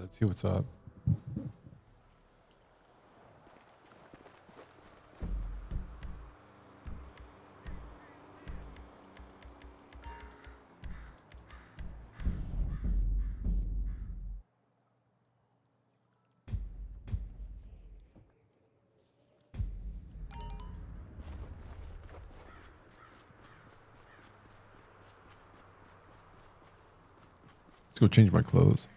Let's see what's up. Let's go change my clothes.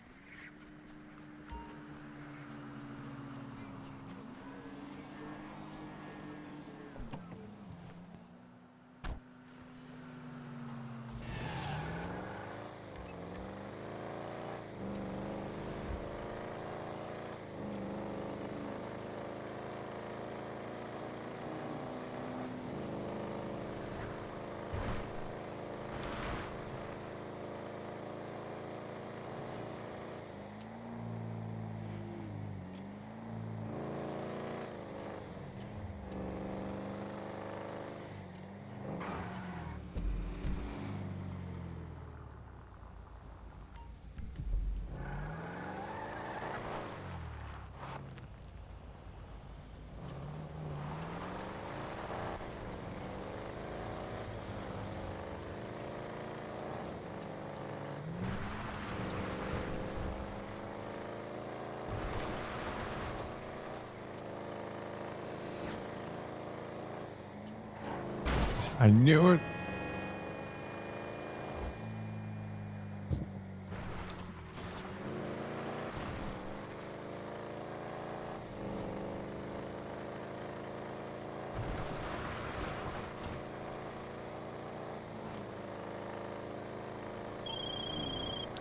I knew it.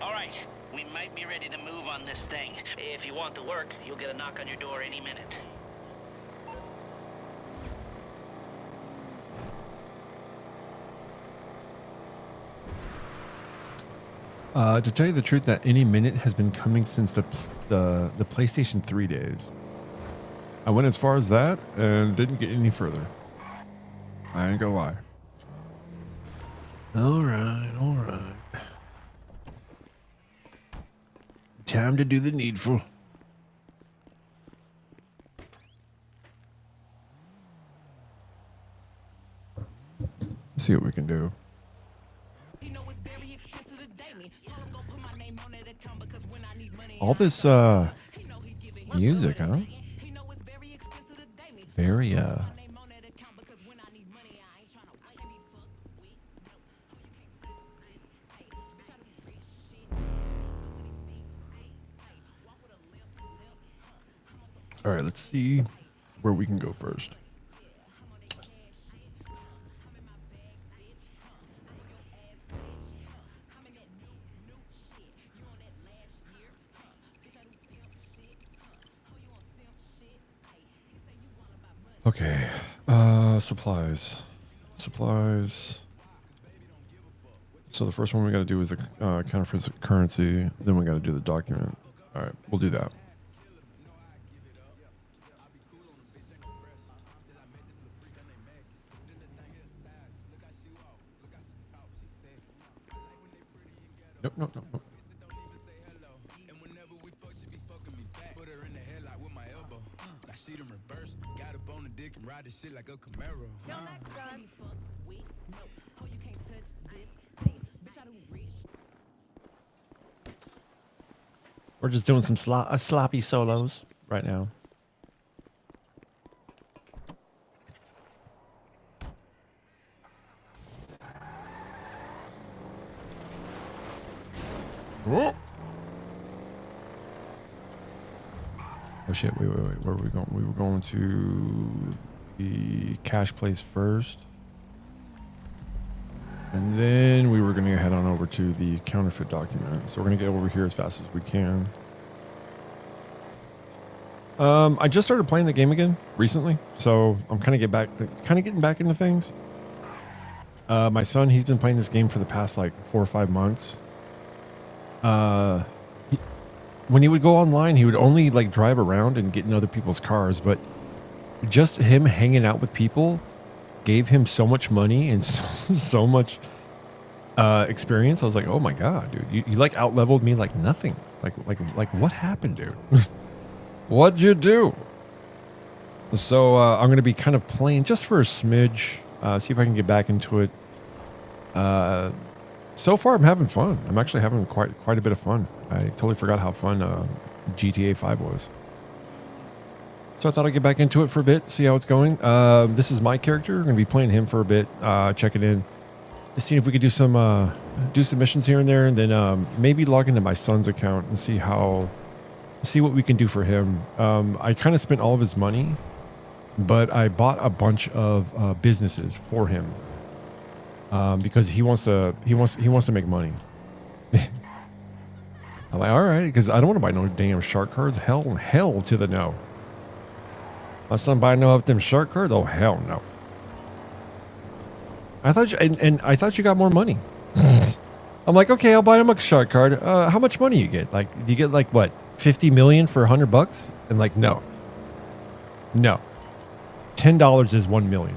All right, we might be ready to move on this thing. If you want to work, you'll get a knock on your door any minute. To tell you the truth, that any minute has been coming since the PlayStation 3 days. I went as far as that and didn't get any further. I ain't gonna lie. All right, all right. Time to do the needful. Let's see what we can do. All this music, huh? Very All right, let's see where we can go first. Okay, supplies. So the first one we got to do is the counterfeit currency. Then we got to do the document. All right, we'll do that. Nope. Shit like a Camaro. We're just doing some sloppy solos right now. Oh, oh shit, wait. Where are we going? We were going to the cash place first. And then we were going to head on over to the counterfeit document. So we're going to get over here as fast as we can. I just started playing the game again recently, so I'm kind of getting back into things. My son, he's been playing this game for the past like 4 or 5 months. When he would go online, he would only like drive around and get in other people's cars, but just him hanging out with people gave him so much money and so much experience. I was like, oh my God, dude, you like out-leveled me like nothing. Like what happened, dude? What'd you do? So I'm gonna be kind of playing just for a smidge. See if I can get back into it. So far, I'm having fun. I'm actually having quite a bit of fun. I totally forgot how fun GTA 5 was. So I thought I'd get back into it for a bit, see how it's going. This is my character. I'm going to be playing him for a bit, checking in, seeing if we could do some missions here and there, and then maybe log into my son's account and see what we can do for him. I kind of spent all of his money, but I bought a bunch of businesses for him. Because he wants to make money. I'm like, all right, because I don't want to buy no damn shark cards. Hell to the no. My son buy no up them shark cards? Oh hell no. I thought you and I thought you got more money. I'm like, okay, I'll buy him a shark card. How much money you get? Like, do you get like what, 50 million for $100? And like, no. $10 is 1 million,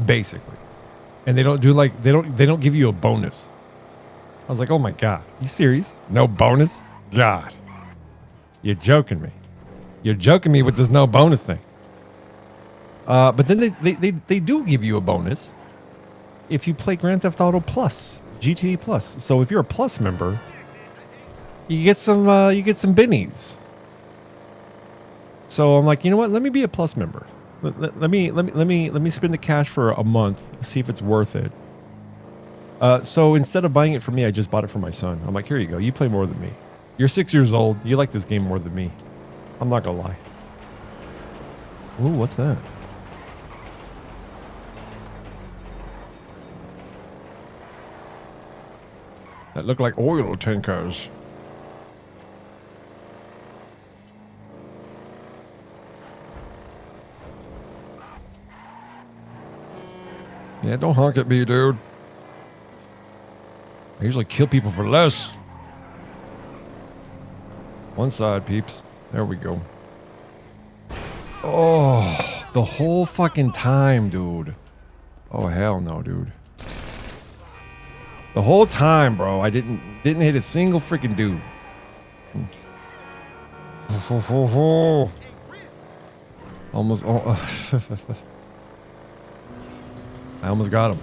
basically. And they don't do like they don't give you a bonus. I was like, oh my god, you serious? No bonus? God, you're joking me. You're joking me with this no bonus thing. But then they do give you a bonus if you play Grand Theft Auto Plus, GTA Plus. So if you're a Plus member, you get some bennies. So I'm like, you know what? Let me be a Plus member. Let me spend the cash for a month, see if it's worth it. So instead of buying it for me, I just bought it for my son. I'm like, here you go. You play more than me. You're 6 years old. You like this game more than me. I'm not gonna lie. Ooh, what's that? That look like oil tankers. Yeah, don't honk at me, dude. I usually kill people for less. One side, peeps. There we go. Oh, the whole fucking time, dude. Oh, hell no, dude. The whole time, bro. I didn't hit a single freaking dude. Almost. Oh. I almost got him.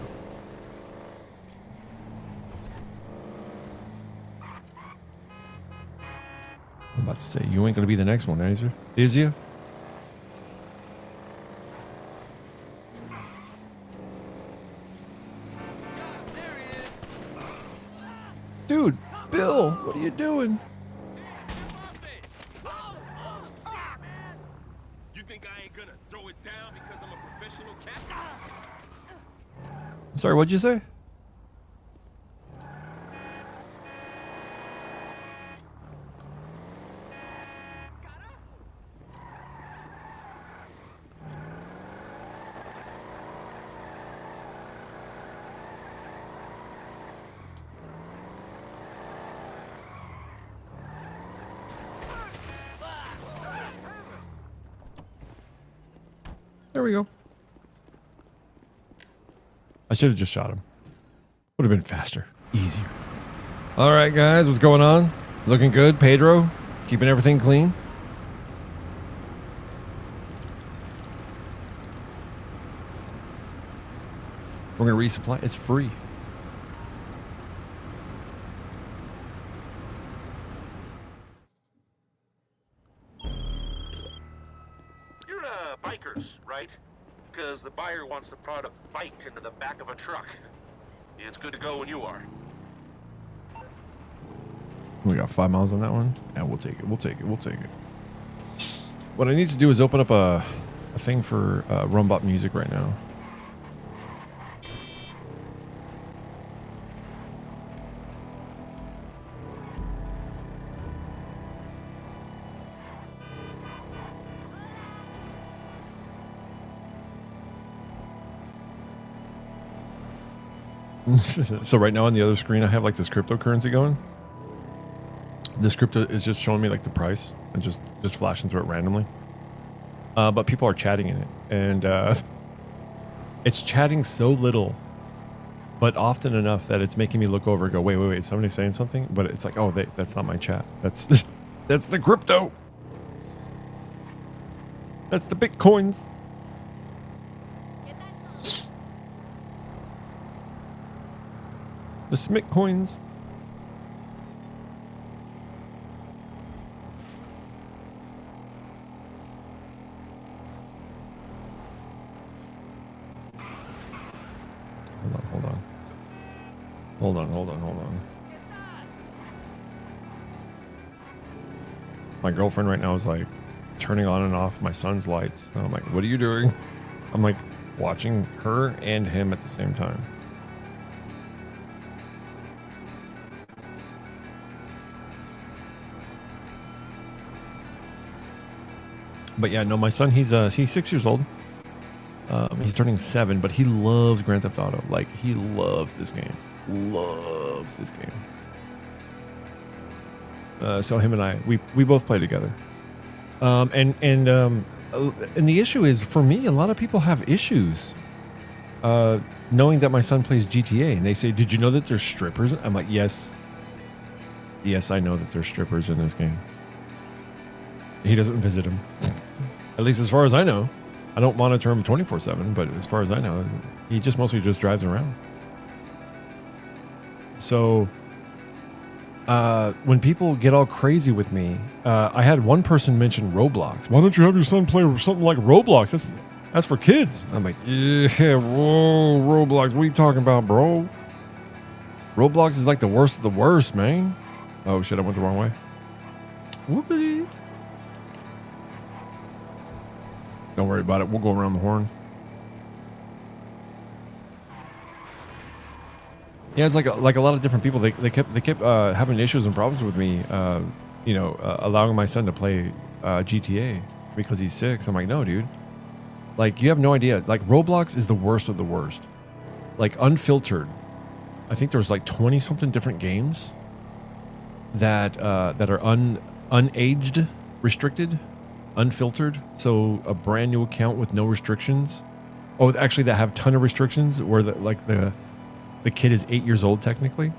I'm about to say, you ain't gonna be the next one, is you? Is you? Dude, Bill, what are you doing? You think I ain't gonna throw it down because I'm a professional cat? Sorry, what'd you say? There we go. I should have just shot him. Would have been faster, easier. All right, guys, what's going on? Looking good, Pedro? Keeping everything clean? We're gonna resupply. It's free. You're bikers, right? Because the buyer wants the product biked into the back of a truck. It's good to go when you are. We got 5 miles on that one. Yeah, we'll take it. We'll take it. We'll take it. What I need to do is open up a thing for Rumbot music right now. So right now on the other screen, I have like this cryptocurrency going. This crypto is just showing me like the price and just flashing through it randomly. But people are chatting in it, and it's chatting so little but often enough that it's making me look over and go, wait, somebody's saying something, but it's like, oh, that's not my chat. That's that's the crypto. That's the Bitcoins. The Smith coins. Hold on. My girlfriend right now is like turning on and off my son's lights. And I'm like, what are you doing? I'm like watching her and him at the same time. But yeah, no, my son, he's 6 years old. He's turning 7, but he loves Grand Theft Auto. Like, he loves this game. So him and I, we both play together. And the issue is, for me, a lot of people have issues knowing that my son plays GTA, and they say, "Did you know that there's strippers?" I'm like, yes, I know that there's strippers in this game. He doesn't visit them, at least as far as I know. I don't monitor him 24/7, but as far as I know, he just mostly just drives around. So when people get all crazy with me, I had one person mention Roblox. Why don't you have your son play something like Roblox? That's for kids. I'm like, yeah, whoa, Roblox. What are you talking about, bro? Roblox is like the worst of the worst, man. Oh shit, I went the wrong way. Whoopity. Don't worry about it. We'll go around the horn. Yeah, it's like a lot of different people. They kept having issues and problems with me. Allowing my son to play GTA because he's 6. I'm like, no, dude. Like, you have no idea. Like, Roblox is the worst of the worst. Like, unfiltered. I think there's like 20 something different games that are unaged, restricted, unfiltered. So a brand new account with no restrictions. Oh, actually, that have ton of restrictions where the kid is 8 years old technically.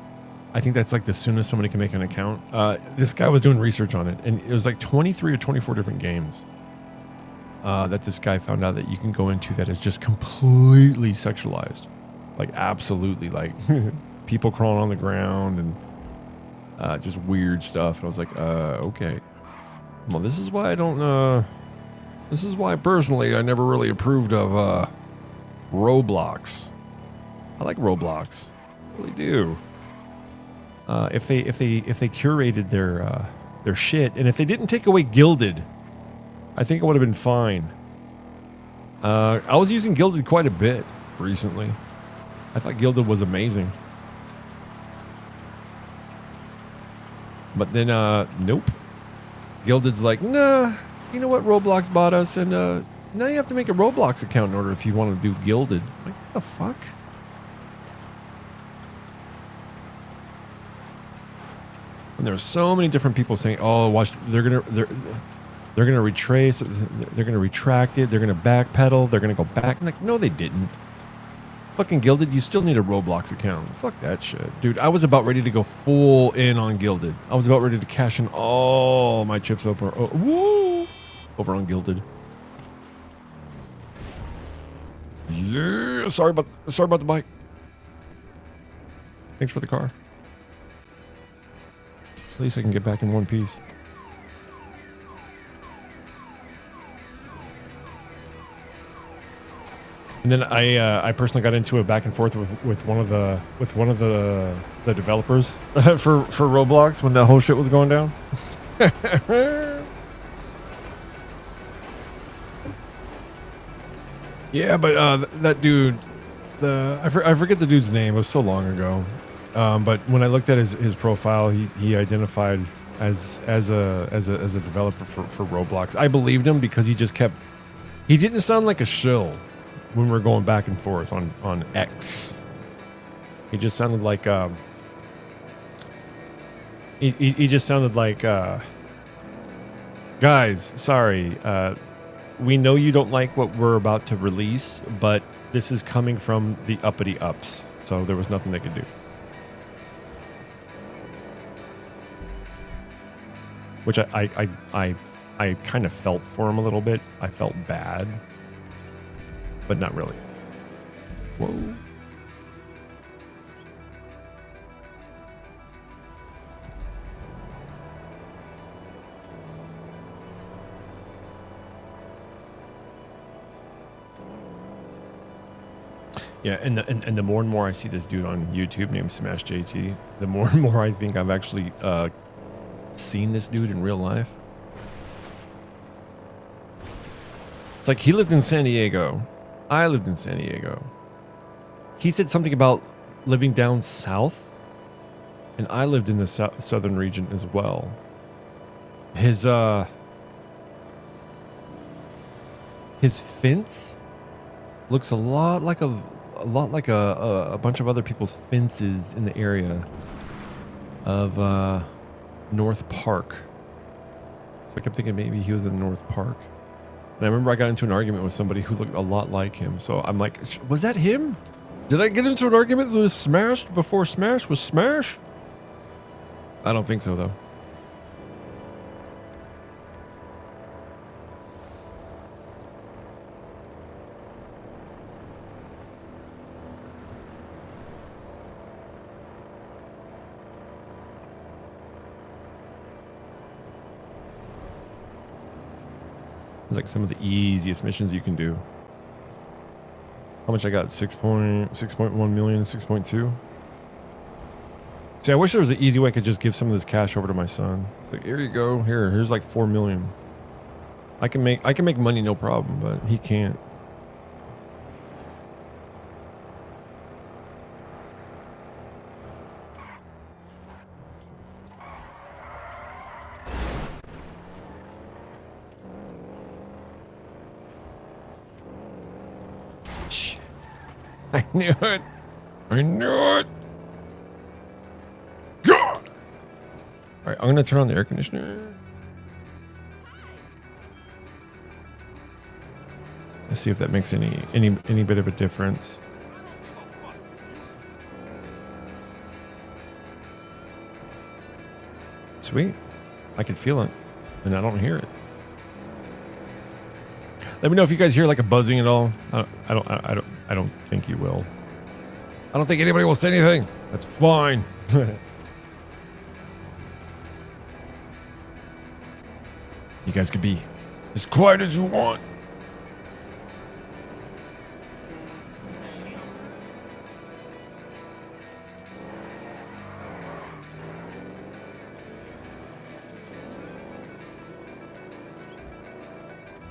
I think that's like the soonest somebody can make an account. This guy was doing research on it, and it was like 23 or 24 different games that this guy found out that you can go into that is just completely sexualized. Like, absolutely, like people crawling on the ground and just weird stuff. And I was like, okay. Well, this is why I don't. This is why personally I never really approved of Roblox. I like Roblox, I really do. If they curated their shit, and if they didn't take away Gilded, I think it would have been fine. I was using Gilded quite a bit recently. I thought Gilded was amazing. But then, nope. Gilded's like, nah, you know what? Roblox bought us, and now you have to make a Roblox account in order if you want to do Gilded. Like, what the fuck? And there's so many different people saying, "Oh, watch, they're gonna retrace, they're gonna retract it, they're gonna backpedal, they're gonna go back." I'm like, no, they didn't. Fucking Gilded, you still need a Roblox account. Fuck that shit, dude. I was about ready to go full in on Gilded. I was about ready to cash in all my chips over on Gilded. Yeah, sorry about the bike. Thanks for the car. At least I can get back in one piece. And then I personally got into a back and forth with one of the developers for Roblox when that whole shit was going down. Yeah, but that dude, I forget the dude's name. It was so long ago. But when I looked at his profile, he identified as a developer for Roblox. I believed him because he didn't sound like a shill when we were going back and forth on X. He just sounded like he just sounded like guys, sorry, we know you don't like what we're about to release, but this is coming from the uppity ups. So there was nothing they could do. Which I kind of felt for him a little bit. I felt bad, but not really. Whoa. Yeah, and the more and more I see this dude on YouTube named Smash JT, the more and more I think I've actually seen this dude in real life. It's like he lived in San Diego. I lived in San Diego. He said something about living down south, and I lived in the southern region as well. His fence looks a lot like a bunch of other people's fences in the area of North Park. So I kept thinking maybe he was in North Park. And I remember I got into an argument with somebody who looked a lot like him. So I'm like, was that him? Did I get into an argument that was Smash before Smash was Smash? I don't think so, though. It's like some of the easiest missions you can do. How much I got? 6.1 million, 6.2. See, I wish there was an easy way I could just give some of this cash over to my son. It's like, here you go. Here's like 4 million. I can make money no problem, but he can't. I knew it. I knew it. God. All right, I'm gonna turn on the air conditioner. Let's see if that makes any bit of a difference. Sweet. I can feel it, and I don't hear it. Let me know if you guys hear like a buzzing at all. I don't think you will. I don't think anybody will say anything. That's fine. You guys can be as quiet as you want.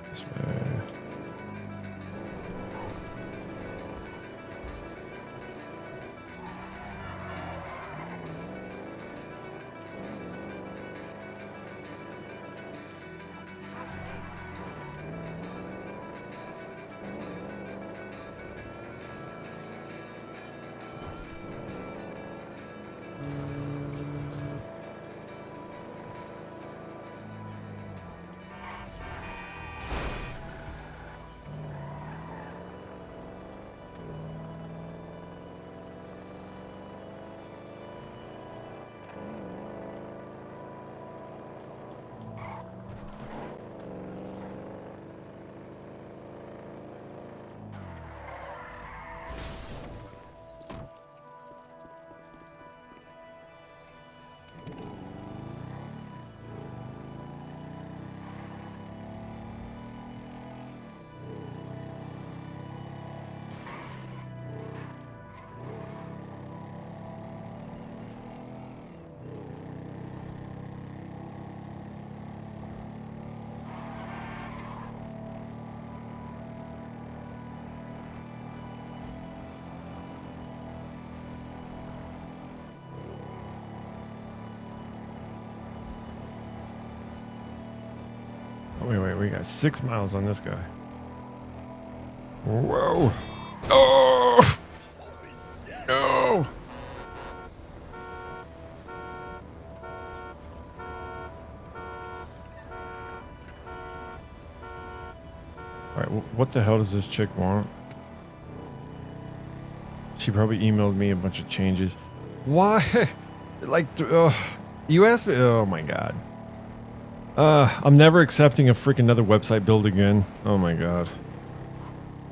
This way. Wait, we got 6 miles on this guy. Whoa. Oh! No! Alright, what the hell does this chick want? She she probably emailed me a bunch of changes. Why? Like, you asked me. Oh my god. I'm never accepting a freaking another website build again. Oh my god.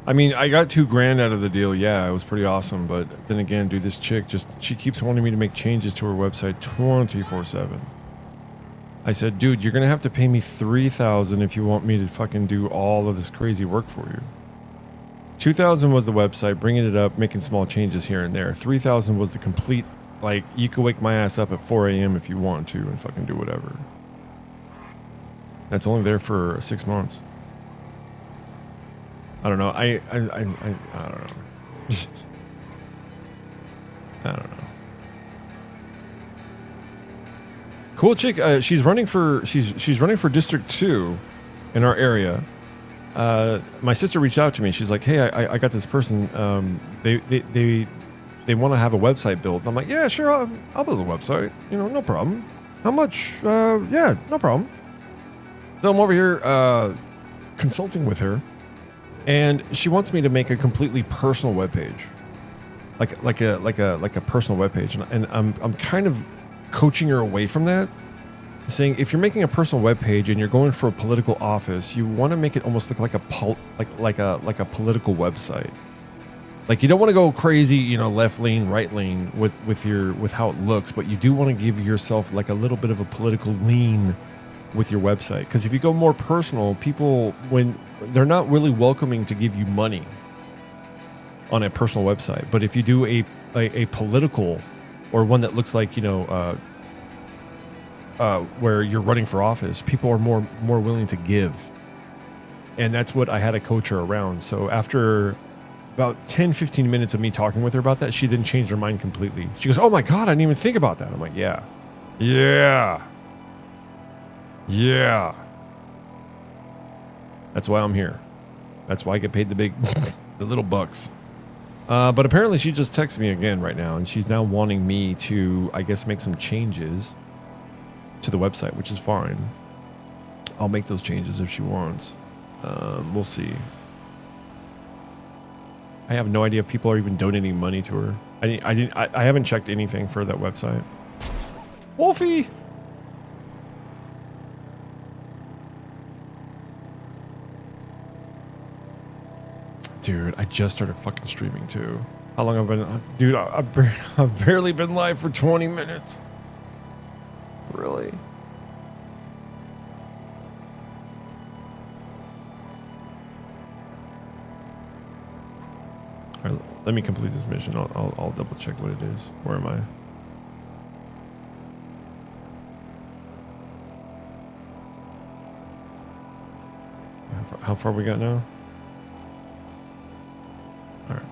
I mean, I got $2,000 out of the deal. Yeah, it was pretty awesome. But then again, dude, this chick she keeps wanting me to make changes to her website 24/7. I said, dude, you're gonna have to pay me $3,000 if you want me to fucking do all of this crazy work for you. $2,000 was the website, bringing it up, making small changes here and there. $3,000 was the complete, like, you could wake my ass up at 4 a.m. if you want to and fucking do whatever. That's only there for 6 months. I don't know. I don't know. I don't know. Cool chick. She's running for District 2 in our area. My sister reached out to me. She's like, "Hey, I got this person. They want to have a website built." I'm like, "Yeah, sure. I'll build a website. You know, no problem. How much? Yeah, no problem." So I'm over here consulting with her, and she wants me to make a completely personal webpage, like a personal webpage, and I'm kind of coaching her away from that, saying if you're making a personal webpage and you're going for a political office, you want to make it almost look like a political website. Like, you don't want to go crazy, you know, left lean, right lean with how it looks, but you do want to give yourself like a little bit of a political lean with your website. Because if you go more personal, people, when they're not really welcoming to give you money on a personal website, but if you do a political or one that looks like, you know, where you're running for office, people are more willing to give. And that's what I had to coach her around. So after about 10-15 minutes of me talking with her about that, she didn't change her mind completely. She goes, "Oh my god, I didn't even think about that." I'm like, yeah. That's why I'm here. That's why I get paid the little bucks. But apparently she just texted me again right now, and she's now wanting me to, I guess, make some changes to the website, which is fine. I'll make those changes if she wants. We'll see. I have no idea if people are even donating money to her. I haven't checked anything for that website. Wolfie! Dude, I just started fucking streaming too. How long have I been? Dude, I've barely been live for 20 minutes. Really? All right, let me complete this mission. I'll double check what it is. Where am I? How far we got now? All right.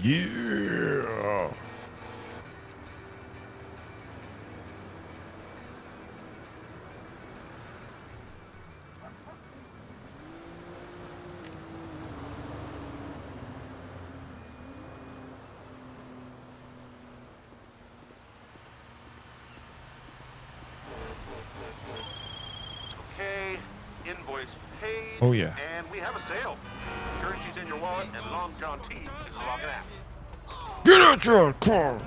Yeah. Oh, yeah. And we have a sale. Currency's in your wallet, and Long John T is logging out. Get out your car!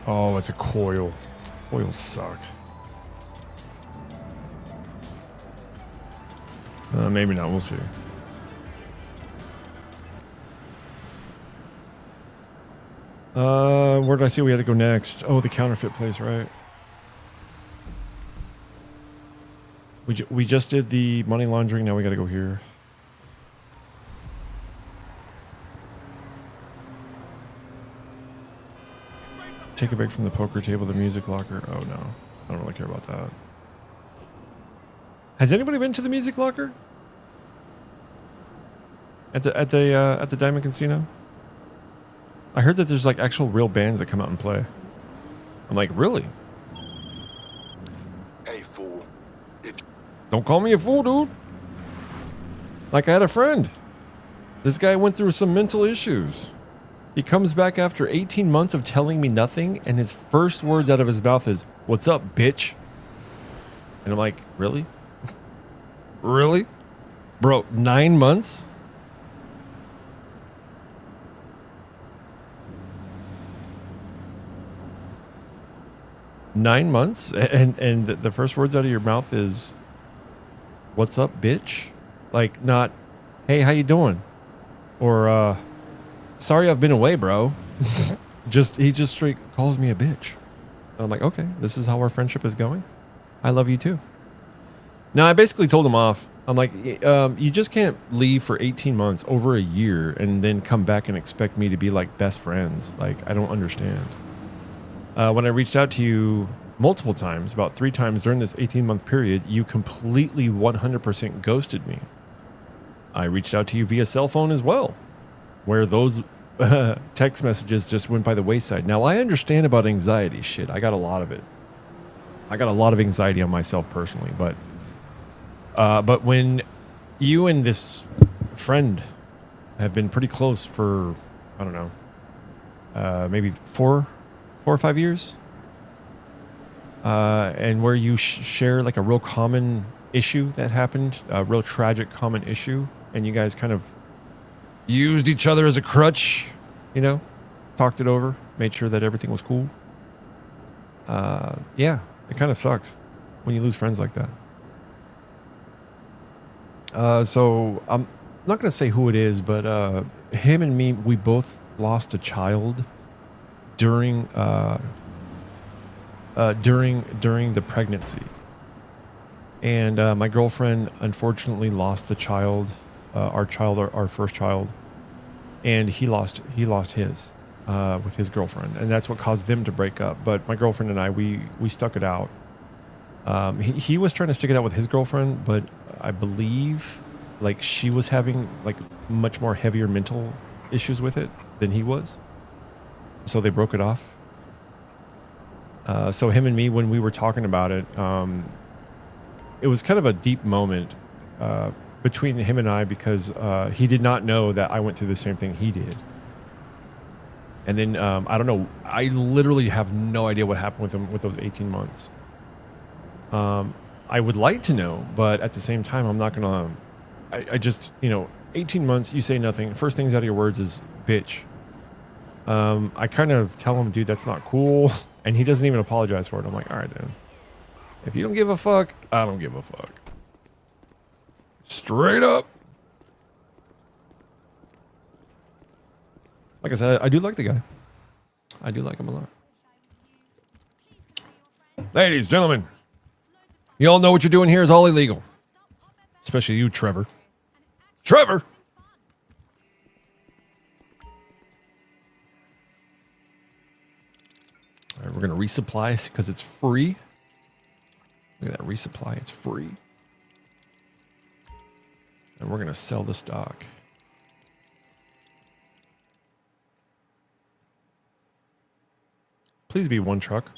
Oh, it's a coil. Coils suck. Maybe not. We'll see. Where did I see we had to go next? Oh, the counterfeit place, right? We just did the money laundering. Now we got to go here. Take a break from the poker table, the music locker. Oh no, I don't really care about that. Has anybody been to the music locker? At the Diamond Casino? I heard that there's like actual real bands that come out and play. I'm like, really? Hey, fool. Don't call me a fool, dude. Like, I had a friend. This guy went through some mental issues. He comes back after 18 months of telling me nothing, and his first words out of his mouth is, "What's up, bitch?" And I'm like, really? Really? Bro, 9 months? Nine months, and the first words out of your mouth is, "What's up, bitch?" Like, not, "Hey, how you doing?" Or, "Sorry I've been away, bro." He just straight calls me a bitch. I'm like, okay, this is how our friendship is going. I love you too. No, I basically told him off. I'm like, you just can't leave for 18 months, over a year, and then come back and expect me to be like best friends. Like, I don't understand. When I reached out to you multiple times, about 3 times during this 18-month period, you completely 100% ghosted me. I reached out to you via cell phone as well, where those text messages just went by the wayside. Now, I understand about anxiety. Shit, I got a lot of it. I got a lot of anxiety on myself personally, but when you and this friend have been pretty close for, I don't know, maybe 4 or 5 years, and where you share like a real common issue that happened, a real tragic common issue, and you guys kind of used each other as a crutch, you know, talked it over, made sure that everything was cool. Yeah, it kind of sucks when you lose friends like that. So I'm not going to say who it is, but him and me, we both lost a child during the pregnancy. And my girlfriend unfortunately lost the child, our first child, and he lost his with his girlfriend, and that's what caused them to break up. But my girlfriend and I, we stuck it out. He was trying to stick it out with his girlfriend, but I believe like she was having like much more heavier mental issues with it than he was, so they broke it off. So him and me, when we were talking about it, it was kind of a deep moment between him and I, because he did not know that I went through the same thing he did. And then I don't know, I literally have no idea what happened with him with those 18 months. I would like to know, but at the same time, I'm not gonna. I just, 18 months, you say nothing. First things out of your words is bitch. I kind of tell him, dude, that's not cool. And he doesn't even apologize for it. I'm like, all right, then. If you don't give a fuck, I don't give a fuck. Straight up. Like I said, I do like the guy. I do like him a lot. Ladies, gentlemen, you all know what you're doing here is all illegal. Especially you, Trevor. Trevor! All right, we're going to resupply because it's free. Look at that resupply. It's free. And we're going to sell the stock. Please be one truck.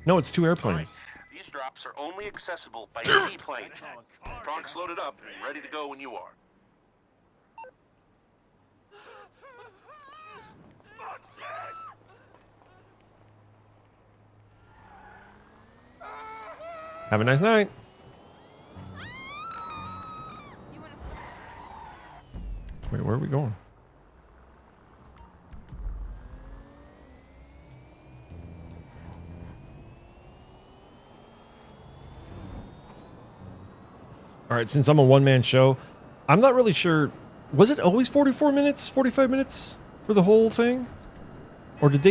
No, it's 2 airplanes. Right. These drops are only accessible by seaplane. Trunk's loaded up and ready to go when you are. Have a nice night. we going? All right, since I'm a one-man show, I'm not really sure. Was it always 44 minutes, 45 minutes for the whole thing? Or did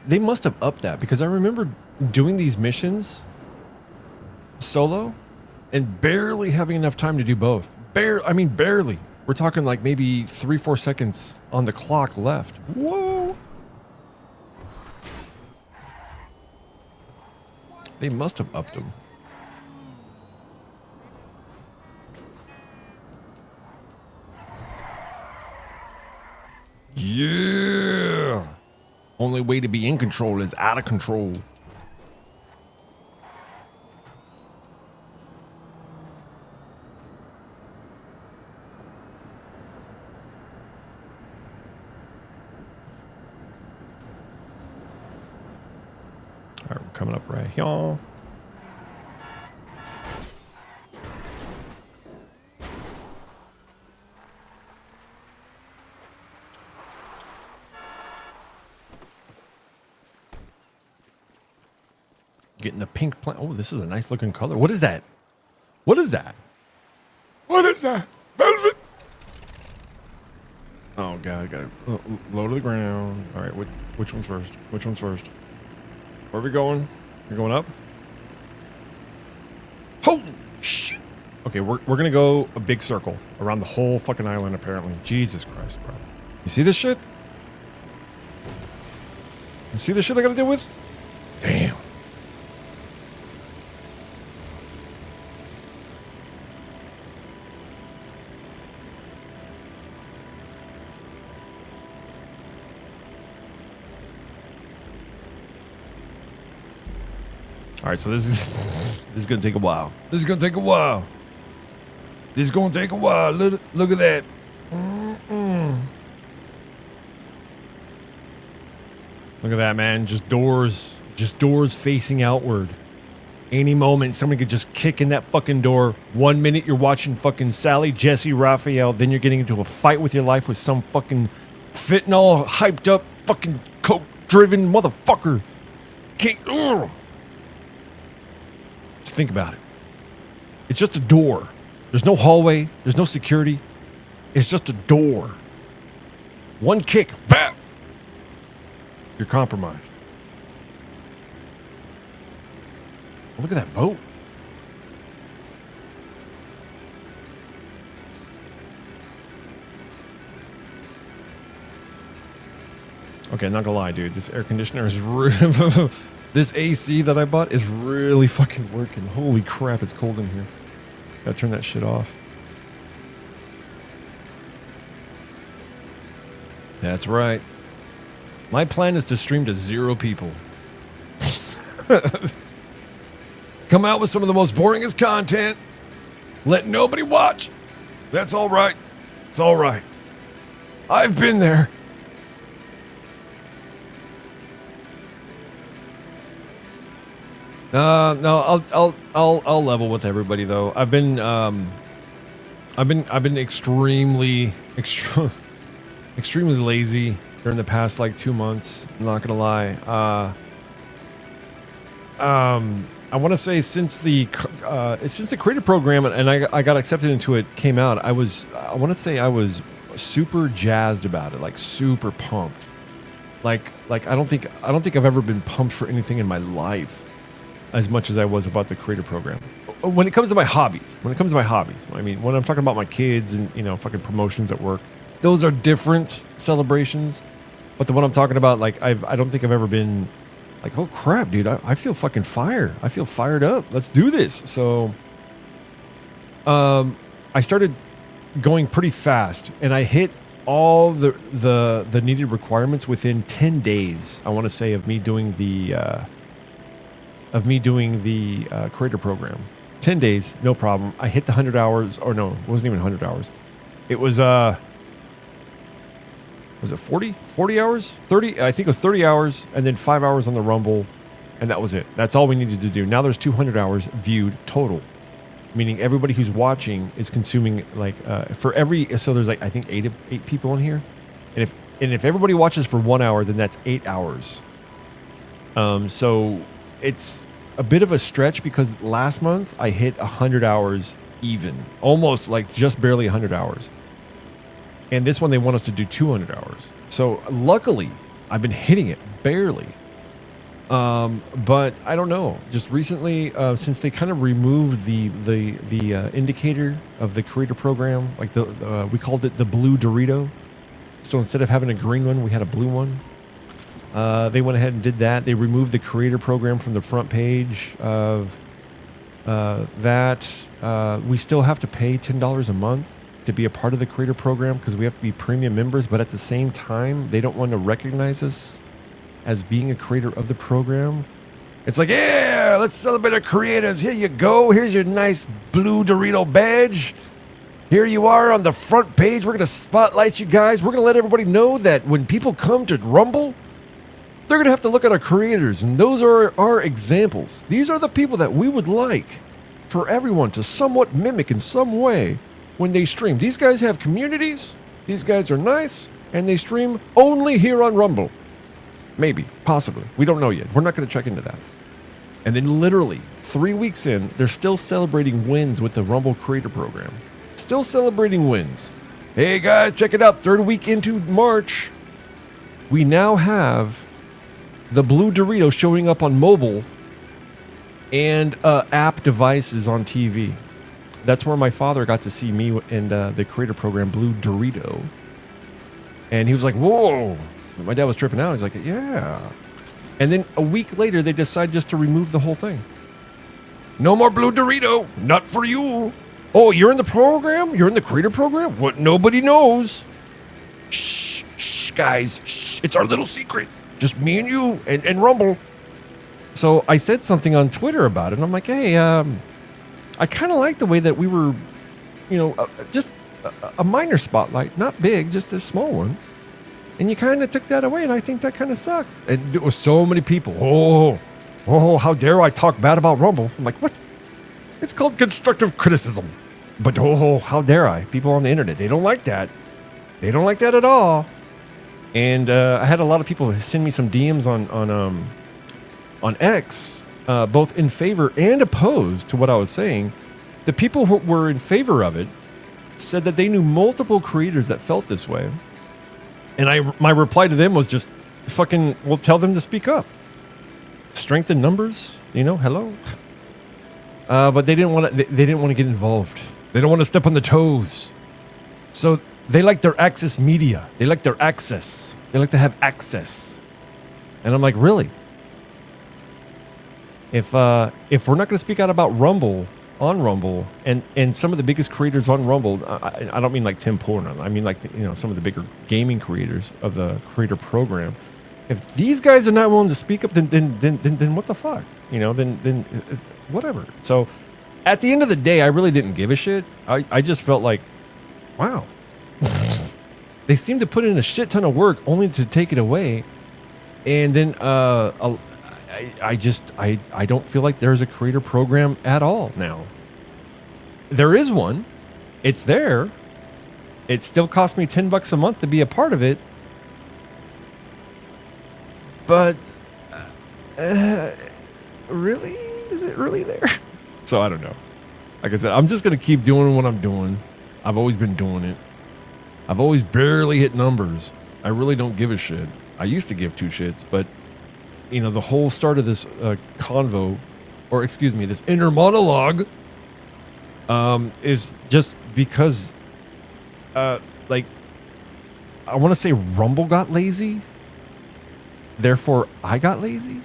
they must have upped that, because I remember doing these missions solo and barely having enough time to do both. Barely. We're talking like maybe 3-4 seconds on the clock left. Whoa. They must have upped them. Yeah. Only way to be in control is out of control. All right, we're coming up right here. Getting the pink plant. Oh, this is a nice looking color. What is that? What is that? What is that? Velvet. Oh god, I got it. Low to the ground. All right, which one's first? Which one's first? Where are we going? We're going up. Holy shit! Okay, we're gonna go a big circle around the whole fucking island. Apparently, Jesus Christ, bro. You see this shit? You see this shit I gotta deal with? Damn. All right, so this is gonna take a while. This is gonna take a while. Look at that. Look at that, man. Just doors facing outward. Any moment, somebody could just kick in that fucking door. 1 minute you're watching fucking Sally, Jesse, Raphael, then you're getting into a fight with your life with some fucking fentanyl hyped up fucking coke driven motherfucker. Just think about it. It's just a door. There's no hallway. There's no security. It's just a door. One kick, bam! You're compromised. Look at that boat. Okay, not gonna lie, dude. This air conditioner is really... This AC that I bought is really fucking working. Holy crap, it's cold in here. Gotta turn that shit off. That's right. My plan is to stream to 0 people. Come out with some of the most boringest content. Let nobody watch. That's all right. It's all right. I've been there. No, I'll level with everybody though. I've been extremely lazy during the past like 2 months. I'm not gonna lie. I want to say since the creator program and I got accepted into it came out, I want to say I was super jazzed about it, like super pumped. Like I don't think I've ever been pumped for anything in my life as much as I was about the creator program. When it comes to my hobbies, I mean, when I'm talking about my kids and, you know, fucking promotions at work, those are different celebrations. But the one I'm talking about, like, I don't think I've ever been like, oh crap, dude, I feel fucking fire. I feel fired up. Let's do this. So, I started going pretty fast and I hit all the needed requirements within 10 days, I want to say, of me doing the creator program. 10 days, no problem. I hit the 100 hours, or no, it wasn't even 100 hours. It was it 40 hours? 30, I think it was 30 hours, and then 5 hours on the Rumble, and that was it. That's all we needed to do. Now there's 200 hours viewed total. meaning everybody who's watching is consuming like for every. So there's like I think eight people in here, and if everybody watches for 1 hour, then that's 8 hours. So it's a bit of a stretch because last month I hit 100 hours even, almost like just barely 100 hours. And this one they want us to do 200 hours. So luckily I've been hitting it barely. But I don't know. Just recently, since they kind of removed the indicator of the creator program, like we called it the blue Dorito. So instead of having a green one, we had a blue one. They went ahead and did that. They removed the creator program from the front page of that. We still have to pay $10 a month to be a part of the creator program because we have to be premium members. But at the same time, they don't want to recognize us as being a creator of the program. It's like, yeah, let's celebrate our creators. Here you go. Here's your nice blue Dorito badge. Here you are on the front page. We're going to spotlight you guys. We're going to let everybody know that when people come to Rumble, they're going to have to look at our creators. And those are our examples. These are the people that we would like for everyone to somewhat mimic in some way when they stream. These guys have communities. These guys are nice. And they stream only here on Rumble. Maybe, possibly. We don't know yet. We're not going to check into that. And then literally 3 weeks in, they're still celebrating wins with the Rumble Creator Program. Still celebrating wins. Hey guys, check it out. 3rd week into March, we now have the blue Dorito showing up on mobile and app devices on TV. That's where my father got to see me in the creator program, Blue Dorito. And he was like, whoa. My dad was tripping out. He's like, yeah. And then a week later, they decide just to remove the whole thing. No more Blue Dorito. Not for you. Oh, you're in the program? You're in the creator program? What nobody knows. Shh, guys. Shh. It's our little secret. Just me and you and Rumble. So I said something on Twitter about it. And I'm like, hey, I kind of like the way that we were, just a minor spotlight. Not big, just a small one. And you kind of took that away, and I think that kind of sucks. And there was so many people. Oh, how dare I talk bad about Rumble? I'm like, what? It's called constructive criticism. But oh, how dare I? People on the internet, they don't like that. They don't like that at all. And I had a lot of people send me some DMs on X, both in favor and opposed to what I was saying. The people who were in favor of it said that they knew multiple creators that felt this way. And my reply to them was just fucking, well, tell them to speak up. Strength in numbers, hello. But they didn't want to. They didn't want to get involved. They don't want to step on the toes. So they like their access media. They like their access. They like to have access. And I'm like, really? If we're not going to speak out about Rumble on Rumble and some of the biggest creators on Rumble, I don't mean like Tim Pool. I mean like some of the bigger gaming creators of the creator program. If these guys are not willing to speak up, then what the fuck? Then whatever. So at the end of the day, I really didn't give a shit. I just felt like, wow. They seem to put in a shit ton of work only to take it away. And then I don't feel like there's a creator program at all now. There is one. It's there. It still costs me $10 a month to be a part of it. But really? Is it really there? So I don't know. Like I said, I'm just going to keep doing what I'm doing. I've always been doing it. I've always barely hit numbers. I really don't give a shit. I used to give two shits, but the whole start of this convo, or excuse me, this inner monologue, is just because, I want to say Rumble got lazy. Therefore, I got lazy.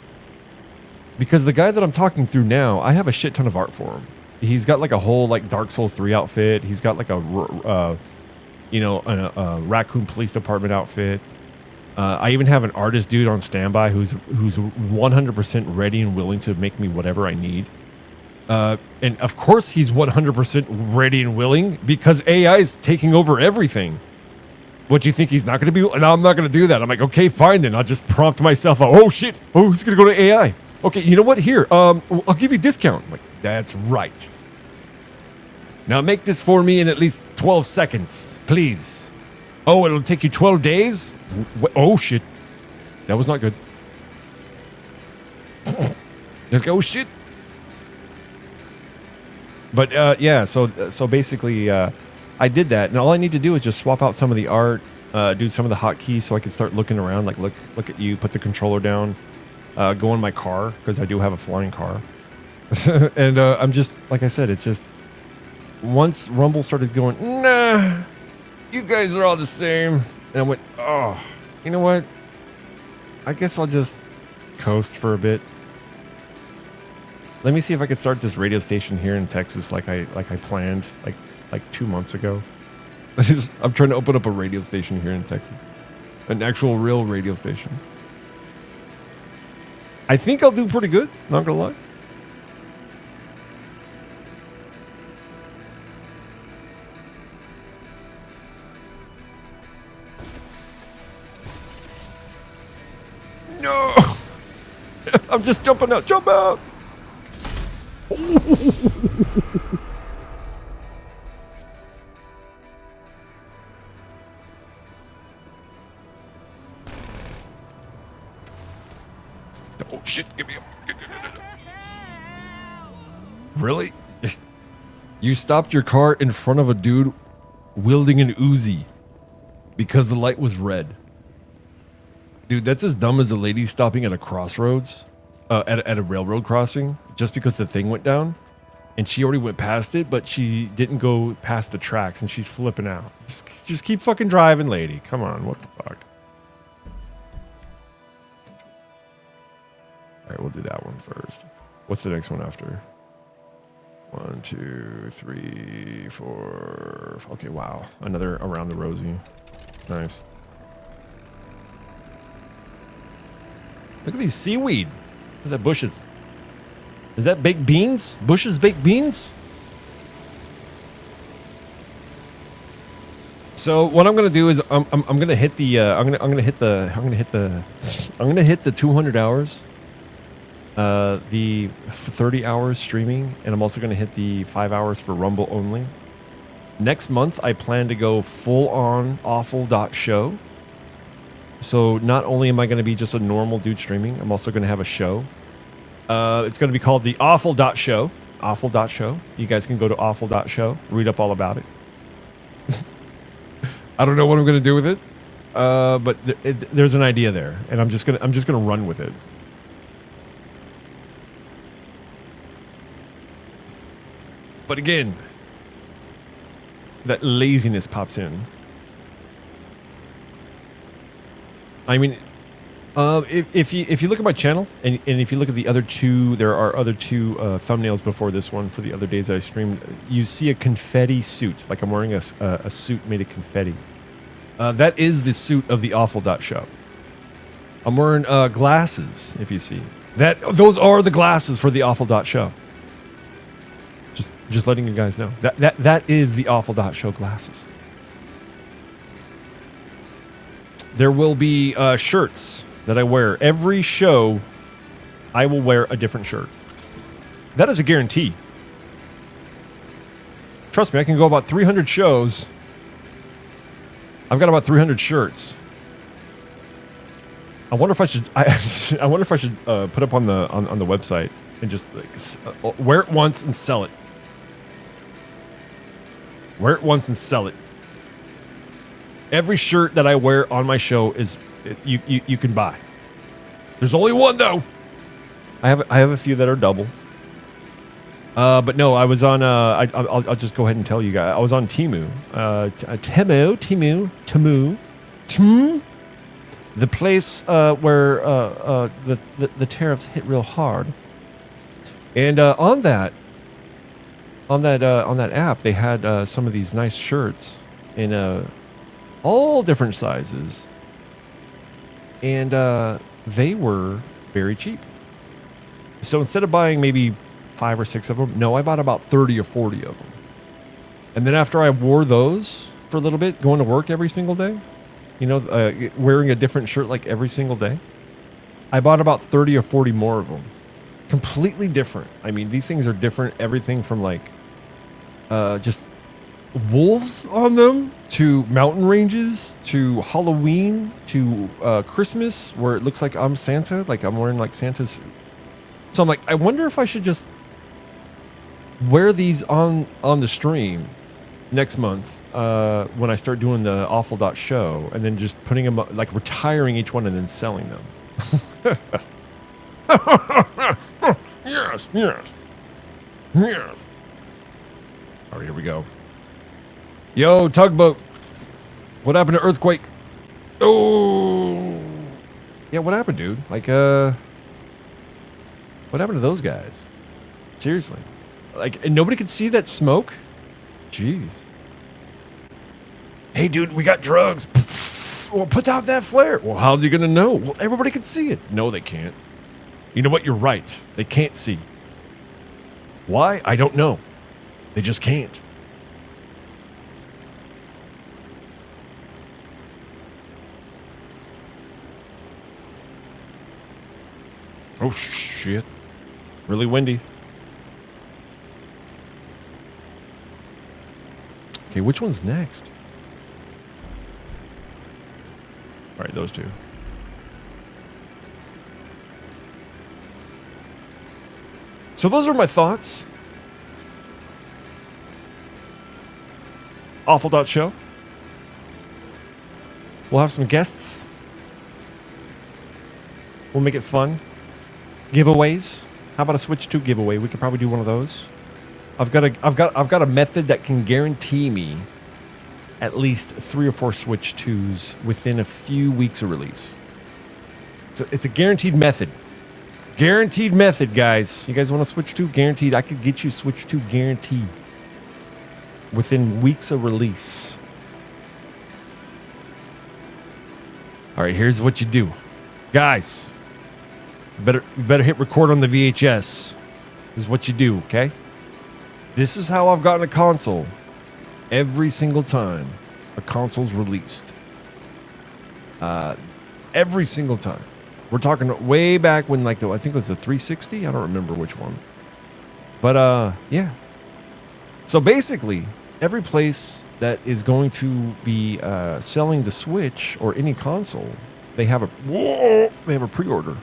Because the guy that I'm talking through now, I have a shit ton of art for him. He's got like a whole Dark Souls 3 outfit. He's got like a Raccoon Police Department outfit. I even have an artist dude on standby who's 100% ready and willing to make me whatever I need. And of course he's 100% ready and willing because AI is taking over everything. What, you think he's not going to be? No, I'm not going to do that. I'm like, okay, fine then. I'll just prompt myself. Oh shit. Oh, he's going to go to AI. Okay, you know what? Here, I'll give you a discount. I'm like, that's right. Now make this for me in at least 12 seconds, please. Oh, it'll take you 12 days? Oh, shit. That was not good. Like, oh, shit. But, yeah, so basically, I did that. And all I need to do is just swap out some of the art, do some of the hotkeys so I can start looking around, like look at you, put the controller down, go in my car, because I do have a flying car. And I'm just, like I said, it's just, once Rumble started going, nah, you guys are all the same. And I went, oh, you know what? I guess I'll just coast for a bit. Let me see if I can start this radio station here in Texas like I planned like 2 months ago. I'm trying to open up a radio station here in Texas. An actual real radio station. I think I'll do pretty good, not gonna lie. No! I'm just jumping out. Jump out! Oh shit, give me up. Really? You stopped your car in front of a dude wielding an Uzi because the light was red. Dude, that's as dumb as a lady stopping at a crossroads, at a railroad crossing, just because the thing went down. And she already went past it, but she didn't go past the tracks, and she's flipping out. Just keep fucking driving, lady. Come on, what the fuck? All right, we'll do that one first. What's the next one after? 1, 2, 3, 4. Okay, wow. Another Around the Rosie. Nice. Look at these seaweed. Is that bushes? Is that baked beans? Bush's baked beans? So what I'm gonna do is I'm gonna hit the I'm gonna hit the 200 hours, the 30 hours streaming, and I'm also gonna hit the 5 hours for Rumble only. Next month I plan to go full on awful.show. So not only am I going to be just a normal dude streaming, I'm also going to have a show. It's going to be called the awful.show. Awful.show. You guys can go to awful.show, read up all about it. I don't know what I'm going to do with it, but there's an idea there, and I'm just gonna run with it. But again, that laziness pops in. I mean, if you look at my channel and if you look at the other two, there are other two thumbnails before this one for the other days I streamed. You see a confetti suit, like I'm wearing a suit made of confetti. That is the suit of the awful.show. I'm wearing glasses, if you see. Those are the glasses for the awful.show. Just letting you guys know. That is the awful.show glasses. There will be shirts that I wear. Every show, I will wear a different shirt. That is a guarantee. Trust me, I can go about 300 shows. I've got about 300 shirts. I wonder if I should. I wonder if I should put up on the website and just like, wear it once and sell it. Wear it once and sell it. Every shirt that I wear on my show is you can buy. There's only one though. I have a few that are double. But no, I was on. I'll just go ahead and tell you guys. I was on Temu. Temu. The place where the tariffs hit real hard. And on that app, they had some of these nice shirts in all different sizes, and they were very cheap. So instead of buying maybe 5 or 6 of them, no, I bought about 30 or 40 of them. And then after I wore those for a little bit, going to work every single day, you know, wearing a different shirt like every single day, I bought about 30 or 40 more of them. Completely different. I mean, these things are different. Everything from like just wolves on them, to mountain ranges, to Halloween, to Christmas, where it looks like I'm Santa, like I'm wearing like Santa's. So I'm like, I wonder if I should just wear these on the stream next month when I start doing the awful.show, and then just putting them up, like retiring each one and then selling them. Yes, yes, yes. All right, here we go. Yo, tugboat. What happened to Earthquake? Oh. Yeah, what happened, dude? Like, what happened to those guys? Seriously. Like, and nobody could see that smoke? Jeez. Hey, dude, we got drugs. Well, put out that flare. Well, how's he going to know? Well, everybody can see it. No, they can't. You know what? You're right. They can't see. Why? I don't know. They just can't. Oh, shit. Really windy. Okay, which one's next? All right, those two. So those are my thoughts. Awful.show. We'll have some guests. We'll make it fun. Giveaways. How about a Switch 2 giveaway? We could probably do one of those. I've got a method that can guarantee me at least 3 or 4 Switch 2s within a few weeks of release. So it's a guaranteed method. Guaranteed method, guys. You guys want a Switch 2? Guaranteed. I could get you Switch 2 guaranteed within weeks of release. All right, here's what you do. Guys, you better hit record on the VHS. This is what you do, okay? This is how I've gotten a console every single time a console's released. Every single time. We're talking way back when, like, I think it was the 360. I don't remember which one. But, yeah. So basically, every place that is going to be selling the Switch or any console, they have a pre-order.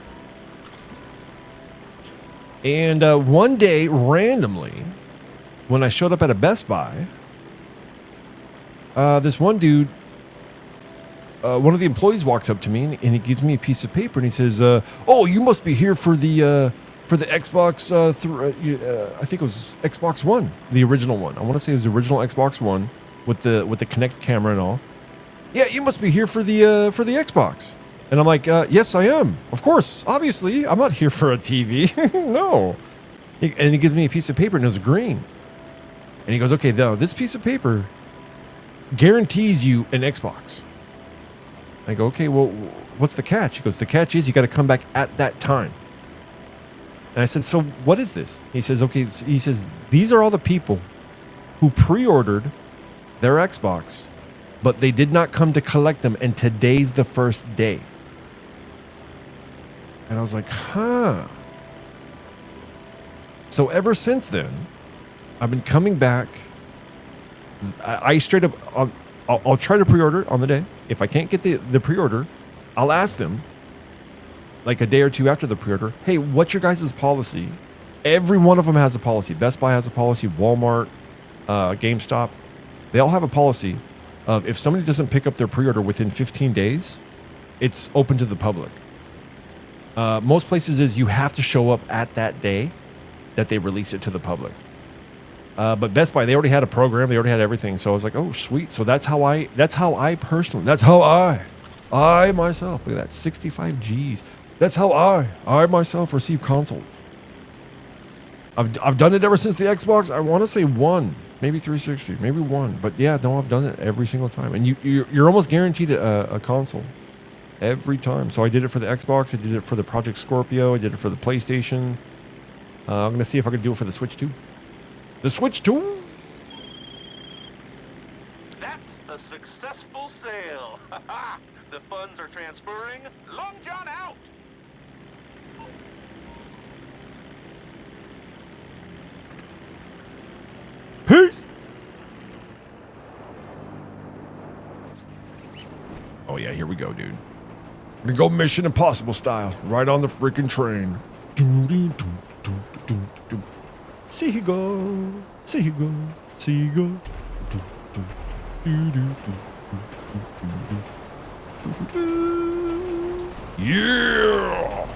And one day, randomly, when I showed up at a Best Buy, this one dude, one of the employees walks up to me and he gives me a piece of paper and he says, "Oh, you must be here for the Xbox. I think it was Xbox One, the original one. I want to say it was the original Xbox One with the Kinect camera and all. Yeah, you must be here for the Xbox." And I'm like, "Yes, I am. Of course, obviously, I'm not here for a TV. No." And he gives me a piece of paper and it was green. And he goes, "Okay, now this piece of paper guarantees you an Xbox." I go, "Okay, well, what's the catch?" He goes, "The catch is you got to come back at that time." And I said, "So what is this?" He says, "Okay," he says, "These are all the people who pre-ordered their Xbox, but they did not come to collect them, and today's the first day." And I was like, huh. So ever since then, I've been coming back. I straight up, I'll try to pre-order on the day. If I can't get the pre-order, I'll ask them, like a day or two after the pre-order, "Hey, what's your guys' policy?" Every one of them has a policy. Best Buy has a policy. Walmart, GameStop. They all have a policy of if somebody doesn't pick up their pre-order within 15 days, it's open to the public. Most places is you have to show up at that day that they release it to the public. But Best Buy, they already had a program. They already had everything. So I was like, oh, sweet. So that's how I myself, look at that, 65 G's. That's how I myself receive consoles. I've done it ever since the Xbox. I want to say 1, maybe 360, maybe 1. But yeah, no, I've done it every single time. And you're almost guaranteed a console every time. So I did it for the Xbox. I did it for the Project Scorpio. I did it for the PlayStation. I'm going to see if I can do it for the Switch 2. The Switch 2? That's a successful sale. The funds are transferring. Long John out. Peace. yeah, here we go, dude. We're gonna go Mission Impossible style, right on the freaking train. Seagull, seagull, seagull. Yeah.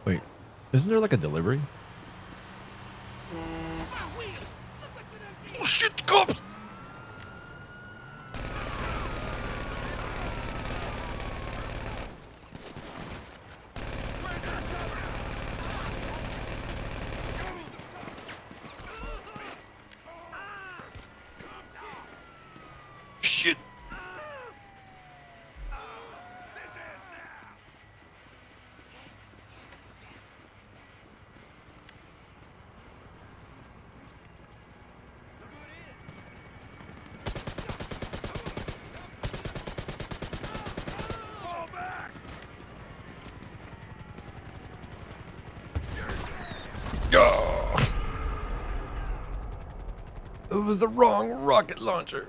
Wait, isn't there like a delivery? Oh shit, cops! Shit! Oh. It was the wrong rocket launcher.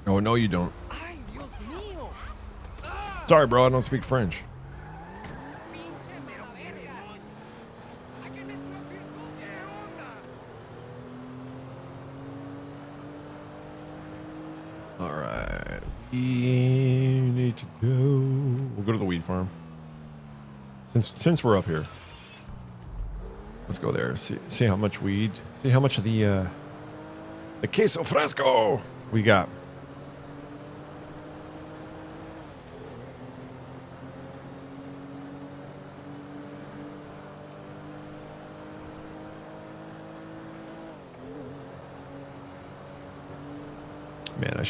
Oh, no, you don't. Sorry, bro, I don't speak French. All right, we need to go. We'll go to the weed farm. Since we're up here, let's go there. See how much weed. See how much of the queso fresco we got. Man, I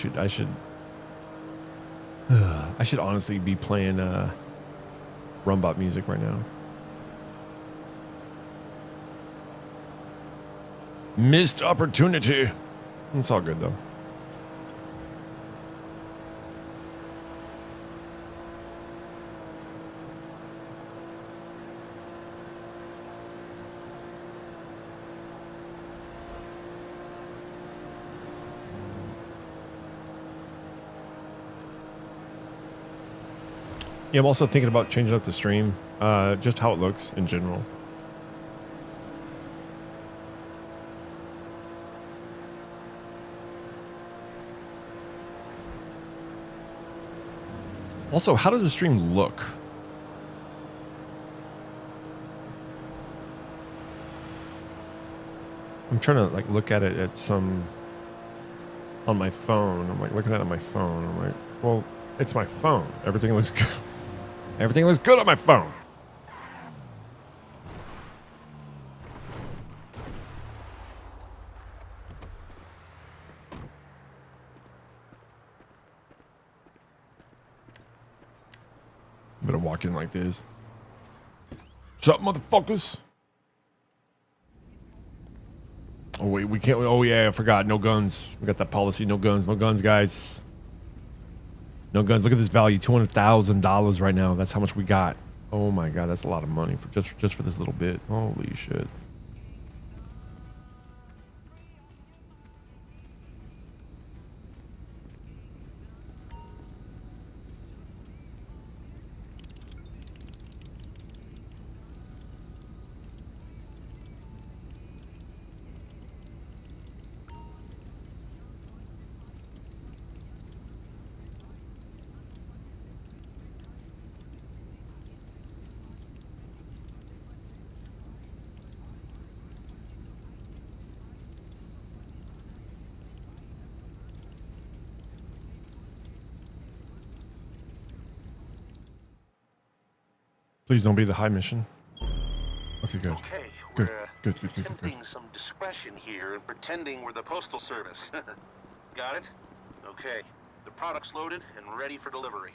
should honestly be playing Rumbot music right now. Missed opportunity. It's all good though. Yeah, I'm also thinking about changing up the stream, just how it looks in general. Also, how does the stream look? I'm trying to like look at it at some on my phone. I'm like looking at it on my phone. I'm like, well, it's my phone. Everything looks good. Everything looks good on my phone. I'm gonna walk in like this. What's up, motherfuckers? Oh wait, we can't. Oh yeah, I forgot. No guns. We got that policy. No guns. No guns, guys. No guns. Look at this value. $200,000 right now. That's how much we got. Oh my god, that's a lot of money for just for this little bit. Holy shit. Please don't be the high mission. Okay, good. Okay, Good, we're good. attempting some discretion here and pretending we're the Postal Service. Got it? Okay. The product's loaded and ready for delivery.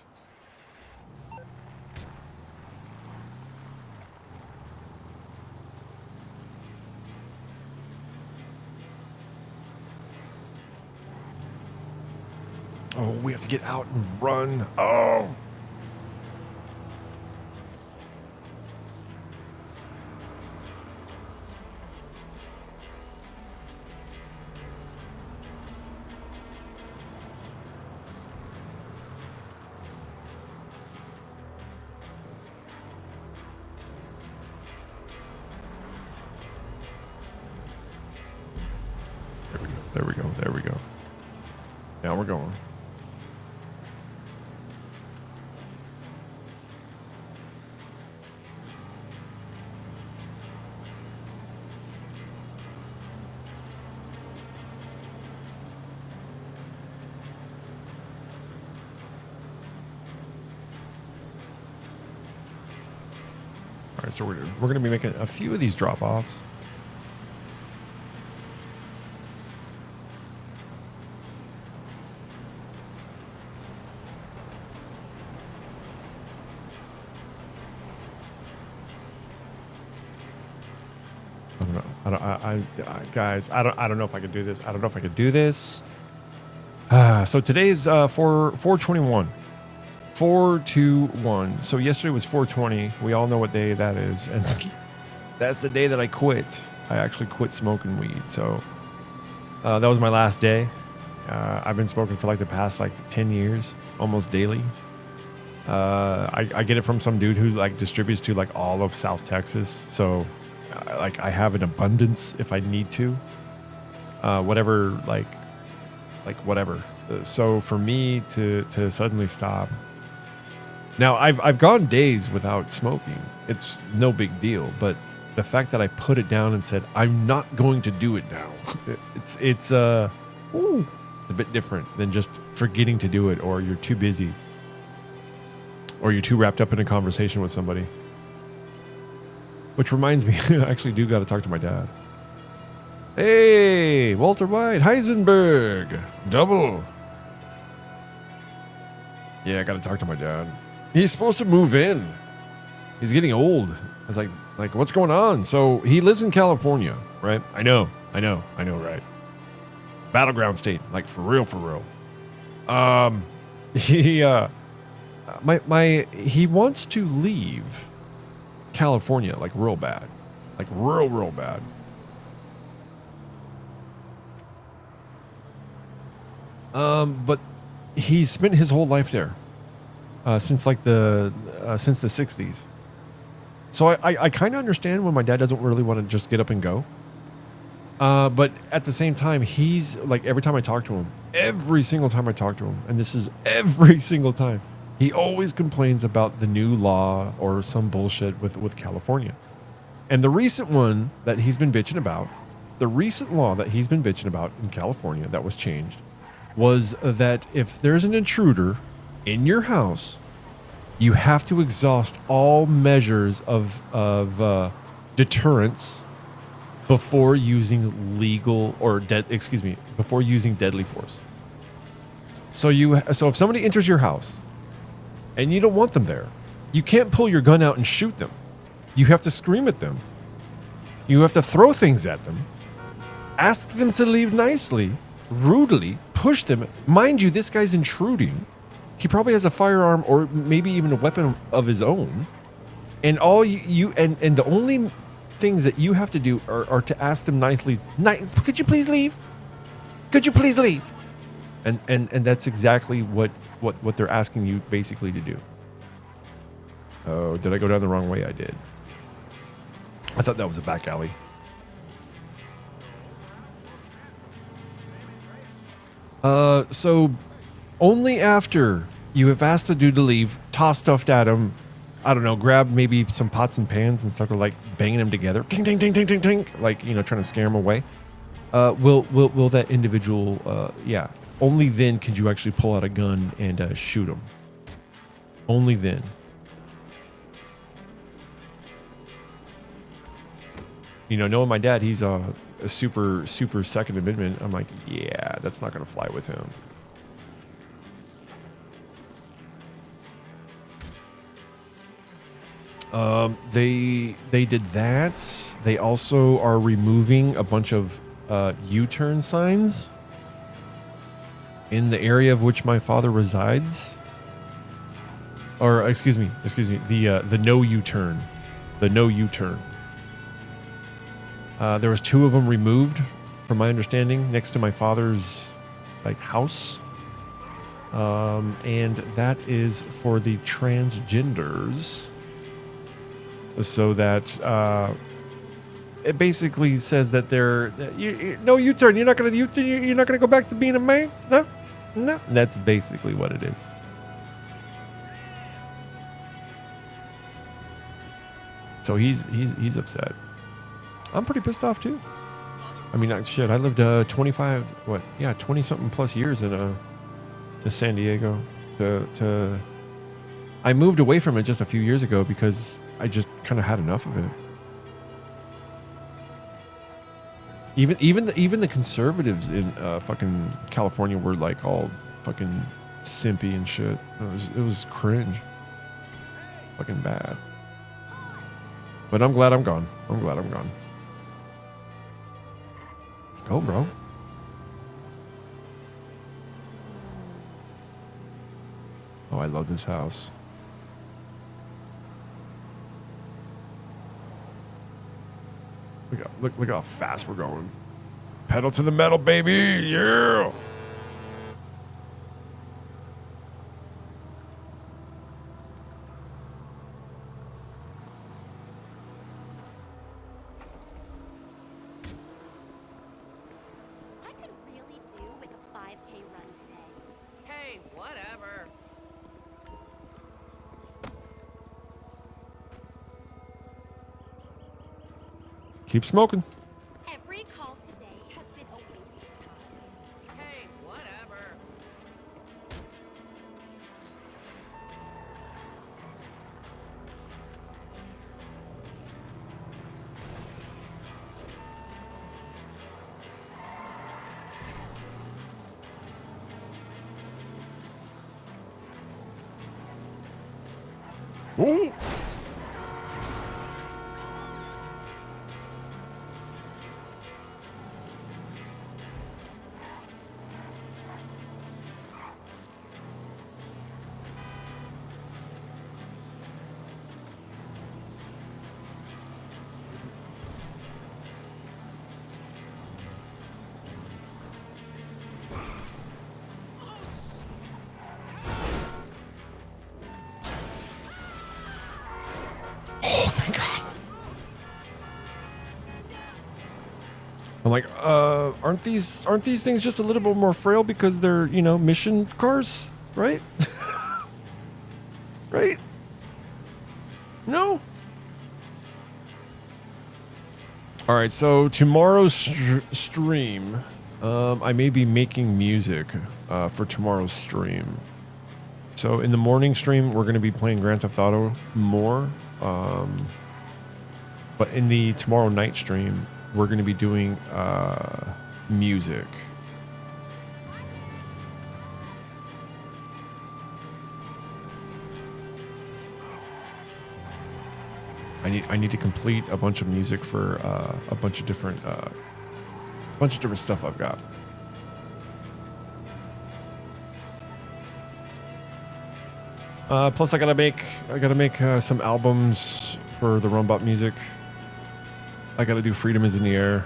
Oh, we have to get out and run. Oh. There we go. Now we're going. All right, so we're going to be making a few of these drop-offs. Guys, I don't know if I could do this. I don't know if I could do this. So today's 4/21. 4/21. So yesterday was 4/20. We all know what day that is, and that's the day that I quit. I actually quit smoking weed. So that was my last day. I've been smoking for like the past 10 years, almost daily. I get it from some dude who distributes to all of South Texas. So I have an abundance if I need to. Whatever, whatever. So for me to suddenly stop. Now I've gone days without smoking. It's no big deal, but the fact that I put it down and said I'm not going to do it now, it's a bit different than just forgetting to do it, or you're too busy, or you're too wrapped up in a conversation with somebody. Which reminds me, I actually do got to talk to my dad. Hey, Walter White, Heisenberg, double. Yeah, I got to talk to my dad. He's supposed to move in. He's getting old. I was like, what's going on? So he lives in California, right? I know, right? Battleground state, for real. He wants to leave California real bad, real bad. But he's spent his whole life there since the 60s. So I kind of understand when my dad doesn't really want to just get up and go. But at the same time, he's every time I talk to him, every single time I talk to him, and this is every single time, he always complains about the new law or some bullshit with California. And the recent one that he's been bitching about, the recent law that he's been bitching about in California that was changed, was that if there's an intruder in your house, you have to exhaust all measures of deterrence before using before using deadly force. So if somebody enters your house and you don't want them there, you can't pull your gun out and shoot them. You have to scream at them. You have to throw things at them. Ask them to leave nicely, rudely, push them. Mind you, this guy's intruding. He probably has a firearm or maybe even a weapon of his own. And all and the only things that you have to do are to ask them nicely, could you please leave? Could you please leave? And that's exactly what they're asking you basically to do. Oh, did I go down the wrong way? I did. I thought that was a back alley. So only after you have asked the dude to leave, toss stuff at him, I don't know, grab maybe some pots and pans and start to banging them together, ting, ting, ting, ting, ting, ting, trying to scare him away. Will that individual, only then could you actually pull out a gun and shoot him. Only then. You know, knowing my dad, he's a super Second Amendment. I'm like, yeah, that's not gonna fly with him. They did that. They also are removing a bunch of U-turn signs in the area of which my father resides. Or excuse me, the no U-turn, the no U-turn. There was 2 of them removed, from my understanding, next to my father's like house, and that is for the transgenders. So that it basically says that they're no U-turn. You're not gonna U-turn. You're not gonna go back to being a man. No, no. That's basically what it is. So he's upset. I'm pretty pissed off too. I mean, shit. I lived 20 something plus years in San Diego. I moved away from it just a few years ago because I just kind of had enough of it. Even the conservatives in fucking California were like all fucking simpy and shit. It was cringe. Fucking bad. But I'm glad I'm gone. I'm glad I'm gone. Go, bro. Oh, I love this house. Look how fast we're going. Pedal to the metal, baby. Yeah. I could really do with a 5K run today. Hey, whatever. Keep smoking. Every call today has been a waste of time. Hey, whatever. Ooh. Oh, thank God. I'm like, aren't these things just a little bit more frail because they're, you know, mission cars, right? Right? No? All right, so tomorrow's stream, I may be making music for tomorrow's stream. So in the morning stream, we're going to be playing Grand Theft Auto more. But in the tomorrow night stream, we're going to be doing music. I need to complete a bunch of music for a bunch of different stuff I've got. Plus, I gotta make some albums for the Rumbot music. I gotta do Freedom is in the Air.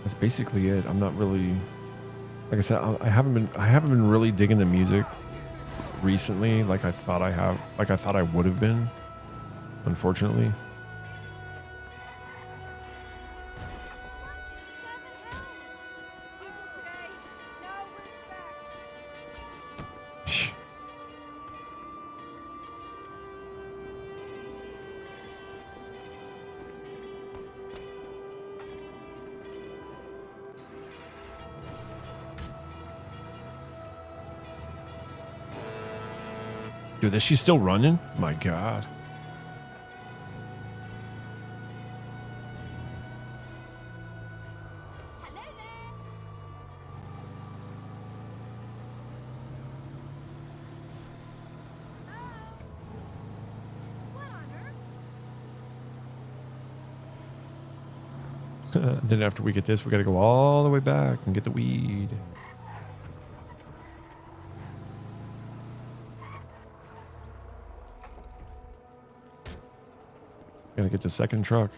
That's basically it. I'm not really, like I said, I haven't been really digging the music recently, like I thought I would have been, unfortunately. Dude, is she still running? My God. Hello there. Oh. What on earth? Then after we get this, we got to go all the way back and get the weed. Gotta get the second truck.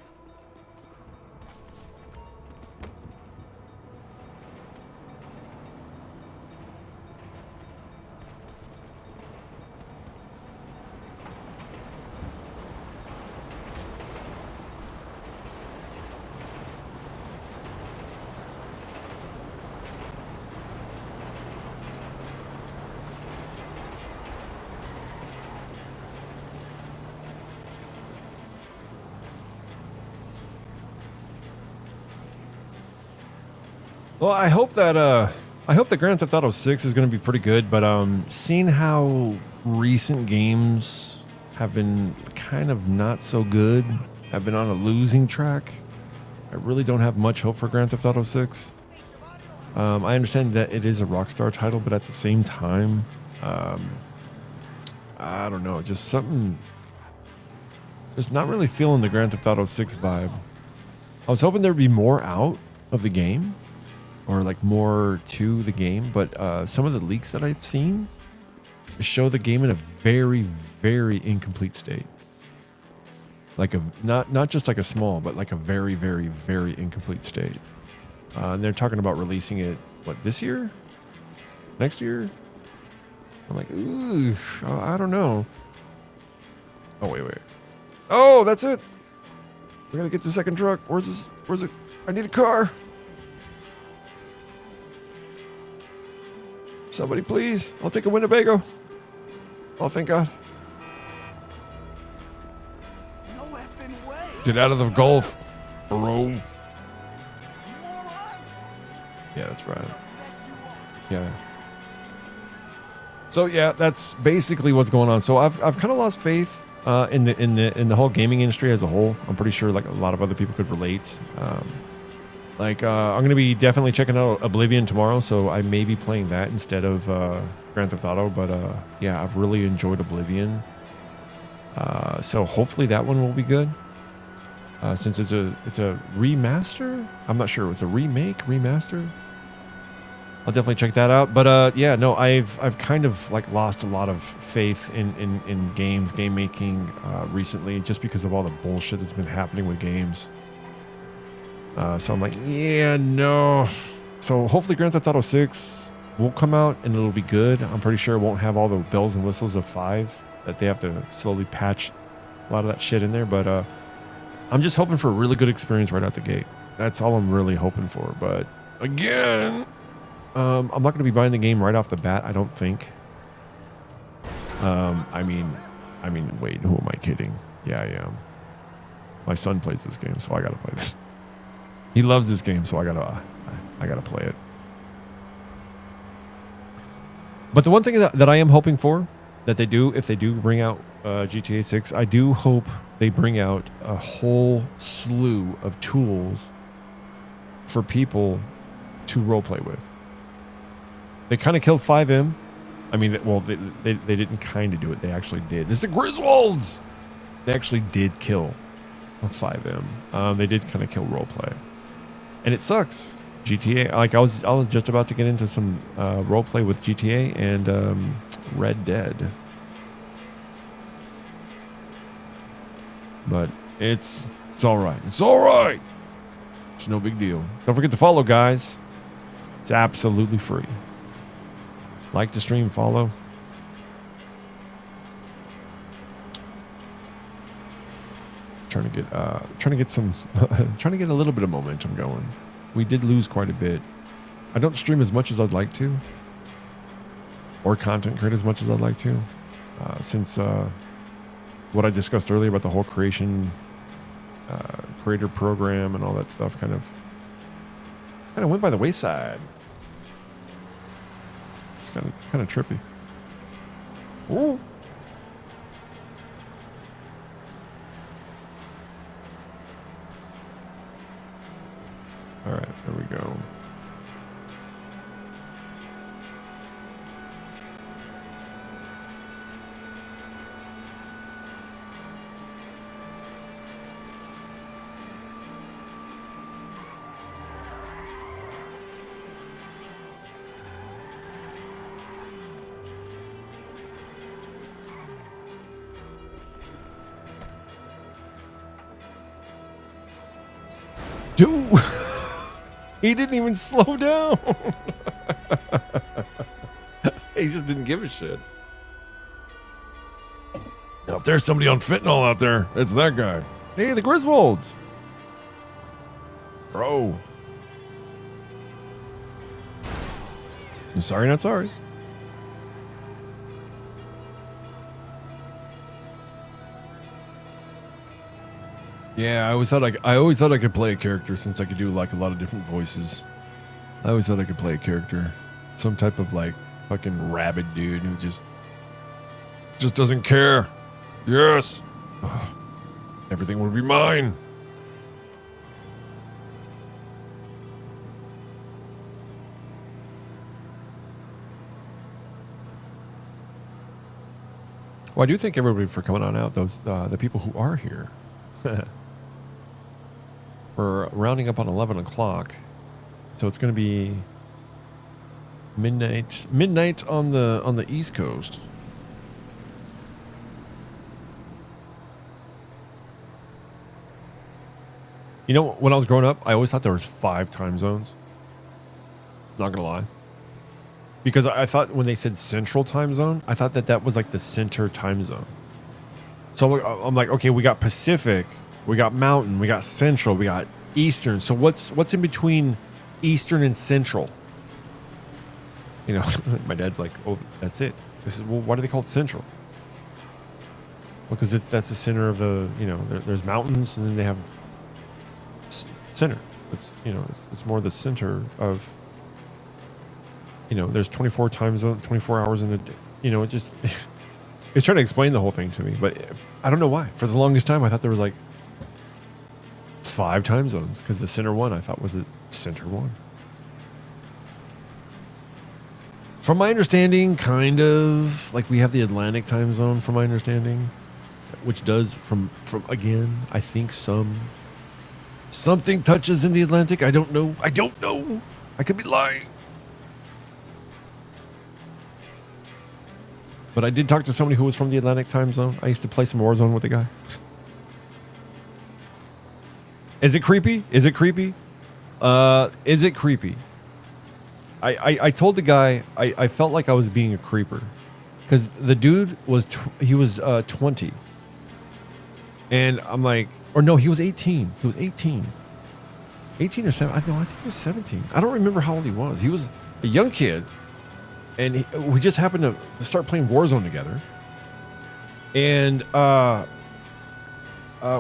Well, I hope that Grand Theft Auto 6 is going to be pretty good, but seeing how recent games have been kind of not so good, have been on a losing track, I really don't have much hope for Grand Theft Auto 6. I understand that it is a Rockstar title, but at the same time, I don't know, just something, just not really feeling the Grand Theft Auto 6 vibe. I was hoping there'd be more out of the game, or like more to the game, but some of the leaks that I've seen show the game in a very, very incomplete state. Like a not just like a small, but like a very, very, very incomplete state. And they're talking about releasing it, what, this year? Next year? I'm like, ooh, I don't know. Oh, wait. Oh, that's it. We gotta get the second truck. Where's it? I need a car. Somebody, please. I'll take a Winnebago. Oh, thank God. No effing way. Get out of the Gulf, bro. Yeah, that's right. Yeah. So yeah, that's basically what's going on. So I've kind of lost faith in the whole gaming industry as a whole. I'm pretty sure like a lot of other people could relate. I'm going to be definitely checking out Oblivion tomorrow, so I may be playing that instead of Grand Theft Auto. But yeah, I've really enjoyed Oblivion. So hopefully that one will be good. Since it's a remaster, I'm not sure. It's a remaster. I'll definitely check that out. But yeah, no, I've kind of like lost a lot of faith in game making recently, just because of all the bullshit that's been happening with games. So I'm like, yeah, no. So hopefully Grand Theft Auto 6 will come out and it'll be good. I'm pretty sure it won't have all the bells and whistles of 5 that they have to slowly patch a lot of that shit in there. But I'm just hoping for a really good experience right out the gate. That's all I'm really hoping for. But again, I'm not going to be buying the game right off the bat, I don't think. I mean, wait, who am I kidding? Yeah, I am. My son plays this game, so I got to play this. He loves this game, so I gotta play it. But the one thing that I am hoping for, that they do, if they do bring out GTA 6, I do hope they bring out a whole slew of tools for people to roleplay with. They kind of killed 5M. I mean, well, they didn't kind of do it. They actually did. This is the Griswolds! They actually did kill 5M. They did kind of kill roleplay. And it sucks. GTA, like I was just about to get into some roleplay with GTA and Red Dead. But it's all right. It's all right. It's no big deal. Don't forget to follow, guys. It's absolutely free. Like the stream, follow. Trying to get a little bit of momentum going. We did lose quite a bit. I don't stream as much as I'd like to, or content create as much as I'd like to, since what I discussed earlier about the whole creator program and all that stuff kind of went by the wayside. It's kind of trippy. Ooh. Dude, he didn't even slow down. He just didn't give a shit. Now, if there's somebody on fentanyl out there, it's that guy. Hey, the Griswolds. Bro. I'm sorry, not sorry. Yeah, I always thought I could play a character since I could do like a lot of different voices. I always thought I could play a character, some type of like fucking rabid dude who just doesn't care. Yes, everything will be mine. Well, I do thank everybody for coming on out. Those the people who are here. We're rounding up on 11 o'clock, so it's going to be midnight on the East Coast. You know, when I was growing up, I always thought there was 5 time zones. Not gonna lie, because I thought when they said Central Time Zone, I thought that was like the center time zone. So I'm like, okay, we got Pacific, we got Mountain, we got Central, we got Eastern. So what's in between Eastern and Central? You know, my dad's like, oh, that's it. This is, well, why do they call it Central? Well, because that's the center of the, you know, there's mountains, and then they have center. It's, you know, it's more the center of, you know, there's 24 time zone, 24 hours in a day. You know, it just. It's trying to explain the whole thing to me, but I don't know why. For the longest time, I thought there was like 5 time zones, because the center one I thought was the center one. From my understanding, kind of like we have the Atlantic time zone. From my understanding, which does from again, I think something touches in the Atlantic. I don't know. I could be lying. But I did talk to somebody who was from the Atlantic time zone. I used to play some Warzone with the guy. Is it creepy? Is it creepy? I told the guy I felt like I was being a creeper, because the dude was 20, and I'm like, or no, he was 18. He was 18 or 7. I think he was 17. I don't remember how old he was. He was a young kid. And we just happened to start playing Warzone together, and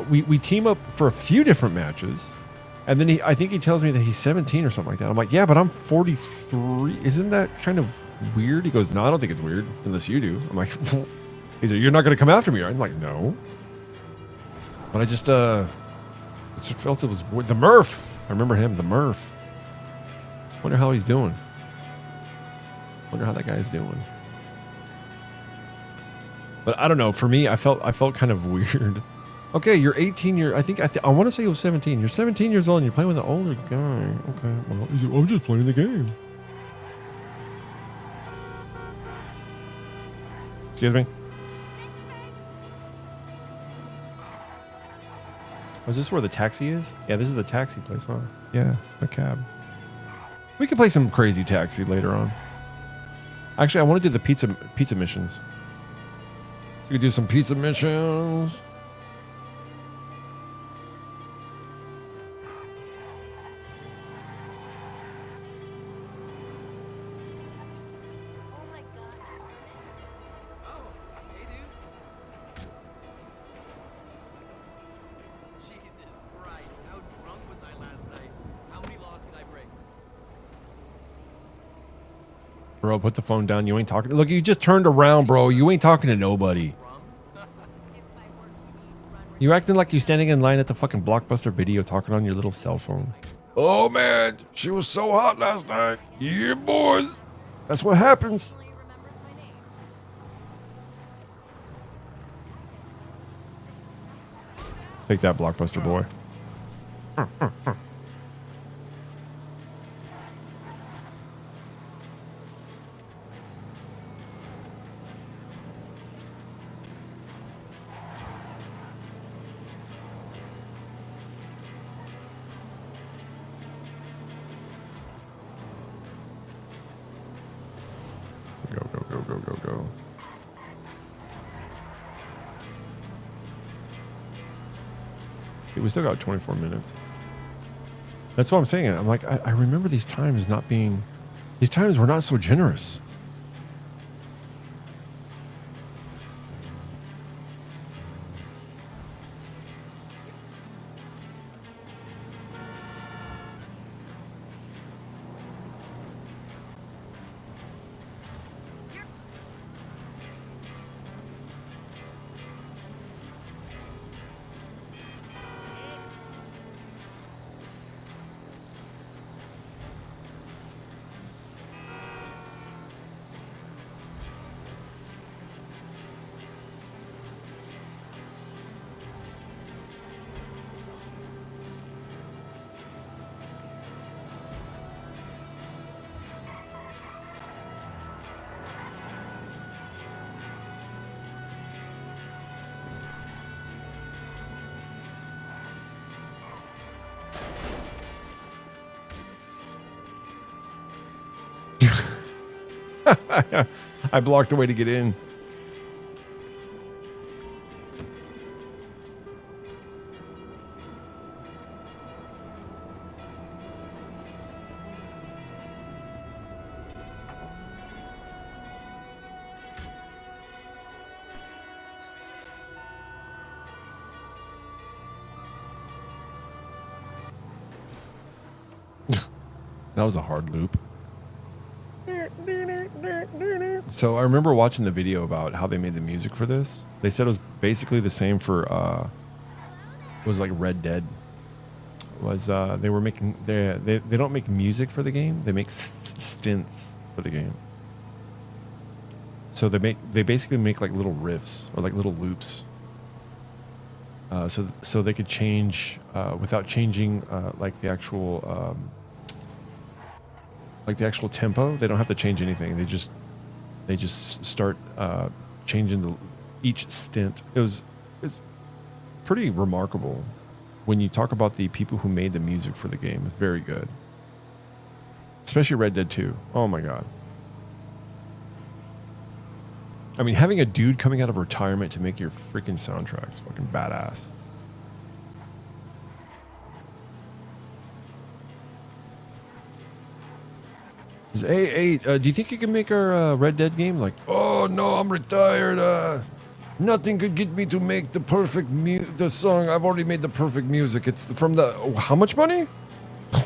we team up for a few different matches, and then I think he tells me that he's 17 or something like that. I'm like, yeah, but I'm 43. Isn't that kind of weird? He goes, no, I don't think it's weird unless you do. I'm like, he's like, you're not going to come after me, right? I'm like, no. But I just felt it was the Murph. I remember him, the Murph. Wonder how he's doing. Wonder how that guy's doing. But I don't know. For me, I felt kind of weird. Okay, you're 18. I want to say he was 17. You're 17 years old and you're playing with an older guy. Okay, well, I'm just playing the game. Excuse me. Was this where the taxi is? Yeah, this is the taxi place, huh? Yeah, the cab. We could play some crazy taxi later on. Actually, I want to do the pizza missions. So we could do some pizza missions. Oh my god. Oh, hey, dude. Jesus Christ, how drunk was I last night? How many laws did I break? Bro, put the phone down. You ain't talking. Look, you just turned around, bro. You ain't talking to nobody. You acting like you standing in line at the fucking Blockbuster Video talking on your little cell phone. Oh, man. She was so hot last night. Yeah, boys. That's what happens. Actually remembers my name. Take that, Blockbuster boy. See, we still got 24 minutes. That's what I'm saying. I'm like, I remember these times not being, these times were not so generous. I blocked the way to get in. That was a hard loop. So I remember watching the video about how they made the music for this. They said it was basically the same for it was like Red Dead. Was they were making they don't make music for the game, they make stints for the game. So they basically make like little riffs or like little loops. So they could change without changing like the actual tempo. They don't have to change anything. They just start changing each stint. It's pretty remarkable when you talk about the people who made the music for the game. It's very good, especially Red Dead 2. Oh my god! I mean, having a dude coming out of retirement to make your freaking soundtrack is fucking badass. Hey, do you think you can make our Red Dead game? Like, oh no, I'm retired. Nothing could get me to make the perfect the song. I've already made the perfect music. It's from the how much money?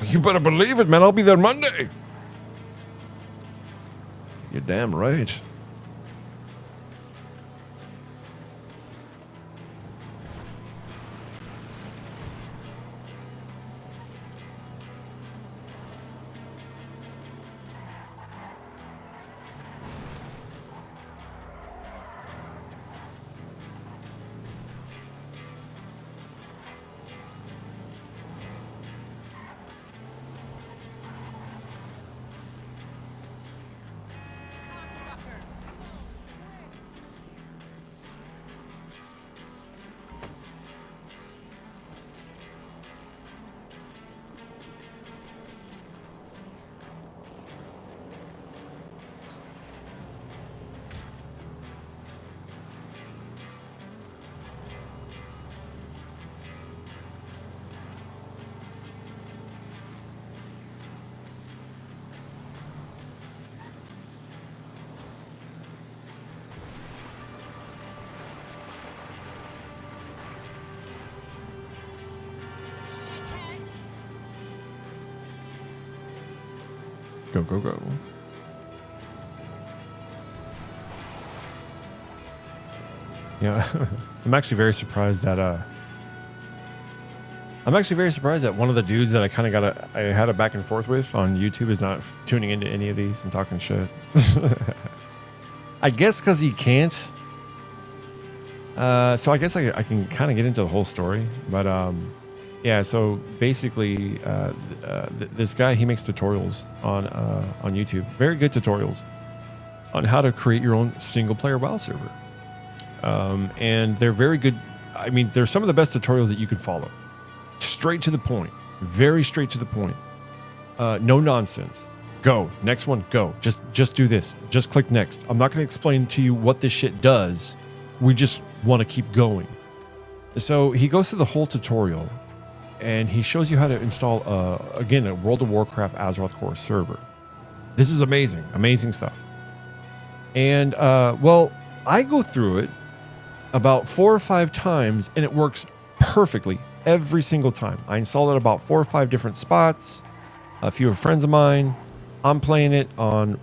You better believe it, man. I'll be there Monday. You're damn right. Go, go, go. Yeah, I'm actually very surprised that one of the dudes that I had a back and forth with on YouTube is not tuning into any of these and talking shit. I guess because he can't. So I guess I can kind of get into the whole story, but yeah. So basically, this guy, he makes tutorials on YouTube, very good tutorials on how to create your own single player WoW server, and they're very good. I mean, they're some of the best tutorials that you can follow. Straight to the point, very straight to the point. No nonsense. Go next one. Go. Just do this. Just click next. I'm not going to explain to you what this shit does. We just want to keep going. So he goes through the whole tutorial, and he shows you how to install, again, a World of Warcraft Azeroth Core server. This is amazing, amazing stuff. And, well, I go through it about 4 or 5 times, and it works perfectly every single time. I installed it about 4 or 5 different spots. A few friends of mine. I'm playing it on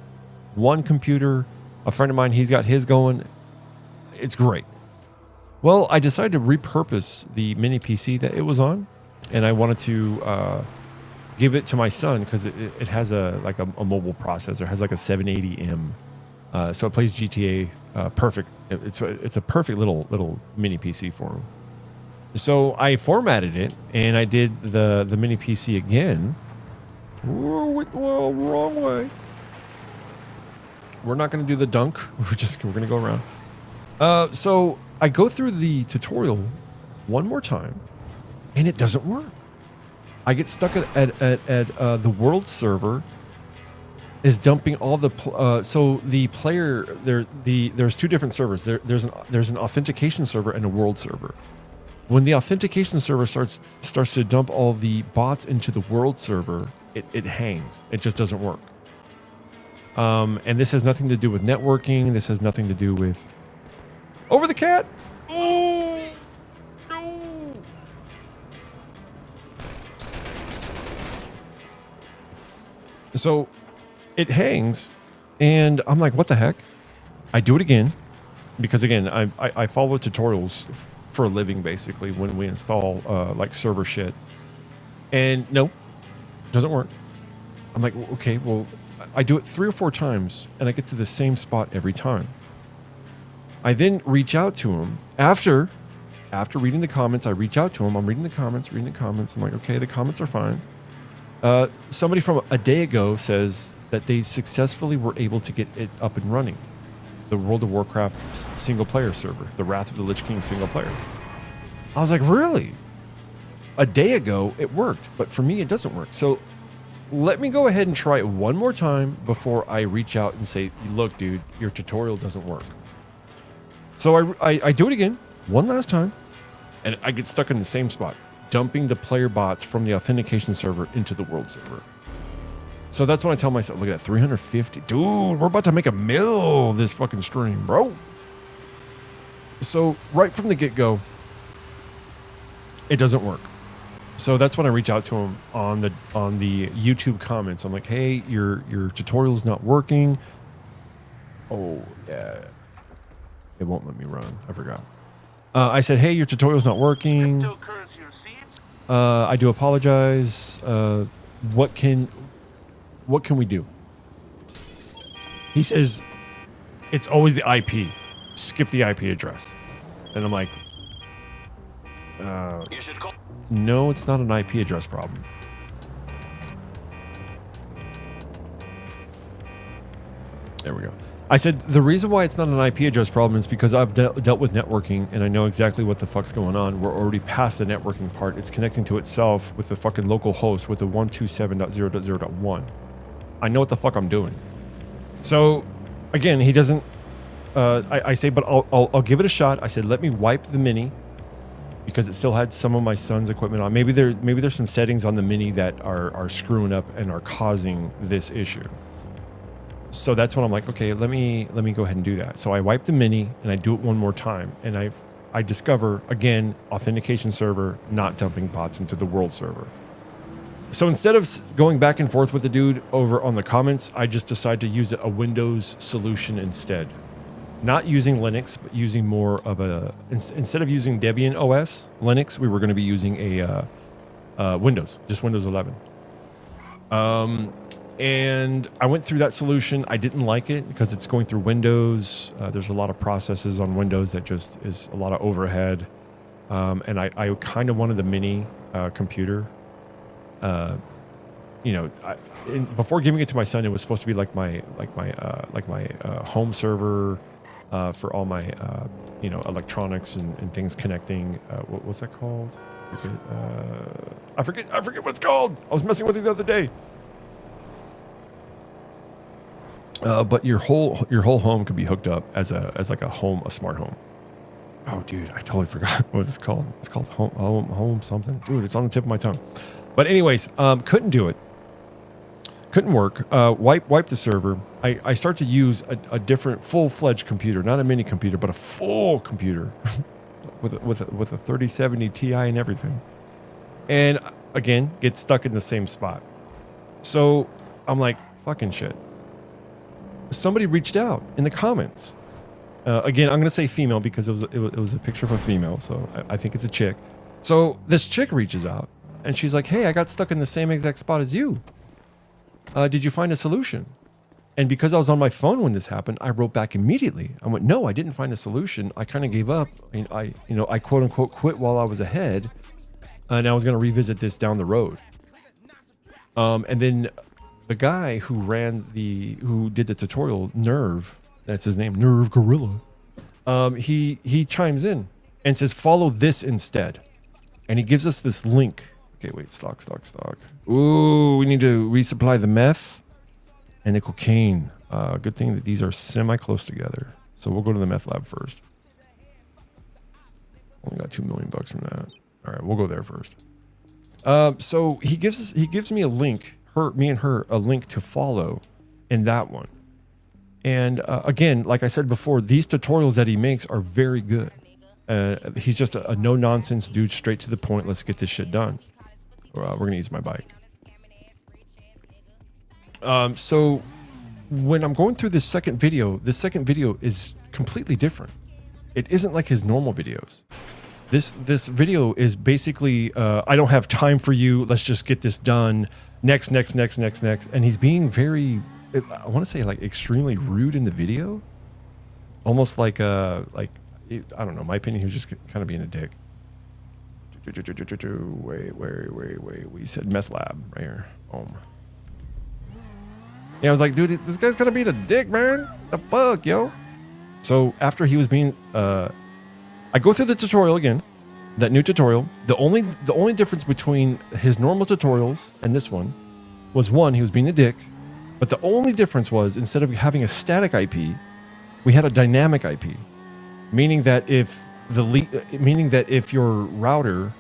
one computer. A friend of mine, he's got his going. It's great. Well, I decided to repurpose the mini PC that it was on, and I wanted to give it to my son because it has a mobile processor. It has like a 780M, so it plays GTA perfect. It's a perfect little mini PC for him. So I formatted it, and I did the mini PC again. Well, wrong way. We're not going to do the dunk. We're going to go around. So I go through the tutorial one more time, and it doesn't work. I get stuck at the world server is dumping all the so the player there's 2 different servers. There's an authentication server and a world server. When the authentication server starts to dump all the bots into the world server, it hangs. It just doesn't work. And this has nothing to do with networking. This has nothing to do with over the cat. Oh no! So it hangs, and I'm like, what the heck? I do it again because again, I follow tutorials for a living basically when we install like server shit, and no, it doesn't work. I'm like, okay, well, I do it 3 or 4 times, and I get to the same spot every time. I then reach out to him after reading the comments. I reach out to him. I'm reading the comments. I'm like, okay, the comments are fine. Somebody from a day ago says that they successfully were able to get it up and running. The World of Warcraft single player server, the Wrath of the Lich King single player. I was like, really? A day ago it worked, but for me it doesn't work. So let me go ahead and try it one more time before I reach out and say, look, dude, your tutorial doesn't work. So I do it again, one last time, and I get stuck in the same spot, dumping the player bots from the authentication server into the world server. So that's when I tell myself, look at that, 350. Dude, we're about to make a mill this fucking stream, bro. So right from the get-go, it doesn't work. So that's when I reach out to him on the YouTube comments. I'm like, hey, your tutorial's not working. Oh, yeah. It won't let me run. I forgot. I said, hey, your tutorial's not working. Cryptocurrency receipts? I do apologize. What can we do? He says, it's always the IP. Skip the IP address. And I'm like, You should call. no, it's not an IP address problem. There we go. I said, the reason why it's not an IP address problem is because I've dealt with networking and I know exactly what the fuck's going on. We're already past the networking part. It's connecting to itself with the fucking local host with the 127.0.0.1. I know what the fuck I'm doing. So, again, he doesn't... I say, but I'll give it a shot. I said, let me wipe the Mini because it still had some of my son's equipment on. Maybe there's some settings on the Mini that are screwing up and are causing this issue. So that's when I'm like, okay, let me go ahead and do that. So I wipe the Mini and I do it one more time, and I discover again authentication server not dumping bots into the world server. So instead of going back and forth with the dude over on the comments, I just decided to use a Windows solution instead. Not using Linux, but using more of a instead of using Debian OS Linux, we were going to be using a Windows, just Windows 11. And I went through that solution. I didn't like it because it's going through Windows. There's a lot of processes on Windows that just is a lot of overhead. And I kind of wanted the Mini computer. Before giving it to my son, it was supposed to be like my home server for all my electronics and things connecting. What's that called? I forget what it's called. I was messing with it the other day. But your whole home could be hooked up as like a smart home. Oh, dude, I totally forgot what it's called. It's called home something. Dude, it's on the tip of my tongue. But anyways, couldn't do it. Couldn't work. Wipe the server. I start to use a different full-fledged computer, not a mini computer, but a full computer with a 3070 Ti and everything. And again, get stuck in the same spot. So I'm like, fucking shit. Somebody reached out in the comments. Again, I'm going to say female because it was a picture of a female, so I think it's a chick. So this chick reaches out, and she's like, hey, I got stuck in the same exact spot as you. Did you find a solution? And because I was on my phone when this happened, I wrote back immediately. I went, no, I didn't find a solution. I kind of gave up. I quote unquote quit while I was ahead, and I was going to revisit this down the road. And then the guy who did the tutorial, Nerve, that's his name, Nerve Gorilla. He chimes in and says, follow this instead. And he gives us this link. Okay, wait, stock. Ooh, we need to resupply the meth and the cocaine. Good thing that these are semi-close together. So we'll go to the meth lab first. Only got $2 million from that. All right, we'll go there first. So he gives me a link, me and her, a link to follow in that one. And again, like I said before, these tutorials that he makes are very good. He's just a no-nonsense dude, straight to the point. Let's get this shit done. We're going to use my bike. So when I'm going through this second video is completely different. It isn't like his normal videos. This video is basically, I don't have time for you. Let's just get this done. Next. And he's being very, I want to say like extremely rude in the video. Almost like I don't know, my opinion, he was just kind of being a dick. Wait. We said meth lab right here. Yeah, I was like, dude, this guy's gonna be a dick, man. The fuck, yo. So after he was being, I go through the tutorial again, that new tutorial. The only difference between his normal tutorials and this one was, one, he was being a dick, but the only difference was, instead of having a static IP, we had a dynamic IP, meaning that if your router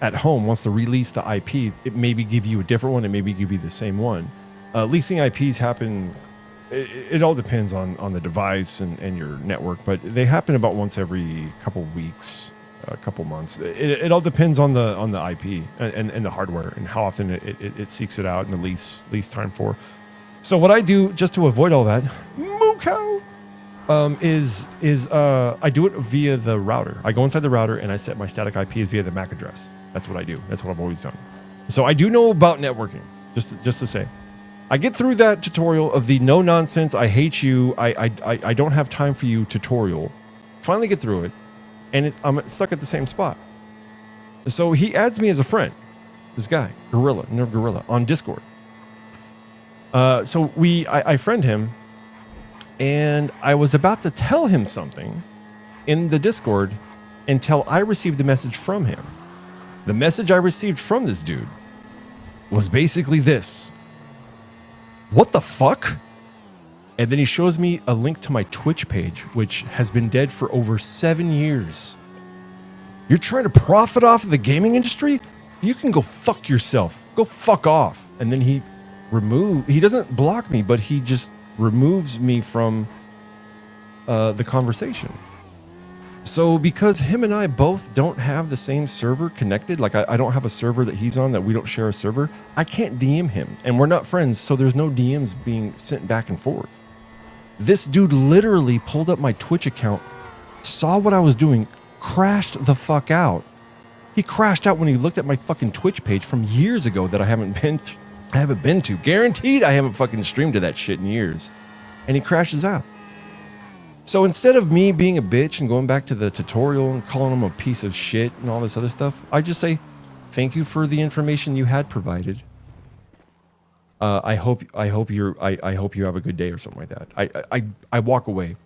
at home wants to release the IP, it maybe give you a different one, it maybe give you the same one. Leasing IPs happen, it all depends on the device and your network, but they happen about once every couple weeks, a couple months. It all depends on the IP and the hardware and how often it seeks it out and the lease time for. So what I do just to avoid all that, is I do it via the router. I go inside the router and I set my static IP as via the MAC address. That's what I do. That's what I've always done. So I do know about networking, just to say. I get through that tutorial of the no nonsense, I hate you, I don't have time for you tutorial. Finally get through it, and I'm stuck at the same spot. So he adds me as a friend, this guy, Gorilla, Nerve Gorilla, on Discord. So I friend him, and I was about to tell him something in the Discord until I received a message from him. The message I received from this dude was basically this. What the fuck? And then he shows me a link to my Twitch page, which has been dead for over 7 years. You're trying to profit off of the gaming industry? You can go fuck yourself. Go fuck off. And then he doesn't block me, but he just removes me from the conversation. So because him and I both don't have the same server connected, like I don't have a server that he's on that we don't share a server, I can't DM him, and we're not friends, so there's no DMs being sent back and forth. This dude literally pulled up my Twitch account, saw what I was doing, crashed the fuck out. He crashed out when he looked at my fucking Twitch page from years ago that I haven't been to. Guaranteed I haven't fucking streamed to that shit in years. And he crashes out. So instead of me being a bitch and going back to the tutorial and calling him a piece of shit and all this other stuff, I just say, thank you for the information you had provided. I hope you have a good day or something like that. I walk away,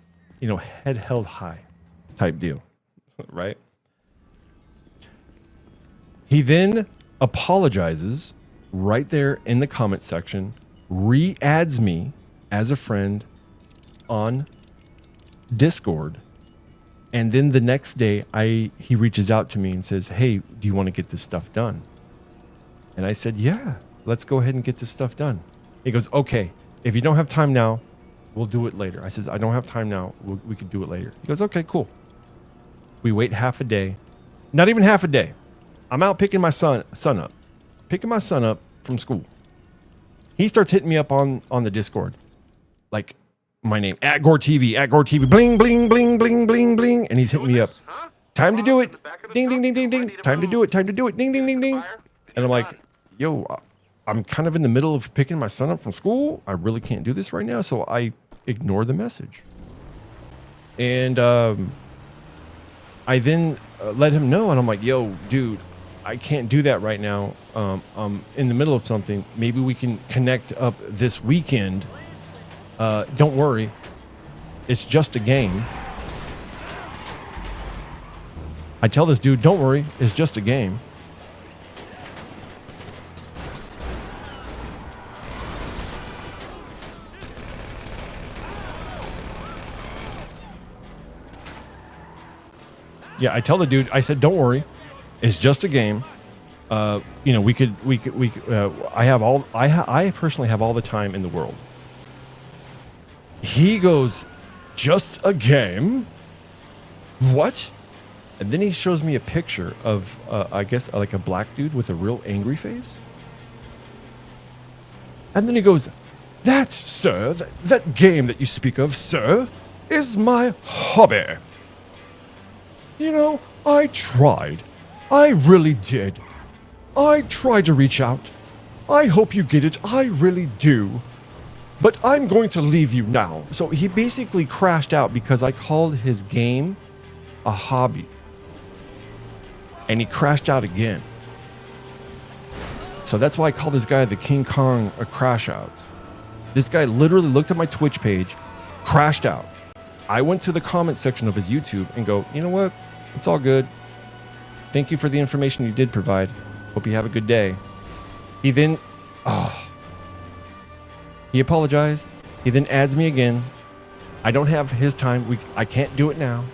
head held high type deal, right? He then apologizes right there in the comment section, re-adds me as a friend on Discord, And then the next day, he reaches out to me and says, hey, do you want to get this stuff done? And I said, yeah, let's go ahead and get this stuff done. He goes, okay, if you don't have time now, we'll do it later. I says, I don't have time now. We could do it later. He goes, okay, cool. We wait half a day. Not even half a day. I'm out picking my son up. Picking my son up from school. He starts hitting me up on the Discord. Like, my name, @GoreTV, bling, bling, bling, bling, bling, bling. And he's hitting me up. Time to do it. Ding, ding, ding, ding, ding. Time to do it. Time to do it. Ding, ding, ding, ding. And I'm like, yo, I'm kind of in the middle of picking my son up from school. I really can't do this right now. So I ignore the message. And I then let him know. And I'm like, yo, dude, I can't do that right now. I'm in the middle of something. Maybe we can connect up this weekend. Don't worry. It's just a game. I tell this dude, don't worry. It's just a game. Yeah, I tell the dude, I said, don't worry. It's just a game. You know, I personally have all the time in the world. He goes, just a game? What? And then he shows me a picture of, I guess, like a black dude with a real angry face. And then he goes, that, sir, that game that you speak of, sir, is my hobby. You know, I tried. I really did. I tried to reach out. I hope you get it. I really do. But I'm going to leave you now. So he basically crashed out because I called his game a hobby. And he crashed out again. So that's why I call this guy the King Kong of crash outs. This guy literally looked at my Twitch page, crashed out. I went to the comment section of his YouTube and go, you know what? It's all good. Thank you for the information you did provide. Hope you have a good day. He then, he apologized. He then adds me again. I don't have his time. I can't do it now.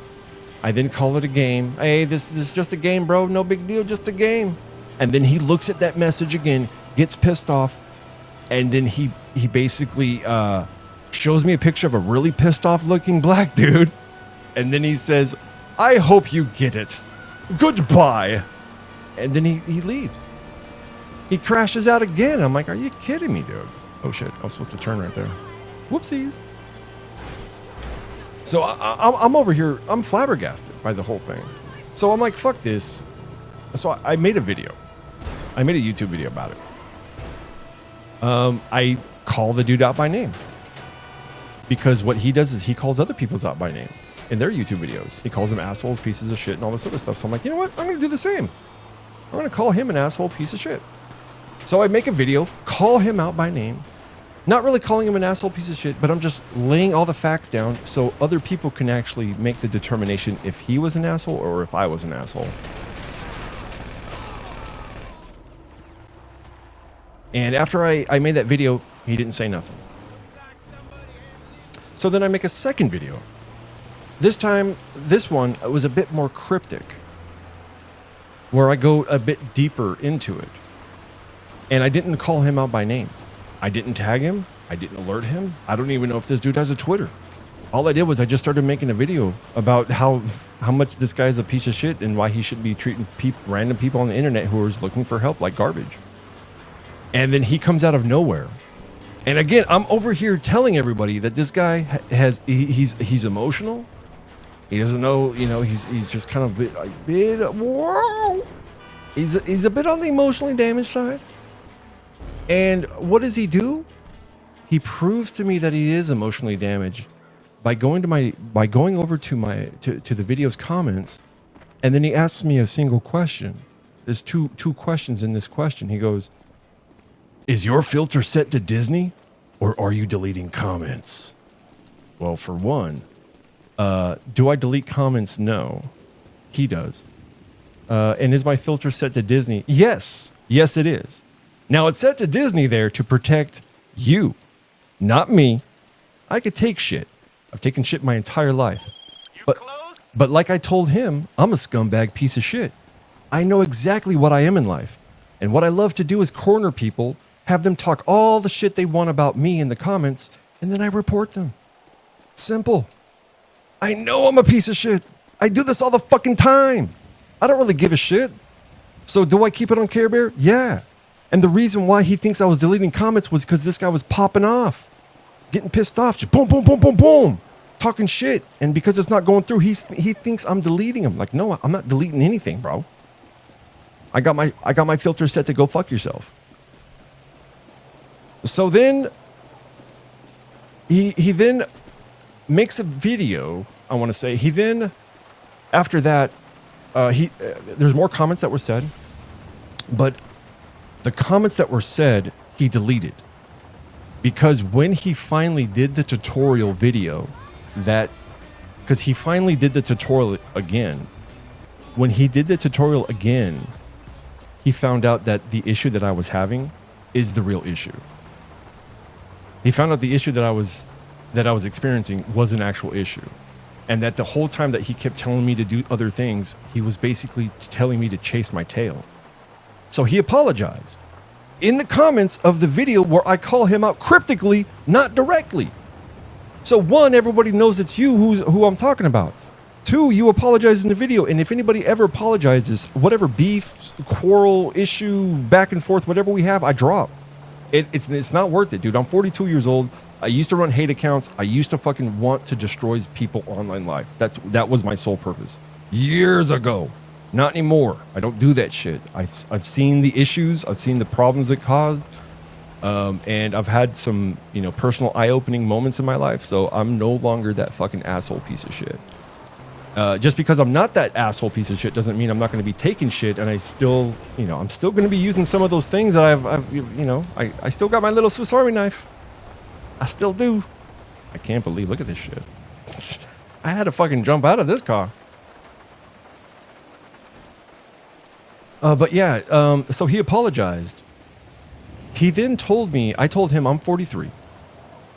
I then call it a game. Hey, this is just a game, bro. No big deal, just a game. And then he looks at that message again, gets pissed off, and then he basically shows me a picture of a really pissed off looking black dude. And then he says, I hope you get it. Goodbye. And then he leaves. He crashes out again. I'm like, are you kidding me, dude? Oh shit, I was supposed to turn right there. Whoopsies. So I'm over here, I'm flabbergasted by the whole thing. So I'm like, fuck this. So I made a video. I made a YouTube video about it. I call the dude out by name. Because what he does is he calls other people's out by name in their YouTube videos. He calls them assholes, pieces of shit, and all this other stuff. So I'm like, you know what? I'm going to do the same. I'm going to call him an asshole, piece of shit. So I make a video, call him out by name. Not really calling him an asshole, piece of shit, but I'm just laying all the facts down so other people can actually make the determination if he was an asshole or if I was an asshole. And after I made that video, he didn't say nothing. So then I make a second video. This time, this one was a bit more cryptic, where I go a bit deeper into it. And I didn't call him out by name. I didn't tag him. I didn't alert him. I don't even know if this dude has a Twitter. All I did was I just started making a video about how much this guy's a piece of shit and why he shouldn't be treating random people on the internet who are just looking for help like garbage. And then he comes out of nowhere. And again, I'm over here telling everybody that this guy he's emotional. He doesn't know, you know, he's just kind of whoa. He's a bit on the emotionally damaged side. And what does he do? He proves to me that he is emotionally damaged by going over to the video's comments, and then he asks me a single question. There's two questions in this question. He goes, "Is your filter set to Disney, or are you deleting comments?" Well, for one, do I delete comments? No. He does. And is my filter set to Disney? Yes. Yes, it is. Now, it's set to Disney there to protect you, not me. I could take shit. I've taken shit my entire life. But But like I told him, I'm a scumbag piece of shit. I know exactly what I am in life. And what I love to do is corner people, have them talk all the shit they want about me in the comments, and then I report them. Simple. I know I'm a piece of shit. I do this all the fucking time. I don't really give a shit. So do I keep it on Care Bear? Yeah. And the reason why he thinks I was deleting comments was because this guy was popping off, getting pissed off, just boom, boom, boom, boom, boom, talking shit. And because it's not going through, he thinks I'm deleting him. Like, no, I'm not deleting anything, bro. I got my filter set to go fuck yourself. So then he then makes a video, I want to say. He then, after that, there's more comments that were said, but the comments that were said, he deleted. Because when he finally did the tutorial video, because he finally did the tutorial again, when he did the tutorial again, he found out that the issue that I was having is the real issue. He found out the issue that I was experiencing was an actual issue. And that the whole time that he kept telling me to do other things, he was basically telling me to chase my tail. So he apologized in the comments of the video where I call him out cryptically, not directly. So one, everybody knows it's you who I'm talking about. Two, you apologize in the video. And if anybody ever apologizes, whatever beef, quarrel, issue, back and forth, whatever we have, I drop. It's not worth it, dude. I'm 42 years old. I used to run hate accounts. I used to fucking want to destroy people online life. That was my sole purpose. Years ago. Not anymore. I don't do that shit. I've seen the issues. I've seen the problems it caused. And I've had some, personal eye-opening moments in my life. So I'm no longer that fucking asshole piece of shit. Just because I'm not that asshole piece of shit doesn't mean I'm not going to be taking shit. And I still, I'm still going to be using some of those things that I still got my little Swiss Army knife. I still do. I can't believe, look at this shit. I had to fucking jump out of this car. But yeah, so he apologized. He then told me, I told him I'm 43.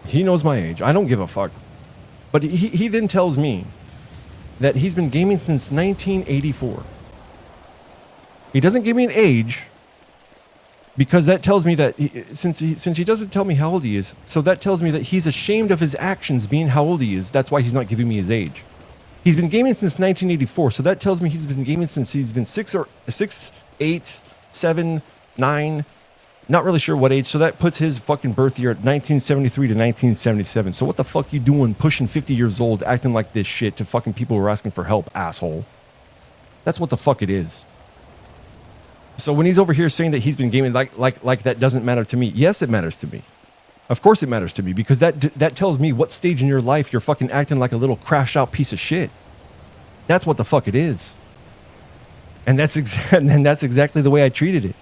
He knows my age. I don't give a fuck. But he then tells me that he's been gaming since 1984. He doesn't give me an age because that tells me that since he doesn't tell me how old he is, so that tells me that he's ashamed of his actions being how old he is. That's why he's not giving me his age. He's been gaming since 1984, so that tells me he's been gaming since he's been 6, 8, 7, 9, not really sure what age. So that puts his fucking birth year at 1973 to 1977. So what the fuck you doing pushing 50 years old acting like this shit to fucking people who are asking for help, asshole? That's what the fuck it is. So when he's over here saying that he's been gaming like that doesn't matter to me. Yes, it matters to me. Of course it matters to me because that tells me what stage in your life you're fucking acting like a little crashed out piece of shit. That's what the fuck it is. And that's exactly the way I treated it.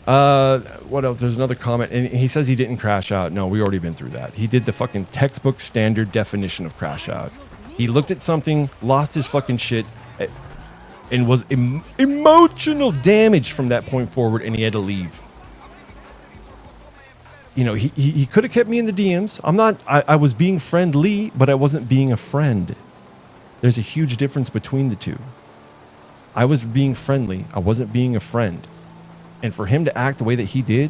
What else? There's another comment, and he says he didn't crash out. No, we already been through that. He did the fucking textbook standard definition of crash out. He looked at something, lost his fucking shit, and was emotional damage from that point forward, and he had to leave. He could have kept me in the DMs. I was being friendly, but I wasn't being a friend. There's a huge difference between the two. I was being friendly. I wasn't being a friend. And for him to act the way that he did,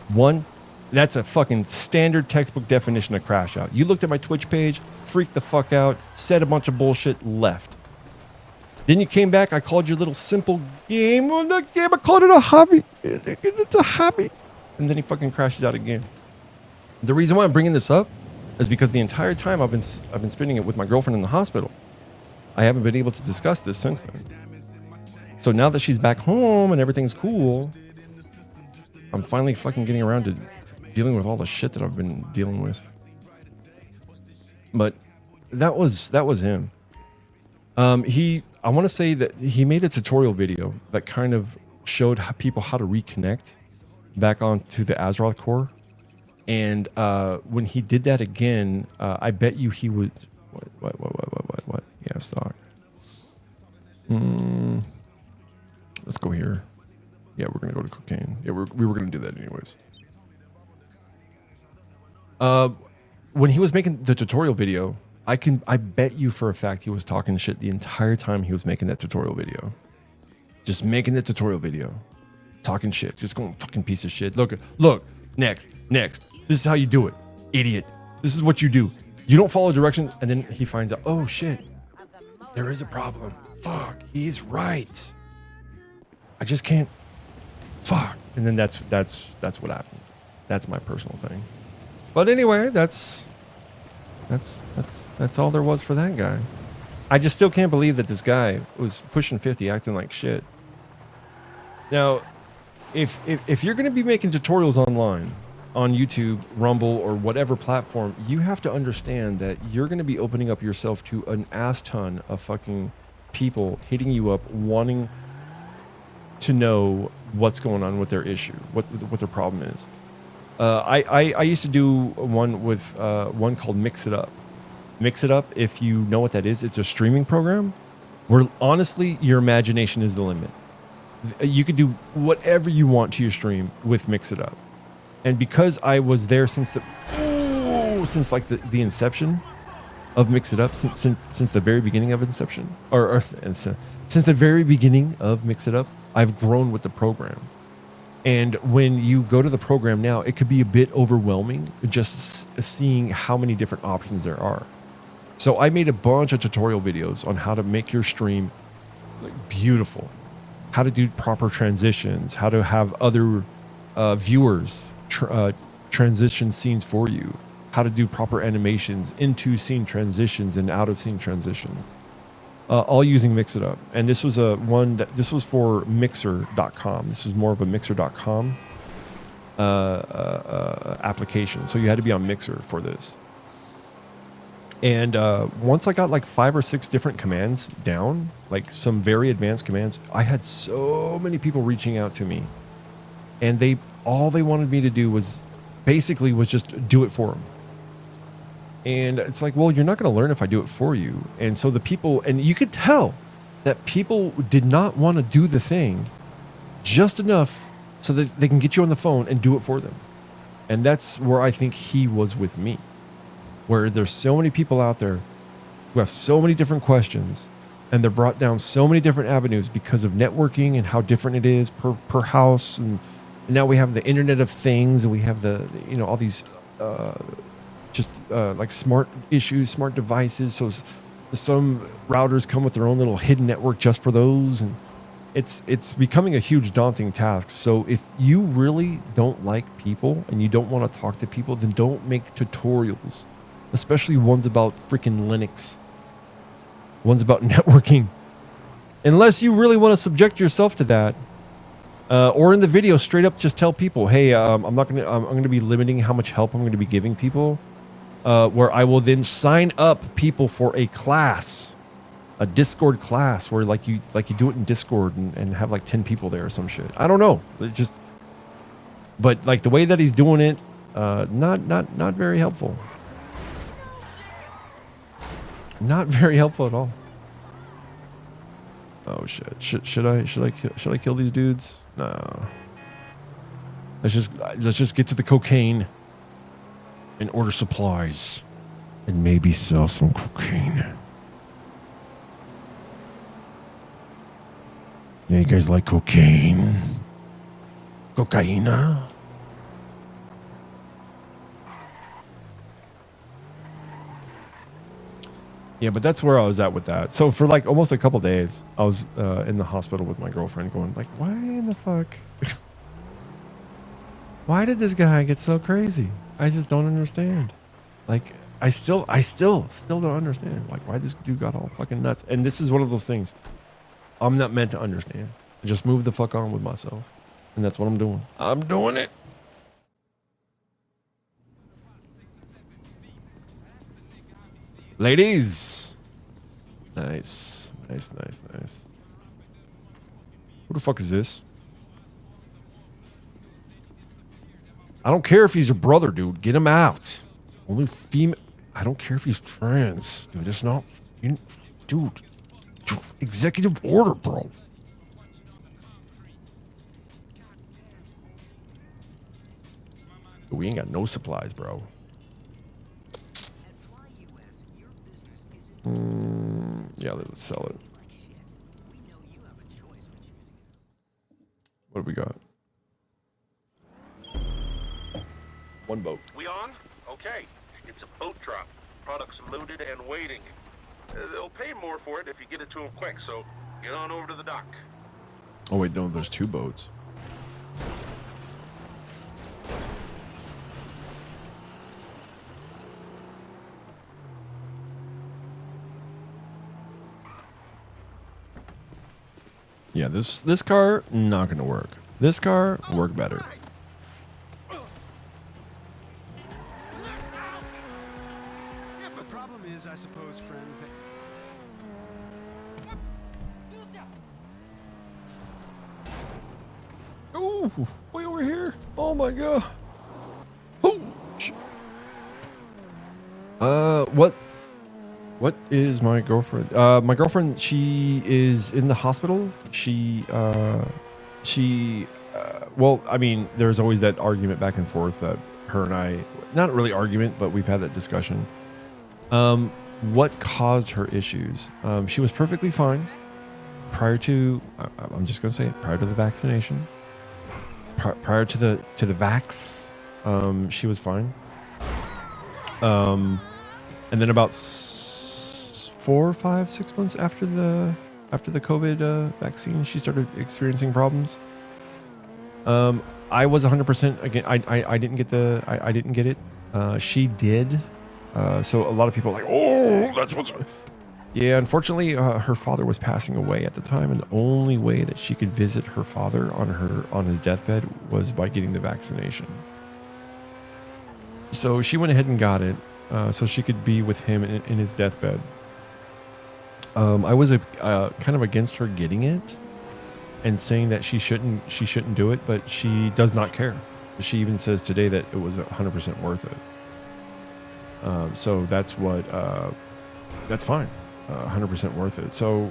one, that's a fucking standard textbook definition of crash out. You looked at my Twitch page, freaked the fuck out, said a bunch of bullshit, left. Then you came back, I called your little simple game. Well, not game, I called it a hobby. It's a hobby. And then he fucking crashes out again. The reason why I'm bringing this up is because the entire time I've been spending it with my girlfriend in the hospital. I haven't been able to discuss this since then. So now that she's back home and everything's cool, I'm finally fucking getting around to dealing with all the shit that I've been dealing with. But that was him. I want to say that he made a tutorial video that kind of showed people how to reconnect back onto the Azeroth core. And when he did that again, I bet you he was what? Yeah, stock. Let's go here. Yeah, we're gonna go to cocaine. Yeah, we were gonna do that anyways. When he was making the tutorial video, I bet you for a fact he was talking shit the entire time he was making that tutorial video. Just making the tutorial video. Talking shit. Just going fucking piece of shit. Look, next. This is how you do it. Idiot. This is what you do. You don't follow directions, and then he finds out, oh shit, there is a problem. Fuck, he's right. I just can't. Fuck. And then that's what happened. That's my personal thing. But anyway, that's all there was for that guy. I just still can't believe that this guy was pushing 50 acting like shit. Now, if you're going to be making tutorials online on YouTube, Rumble, or whatever platform, you have to understand that you're going to be opening up yourself to an ass ton of fucking people hitting you up wanting to know what's going on with their issue, what their problem is. I used to do one with one called Mix It Up. Mix It Up, if you know what that is, it's a streaming program where honestly your imagination is the limit. You could do whatever you want to your stream with Mix It Up. And because I was there since like the inception of Mix It Up, since the very beginning of Inception, or since the very beginning of Mix It Up, I've grown with the program. And when you go to the program now, it could be a bit overwhelming just seeing how many different options there are. So I made a bunch of tutorial videos on how to make your stream beautiful, how to do proper transitions, how to have other viewers transition scenes for you, how to do proper animations into scene transitions and out of scene transitions, all using Mix It Up. And this was this was for Mixer.com. This was more of a Mixer.com application. So you had to be on Mixer for this. And once I got like 5 or 6 different commands down, like some very advanced commands, I had so many people reaching out to me, and all they wanted me to do was just do it for them. And it's like, well, you're not going to learn if I do it for you. And so the people, and you could tell that people did not want to do the thing just enough so that they can get you on the phone and do it for them. And that's where I think he was with me, where there's so many people out there who have so many different questions, and they're brought down so many different avenues because of networking and how different it is per house. And now we have the Internet of Things, and we have all these like smart issues, smart devices. So some routers come with their own little hidden network just for those, and it's becoming a huge daunting task. So if you really don't like people and you don't want to talk to people, then don't make tutorials, especially ones about freaking Linux, ones about networking, unless you really want to subject yourself to that. Or in the video, straight up just tell people, hey, I'm going to be limiting how much help I'm going to be giving people, where I will then sign up people for a class, a Discord class, where like you do it in Discord and have like 10 people there or some shit. I don't know. But like the way that he's doing it, not very helpful. Not very helpful at all. Oh shit! Should I kill these dudes? No. Let's just get to the cocaine and order supplies and maybe sell some cocaine. Yeah, you guys like cocaine? Cocaina? Yeah, but that's where I was at with that. So for like almost a couple days, I was in the hospital with my girlfriend going like, why in the fuck? Why did this guy get so crazy? I just don't understand. Like, I still don't understand. Like, why this dude got all fucking nuts. And this is one of those things I'm not meant to understand. I just move the fuck on with myself. And that's what I'm doing. I'm doing it. Ladies. Nice. Who the fuck is this? I don't care if he's your brother, dude. Get him out. Only female. I don't care if he's trans, dude. It's not. Dude. Executive order, bro. We ain't got no supplies, bro. Yeah, let's sell it. What do we got? One boat. We on? Okay. It's a boat drop. Products loaded and waiting. They'll pay more for it if you get it to them quick, so get on over to the dock. Oh wait, no, there's two boats. Yeah, this car not gonna work. This car work better. The problem is, I suppose, friends, that Ooh, way over here. Oh my god. Oh, shit. What is my girlfriend? My girlfriend, she is in the hospital. Well, I mean, there's always that argument back and forth that her and I, not really argument, but we've had that discussion. What caused her issues? She was perfectly fine prior to, I'm just going to say it, prior to the vaccination. Prior to the vax, she was fine. And then about 4, 5, 6 months after the COVID vaccine, she started experiencing problems. I was 100% again. I didn't get I didn't get it. She did. So a lot of people are like, oh, that's what's. Yeah, unfortunately, her father was passing away at the time, and the only way that she could visit her father on his deathbed was by getting the vaccination. So she went ahead and got it, so she could be with him in his deathbed. I was kind of against her getting it, and saying that she shouldn't do it, but she does not care. She even says today that it was 100% worth it. So that's what. That's fine. 100% worth it. So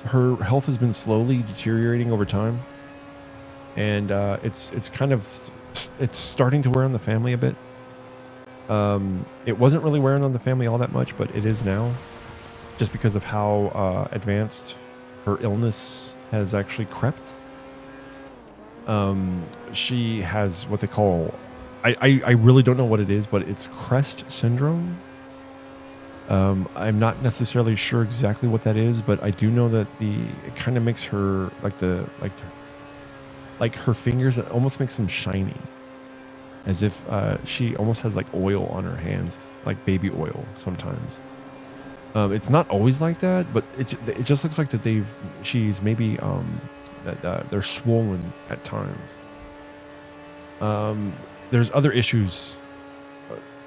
her health has been slowly deteriorating over time, and it's starting to wear on the family a bit. It wasn't really wearing on the family all that much, but it is now, just because of how advanced her illness has actually crept. She has what they call, I really don't know what it is, but it's CREST syndrome. I'm not necessarily sure exactly what that is, but I do know that it kind of makes her like her fingers, it almost makes them shiny, as if she almost has like oil on her hands, like baby oil sometimes. It's not always like that, but it just looks like that she's maybe that they're swollen at times. There's other issues.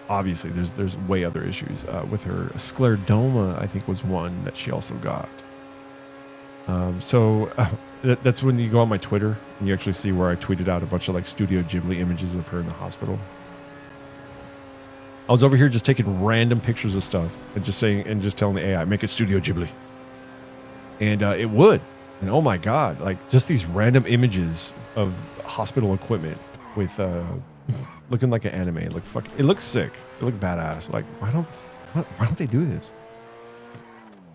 Obviously, there's way other issues with her. Sclerodoma, I think, was one that she also got. That's when you go on my Twitter and you actually see where I tweeted out a bunch of like Studio Ghibli images of her in the hospital. I was over here just taking random pictures of stuff and just telling the AI, make it Studio Ghibli. And it would. And oh my God, like just these random images of hospital equipment with looking like an anime. Like fuck, it looks sick. It looked badass. Like why don't they do this?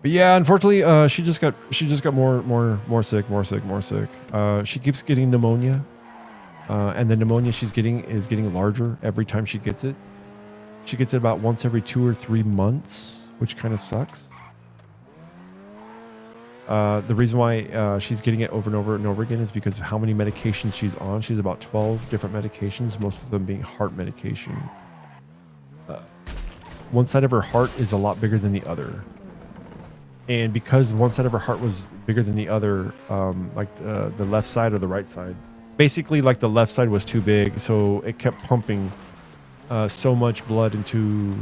But yeah, unfortunately, she just got more sick. She keeps getting pneumonia, and the pneumonia she's getting is getting larger every time she gets it. She gets it about once every 2 or 3 months, which kind of sucks. The reason why she's getting it over and over and over again is because of how many medications she's on. She's about 12 different medications, most of them being heart medication. One side of her heart is a lot bigger than the other. And because one side of her heart was bigger than the other, like the left side or the right side, basically like the left side was too big, so it kept pumping so much blood into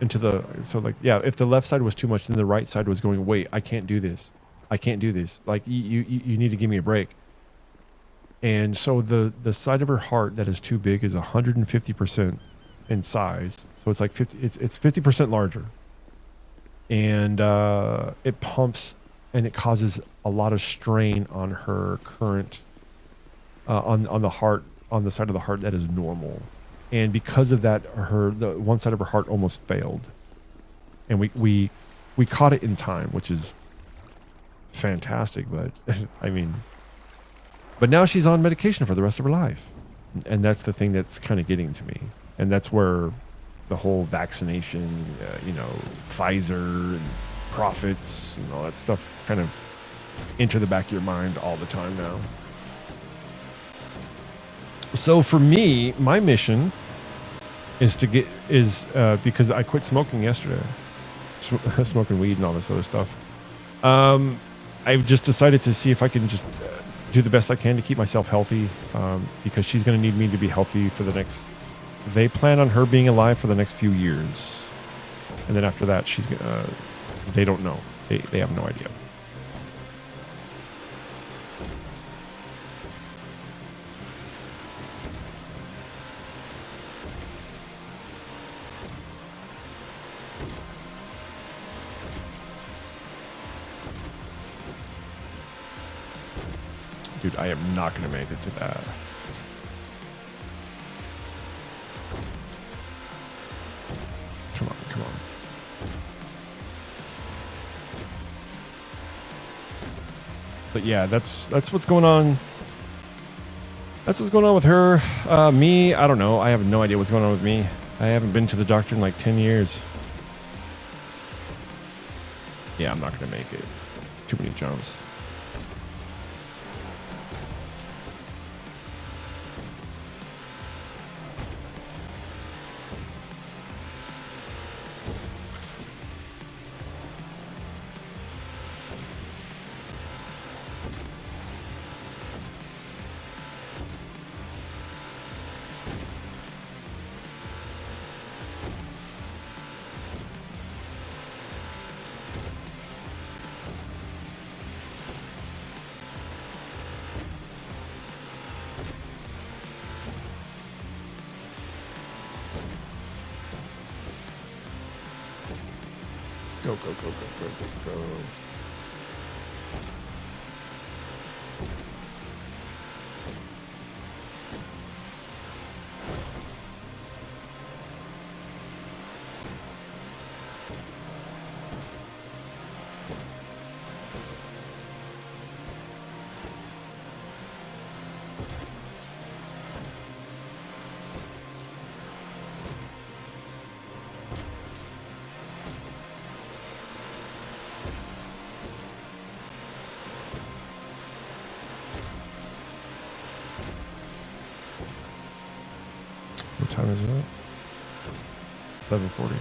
if the left side was too much, then the right side was going, wait, I can't do this. Like you need to give me a break. And so the side of her heart that is too big is 150% in size. So it's like 50% larger. And it pumps and it causes a lot of strain on her current on the heart, on the side of the heart that is normal. and because of that, the one side of her heart almost failed, and we caught it in time, which is fantastic. But I mean, but now she's on medication for the rest of her life, and that's the thing that's kind of getting to me, and that's where the whole vaccination, Pfizer and profits and all that stuff kind of enter the back of your mind all the time now. So for me, my mission is because I quit smoking yesterday, smoking weed and all this other stuff. I've just decided to see if I can just do the best I can to keep myself healthy, because she's going to need me to be healthy for the next. They plan on her being alive for the next few years, and then after that, they don't know. They have no idea. Dude, I am not going to make it to that. Come on, come on. But yeah, that's what's going on. That's what's going on with her. Me, I don't know. I have no idea what's going on with me. I haven't been to the doctor in like 10 years. Yeah, I'm not going to make it. Too many jumps. Go, go, go, go, go, go, go. What time is it? 11:40.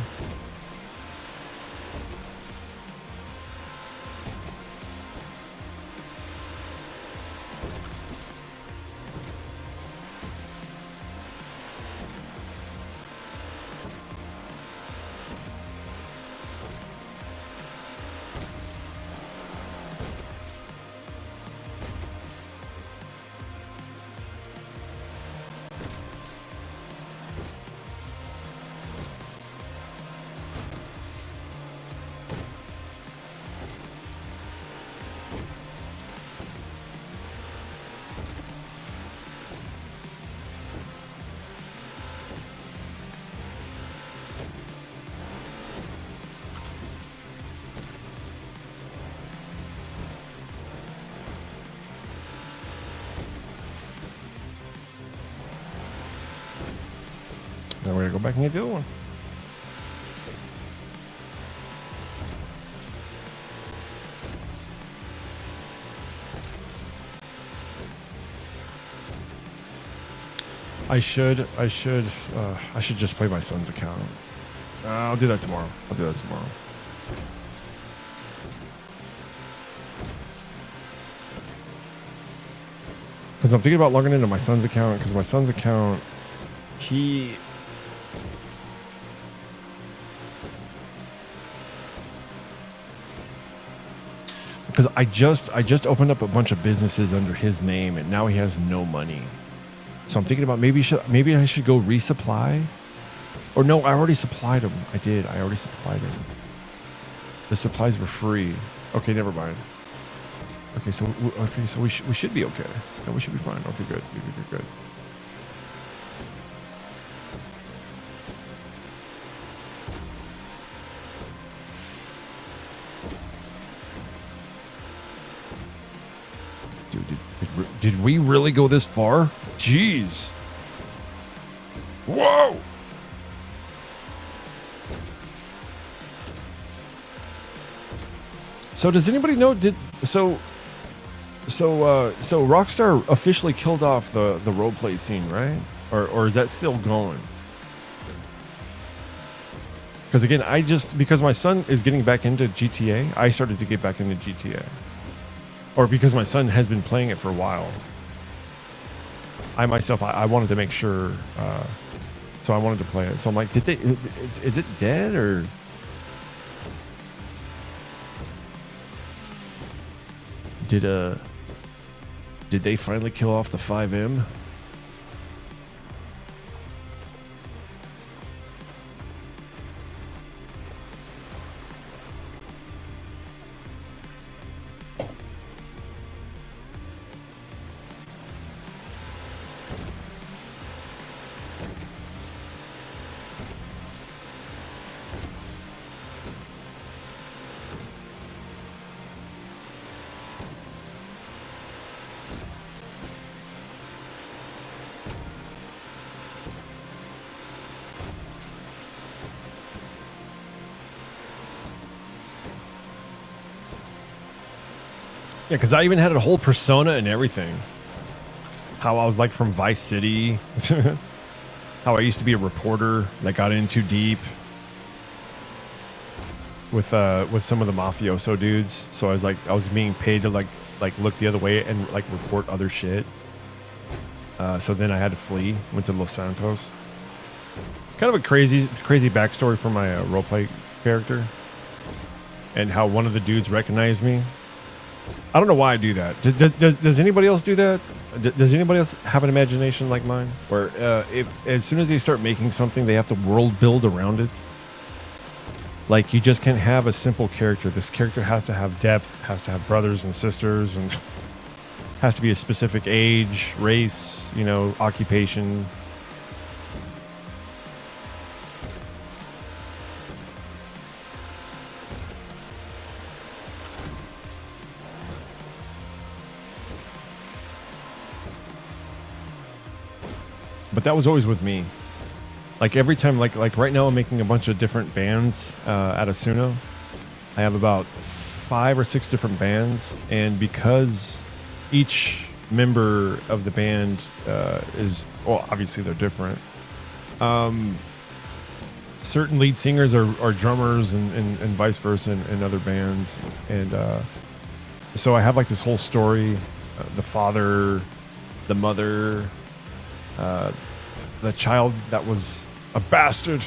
Now we're gonna go back and get the other one. I should just play my son's account. I'll do that tomorrow. Because I'm thinking about logging into my son's account, because my son's account, because I just opened up a bunch of businesses under his name, and now he has no money. So I'm thinking about maybe I should go resupply, or no, I already supplied him. I already supplied him. The supplies were free. Okay, never mind. Okay, so we should be okay. No, we should be fine. Okay, good. Did we really go this far? Jeez. Whoa. So does anybody know? So Rockstar officially killed off the roleplay scene, right? Or is that still going? Because again, because my son is getting back into GTA, I started to get back into GTA. Or because my son has been playing it for a while. I myself, I wanted to make sure, so I wanted to play it. So I'm like, is it dead or? Did they finally kill off the 5M? Yeah, because I even had a whole persona and everything. How I was like from Vice City. How I used to be a reporter that got in too deep with some of the mafioso dudes. So I was being paid to like look the other way and like report other shit. So then I had to flee. Went to Los Santos. Kind of a crazy backstory for my roleplay character, and how one of the dudes recognized me. I don't know why I do that. Does anybody else do that? Does anybody else have an imagination like mine? Where if as soon as they start making something, they have to world build around it? Like, you just can't have a simple character. This character has to have depth, has to have brothers and sisters, and has to be a specific age, race, occupation. But that was always with me. Like every time, like right now, I'm making a bunch of different bands at Asuna. I have about 5 or 6 different bands, and because each member of the band obviously they're different. Certain lead singers are drummers, and vice versa in other bands, and so I have like this whole story: the father, the mother. The child that was a bastard.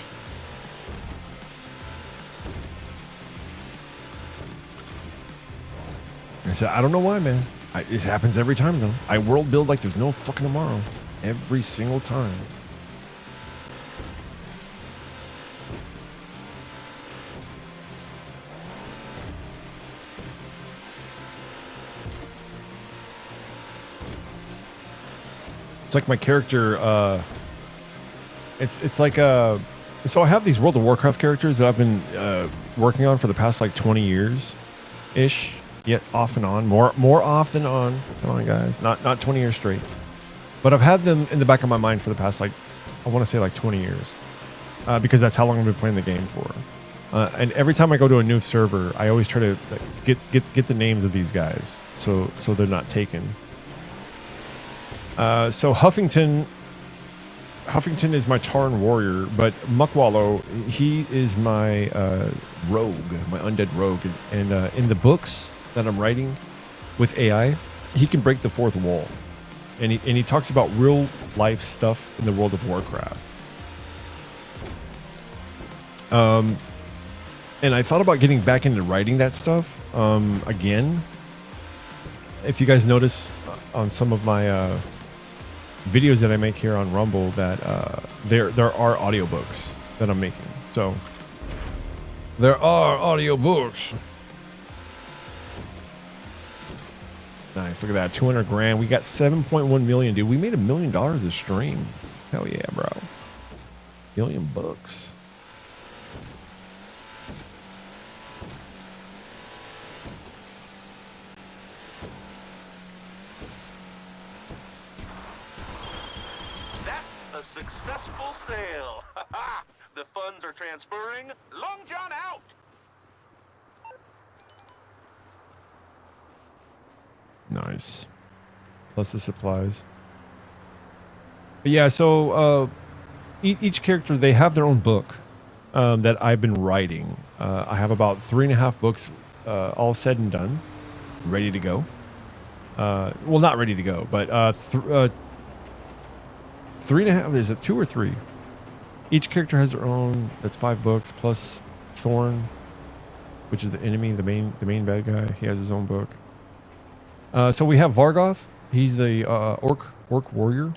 I said, I don't know why, man. It happens every time, though. I world build like there's no fucking tomorrow. Every single time. It's like my character, it's like so I have these World of Warcraft characters that I've been working on for the past like 20 years ish, yet off and on, more off than on. Come on, guys, not 20 years straight, but I've had them in the back of my mind for the past, like, I want to say like 20 years, because that's how long I've been playing the game for. And every time I go to a new server, I always try to get the names of these guys so they're not taken. So Huffington is my Tarn warrior, but Muckwallow, he is my rogue, my undead rogue. And in the books that I'm writing with AI, he can break the fourth wall. And he talks about real life stuff in the World of Warcraft. And I thought about getting back into writing that stuff again. If you guys notice on some of my videos that I make here on Rumble, that there are audiobooks that I'm making. So there are audiobooks. Nice, look at that, 200 grand. We got 7.1 million, dude. We made $1 million this stream. Hell yeah, bro. $1 million bucks. Successful sale. The funds are transferring. Long John out. Nice. Plus the supplies. But yeah, so each character, they have their own book that I've been writing. I have about 3.5 books all said and done, ready to go. Well, not ready to go, but 3.5. Is it 2 or 3? Each character has their own. That's 5 books plus Thorn, which is the enemy, the main bad guy. He has his own book. So we have Vargoth. He's the orc warrior.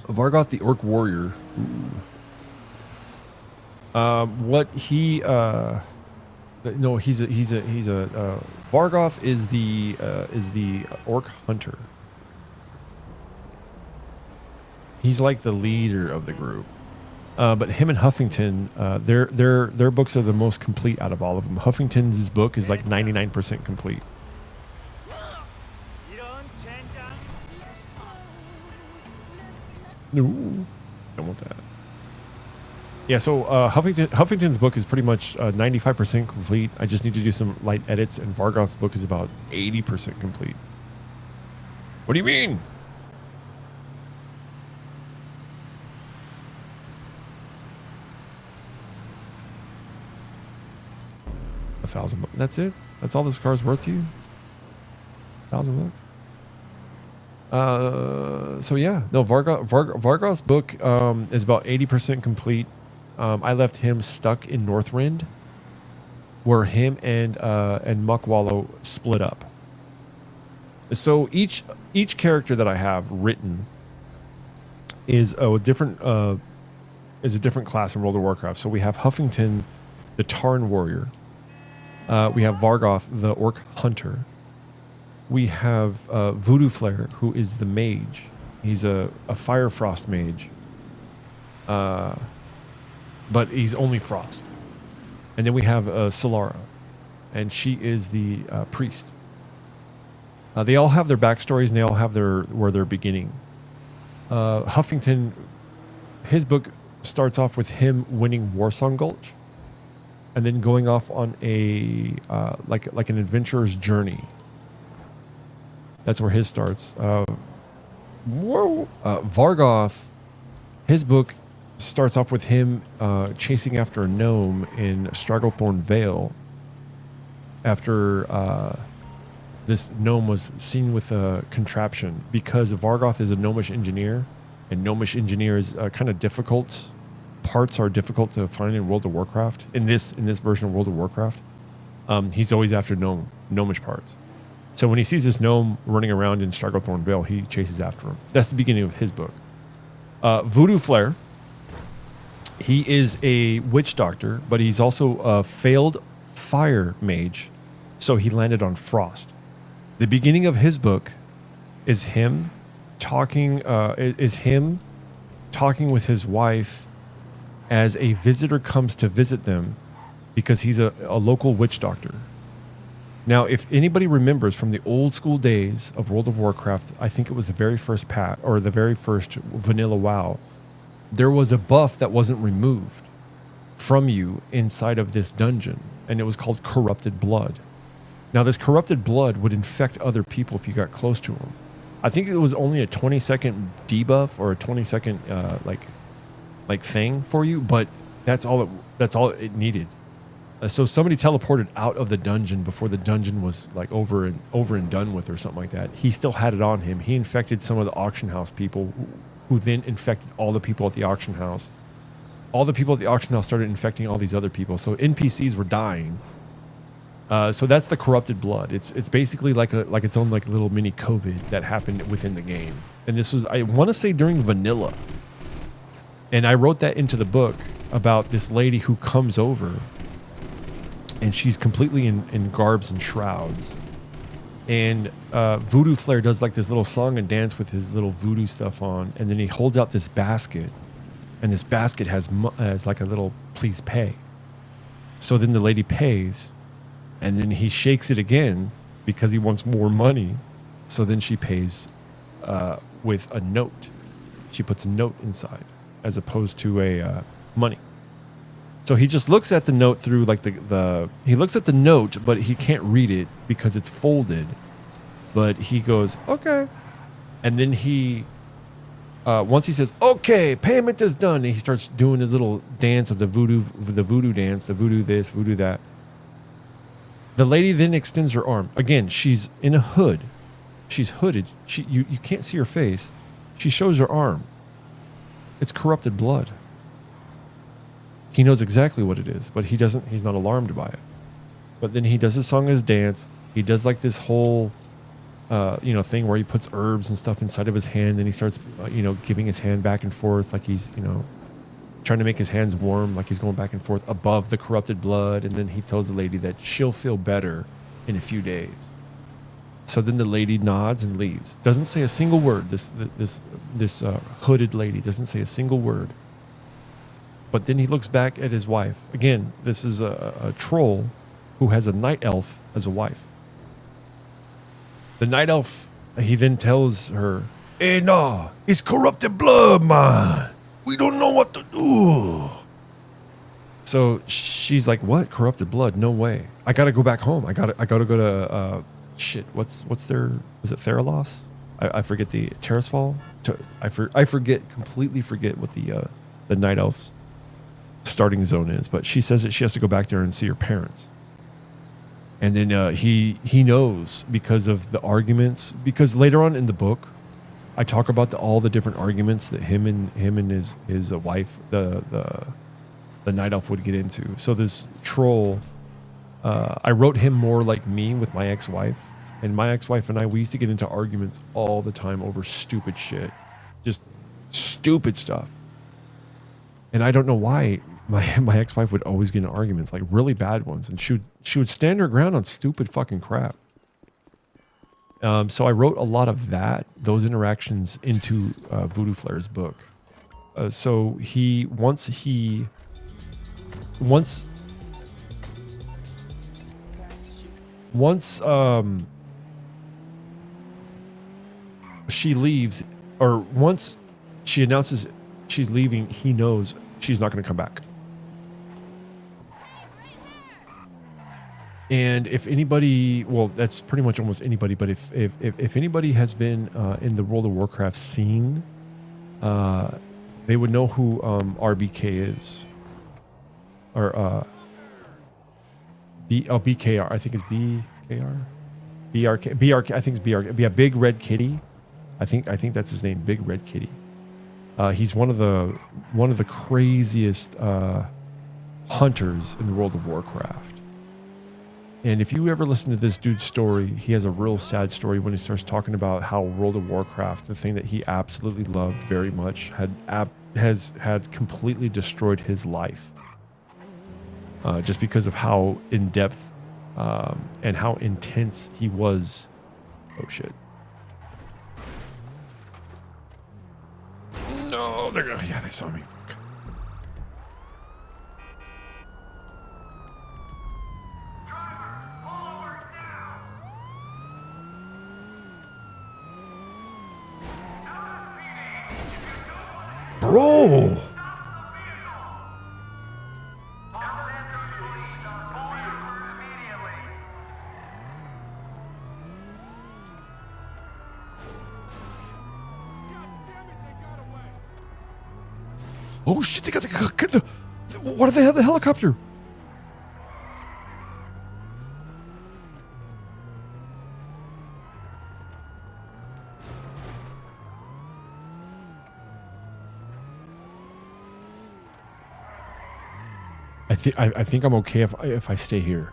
Vargoth, the orc warrior. What he no, he's a Vargoth is the orc hunter. He's like the leader of the group. But him and Huffington, their books are the most complete out of all of them. Huffington's book is like 99% complete. No, don't want that. Yeah, so Huffington's book is pretty much 95% complete. I just need to do some light edits, and Vargoth's book is about 80% complete. What do you mean? $1,000 bucks. That's it? That's all this car's worth to you? $1,000 bucks? So yeah, no, Vargoth's book is about 80% complete. I left him stuck in Northrend, where him and Muckwallow split up. So each character that I have written is a different class in World of Warcraft. So we have Huffington, the Tarn warrior. We have Vargoth, the orc hunter. We have Voodoo Flare, who is the mage. He's a Fire Frost mage. But he's only frost. And then we have Solara, and she is the priest. They all have their backstories, and they all have where they're beginning. Huffington, his book starts off with him winning Warsong Gulch, and then going off on a like an adventurer's journey. That's where his starts. Vargoth, his book starts off with him chasing after a gnome in Stragglethorn Vale after this gnome was seen with a contraption, because Vargoth is a gnomish engineer, and gnomish engineers kind of difficult. Parts are difficult to find in World of Warcraft. In this version of World of Warcraft, he's always after gnomish parts. So when he sees this gnome running around in Stragglethorn Vale, he chases after him. That's the beginning of his book. Voodoo Flare, he is a witch doctor, but he's also a failed fire mage, so he landed on frost. The beginning of his book is him talking with his wife as a visitor comes to visit them, because he's a local witch doctor. Now, if anybody remembers from the old school days of World of Warcraft, I think it was the very first or the very first vanilla WoW, there was a buff that wasn't removed from you inside of this dungeon, and it was called Corrupted Blood. Now, this corrupted blood would infect other people if you got close to them. I think it was only a 20-second debuff or a 20-second like thing for you, but that's all it needed. So somebody teleported out of the dungeon before the dungeon was like over and done with, or something like that. He still had it on him. He infected some of the auction house people, who then infected all the people at the auction house. All the people at the auction house started infecting all these other people. So NPCs were dying. So that's the corrupted blood. It's basically like its own like little mini COVID that happened within the game. And this was, I want to say, during vanilla. And I wrote that into the book about this lady who comes over, and she's completely in garbs and shrouds. And Voodoo Flare does like this little song and dance with his little voodoo stuff on, and then he holds out this basket, and this basket has like a little "please pay." So then the lady pays, and then he shakes it again because he wants more money. So then she pays with a note. She puts a note inside as opposed to a money. So he just looks at the note through like he looks at the note, but he can't read it because it's folded. But he goes, okay. And then once he says, okay, payment is done, and he starts doing his little dance of the voodoo dance, the voodoo this, voodoo that. The lady then extends her arm. Again, she's in a hood. She's hooded. You can't see her face. She shows her arm. It's corrupted blood. He knows exactly what it is, but he's not alarmed by it. But then he does his song, his dance. He does like this whole, thing where he puts herbs and stuff inside of his hand, and he starts, giving his hand back and forth like he's, trying to make his hands warm, like he's going back and forth above the corrupted blood. And then he tells the lady that she'll feel better in a few days. So then the lady nods and leaves. Doesn't say a single word. This hooded lady doesn't say a single word. But then he looks back at his wife. Again, this is a troll who has a night elf as a wife. The night elf, he then tells her, "Hey, nah, it's corrupted blood, man. We don't know what to do." So she's like, "What? Corrupted blood? No way. I gotta go back home. I gotta go to shit. What's their? Was it Theralos? I forget the Terrasfall. Completely forget what the night elf's starting zone is. But she says that she has to go back there and see her parents. And then he knows because of the arguments. Because later on in the book, I talk about all the different arguments that him and his wife, the night elf, would get into. So this troll, I wrote him more like me with my ex-wife. And my ex-wife and I, we used to get into arguments all the time over stupid shit. Just stupid stuff. And I don't know why my ex-wife would always get into arguments, like really bad ones. And she would stand her ground on stupid fucking crap. So I wrote a lot of those interactions into Voodoo Flair's book. So once she leaves, or once she announces she's leaving, he knows she's not going to come back. And if anybody, well, that's pretty much almost anybody, but if anybody has been in the World of Warcraft scene, they would know who RBK is. Or BKR, I think it's BKR? BRK, I think it's BRK. Yeah, Big Red Kitty. I think that's his name, Big Red Kitty. He's one of the craziest hunters in the World of Warcraft. And if you ever listen to this dude's story, he has a real sad story when he starts talking about how World of Warcraft, the thing that he absolutely loved very much, had completely destroyed his life. Just because of how in depth and how intense he was. Oh shit. No, yeah, they saw me. Fuck. Bro! Oh shit, they got the why do they have the helicopter? I think I'm okay if I stay here.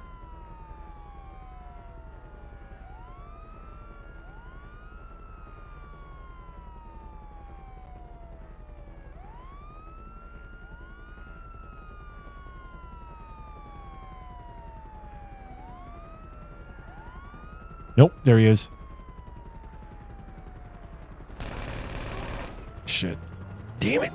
Nope, there he is. Shit. Damn it.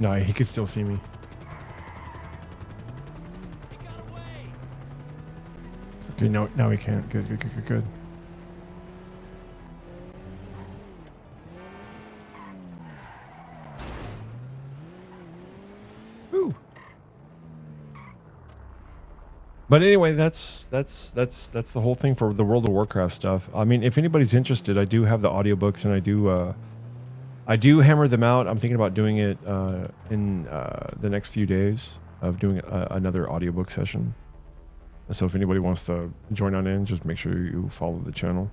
No, he could still see me. Okay, now he can't. Good. Ooh. But anyway, that's the whole thing for the World of Warcraft stuff. I mean, if anybody's interested, I do have the audiobooks, and I do hammer them out. I'm thinking about doing it in the next few days of doing another audiobook session. So if anybody wants to join on in, just make sure you follow the channel.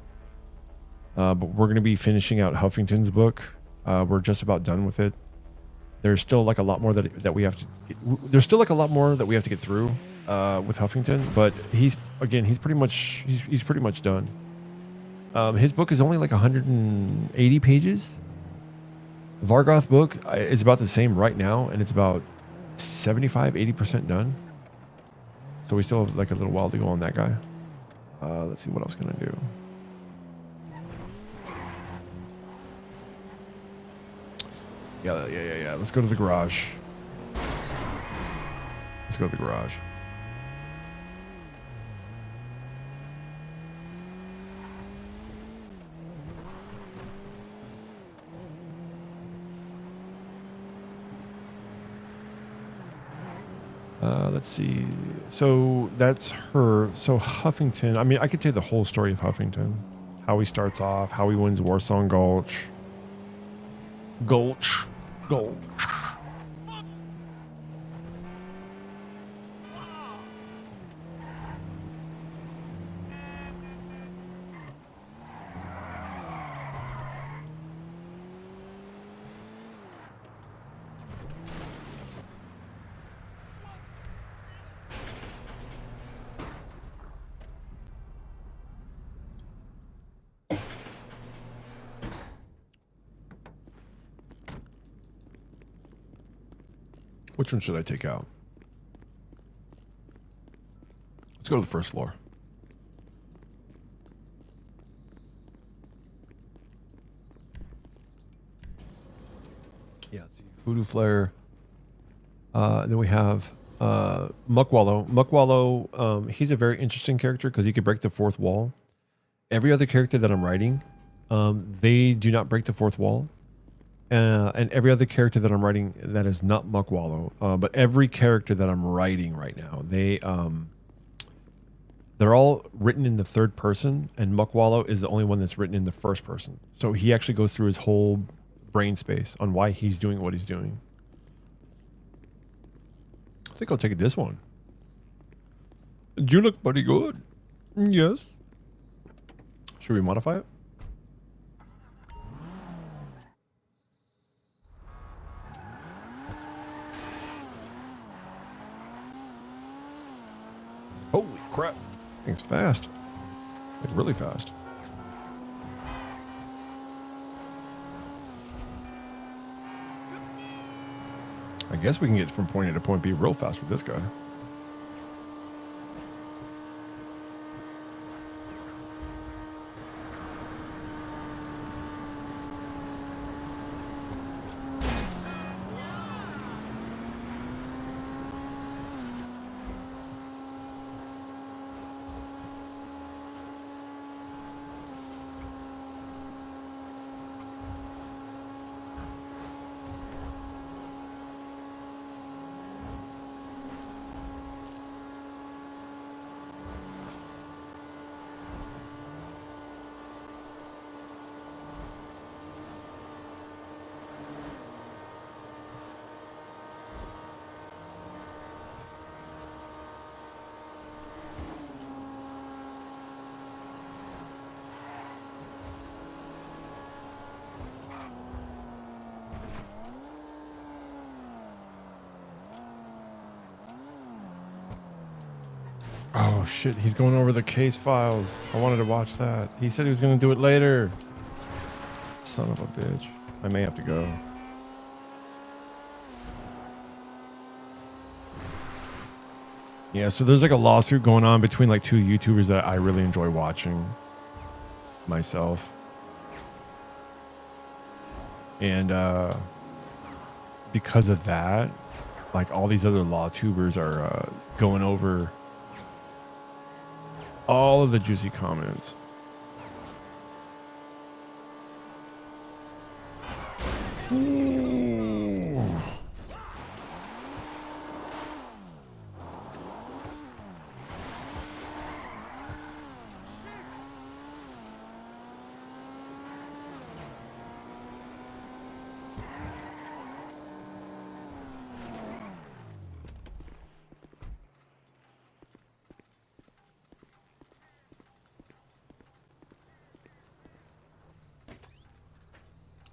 But we're going to be finishing out Huffington's book. We're just about done with it. There's still like a lot more that we have to. There's still like a lot more that we have to get through with Huffington. But he's pretty much done. His book is only like 180 pages. Vargoth book is about the same right now, and it's about 75-80% done. So we still have like a little while to go on that guy. Let's see what else can I do. Yeah. Let's go to the garage. Let's see. So that's her. So Huffington. I mean, I could tell you the whole story of Huffington. How he starts off, how he wins Warsong Gulch. Gulch. Which one should I take out? Let's go to the first floor. Yeah, let's see. Voodoo Flare. Then we have Muckwallow. Muckwallow, he's a very interesting character because he could break the fourth wall. Every other character that I'm writing, they do not break the fourth wall. And every other character that I'm writing that is not Muckwallow, but every character that I'm writing right now, they're all written in the third person, and Muckwallow is the only one that's written in the first person. So he actually goes through his whole brain space on why he's doing what he's doing. I think I'll take this one. You look pretty good. Yes. Should we modify it? Holy crap. Thing's fast. Like really fast. I guess we can get from point A to point B real fast with this guy. Oh shit, he's going over the case files. I wanted to watch that. He said he was going to do it later. Son of a bitch. I may have to go. Yeah, so there's like a lawsuit going on between like two YouTubers that I really enjoy watching myself. And because of that, like all these other law tubers are going over all of the juicy comments. Ooh.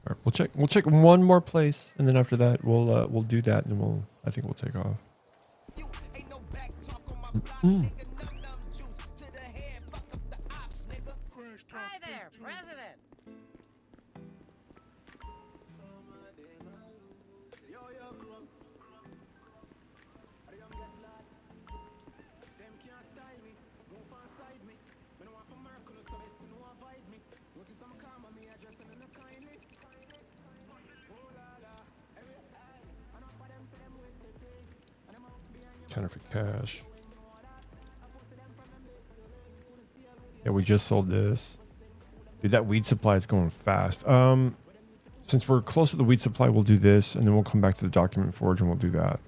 All right, we'll check one more place, and then after that we'll do that, and then I think we'll take off. Hi there, President. Counterfeit cash. Yeah, we just sold this. Dude, that weed supply is going fast. Since we're close to the weed supply, we'll do this, and then we'll come back to the document forge, and we'll do that.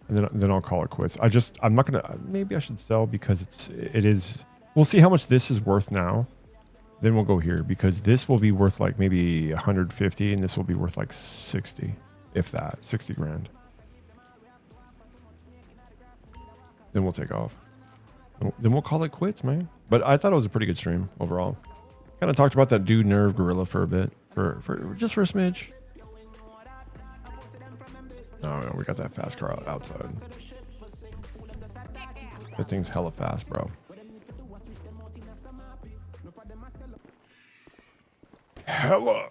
And then I'll call it quits. I'm not gonna. Maybe I should sell because it is. We'll see how much this is worth now. Then we'll go here because this will be worth like maybe 150, and this will be worth like 60, if that, 60 grand. Then we'll take off. Then we'll call it quits, man. But I thought it was a pretty good stream overall. Kind of talked about that dude Nerve Gorilla for a bit, for just for a smidge. Oh, no, we got that fast car outside. That thing's hella fast, bro. Hella.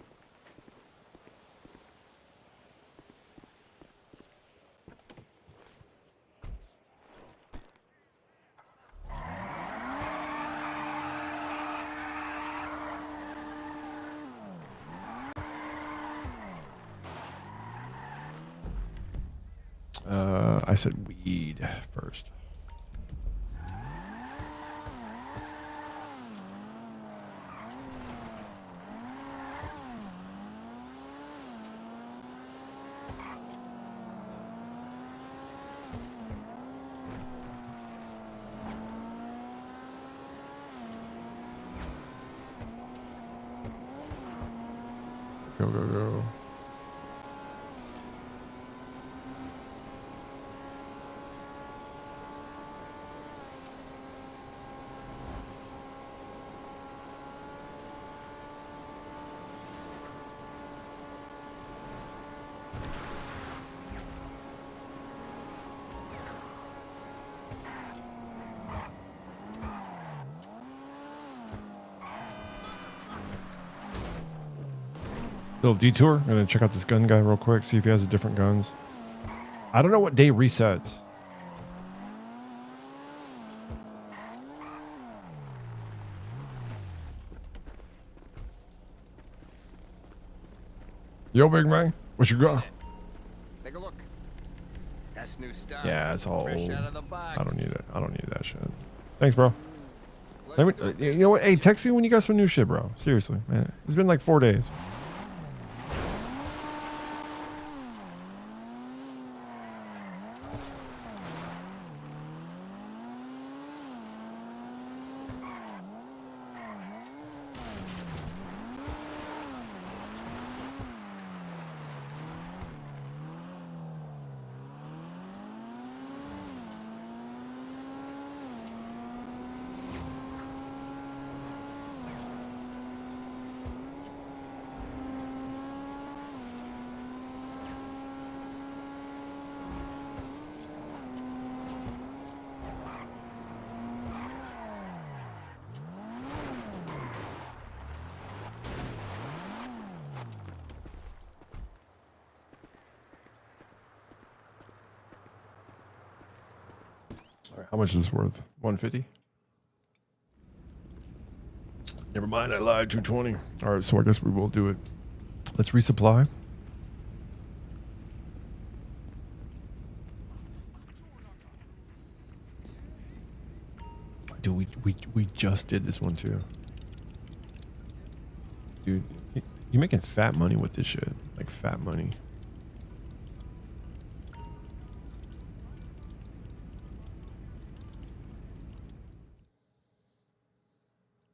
I said weed first. Go, go, go. Little detour. I'm gonna check out this gun guy real quick, see if he has different guns. I don't know what day resets. Yo, big man, what you got? Take a look. That's new stuff. Yeah, it's all Fresh old. out of the box. I don't need it. I don't need that shit. Thanks, bro. You know what? Hey, text me when you got some new shit, bro. Seriously, man. It's been like 4 days. How much is this worth? 150? Never mind, I lied. 220. All right, so I guess we will do it. Let's resupply. Dude, we just did this one too. Dude, you're making fat money with this shit. Like fat money.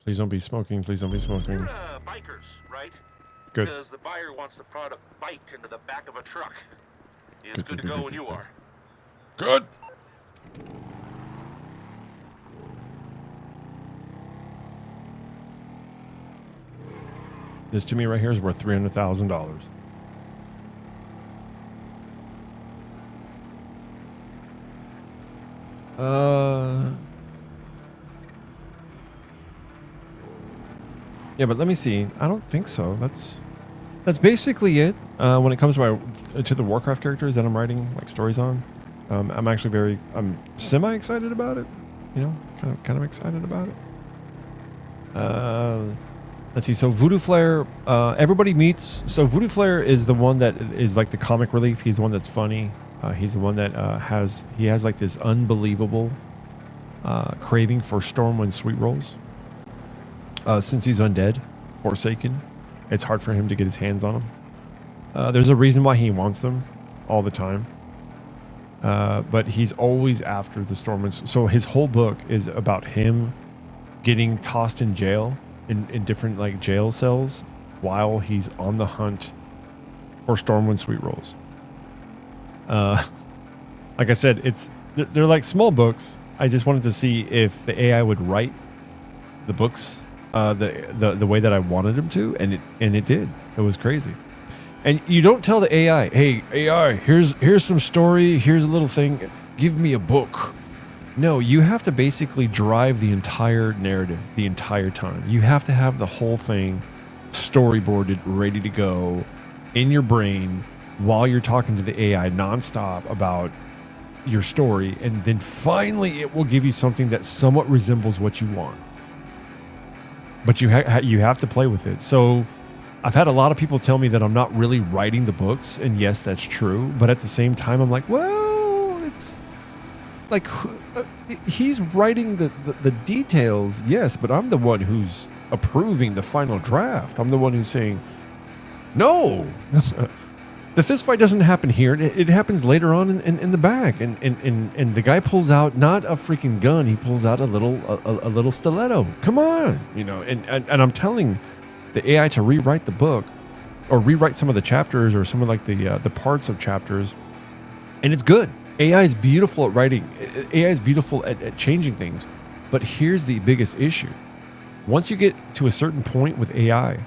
Please don't be smoking. Please don't be smoking. You're bikers, right? Good. Because the buyer wants the product biked into the back of a truck. It's good to go when you are. Good. This to me right here is worth $300,000. Yeah, but let me see. I don't think so. That's basically it. When it comes to the Warcraft characters that I'm writing like stories on, I'm actually I'm semi excited about it. You know, kind of excited about it. Let's see. So Voodoo Flare, everybody meets. So Voodoo Flare is the one that is like the comic relief. He's the one that's funny. He's the one that has like this unbelievable craving for Stormwind sweet rolls. Since he's undead, Forsaken, it's hard for him to get his hands on them. There's a reason why he wants them all the time. But he's always after the Stormwind. So his whole book is about him getting tossed in jail in different like jail cells while he's on the hunt for Stormwind sweet rolls. Like I said, they're like small books. I just wanted to see if the AI would write the books the way that I wanted him to, and it did. It was crazy. And you don't tell the AI, "Hey AI, here's some story, here's a little thing, give me a book." No, you have to basically drive the entire narrative the entire time. You have to have the whole thing storyboarded, ready to go in your brain while you're talking to the AI nonstop about your story, and then finally it will give you something that somewhat resembles what you want. But you have to play with it. So I've had a lot of people tell me that I'm not really writing the books, and yes, that's true. But at the same time, I'm like, well, it's like he's writing the details, yes, but I'm the one who's approving the final draft. I'm the one who's saying, no, the fist fight doesn't happen here. It happens later on in the back, and the guy pulls out not a freaking gun. He pulls out a little stiletto. Come on, you know. And I'm telling the AI to rewrite the book, or rewrite some of the chapters, or some of like the parts of chapters, and it's good. AI is beautiful at writing. AI is beautiful at changing things. But here's the biggest issue: once you get to a certain point with AI,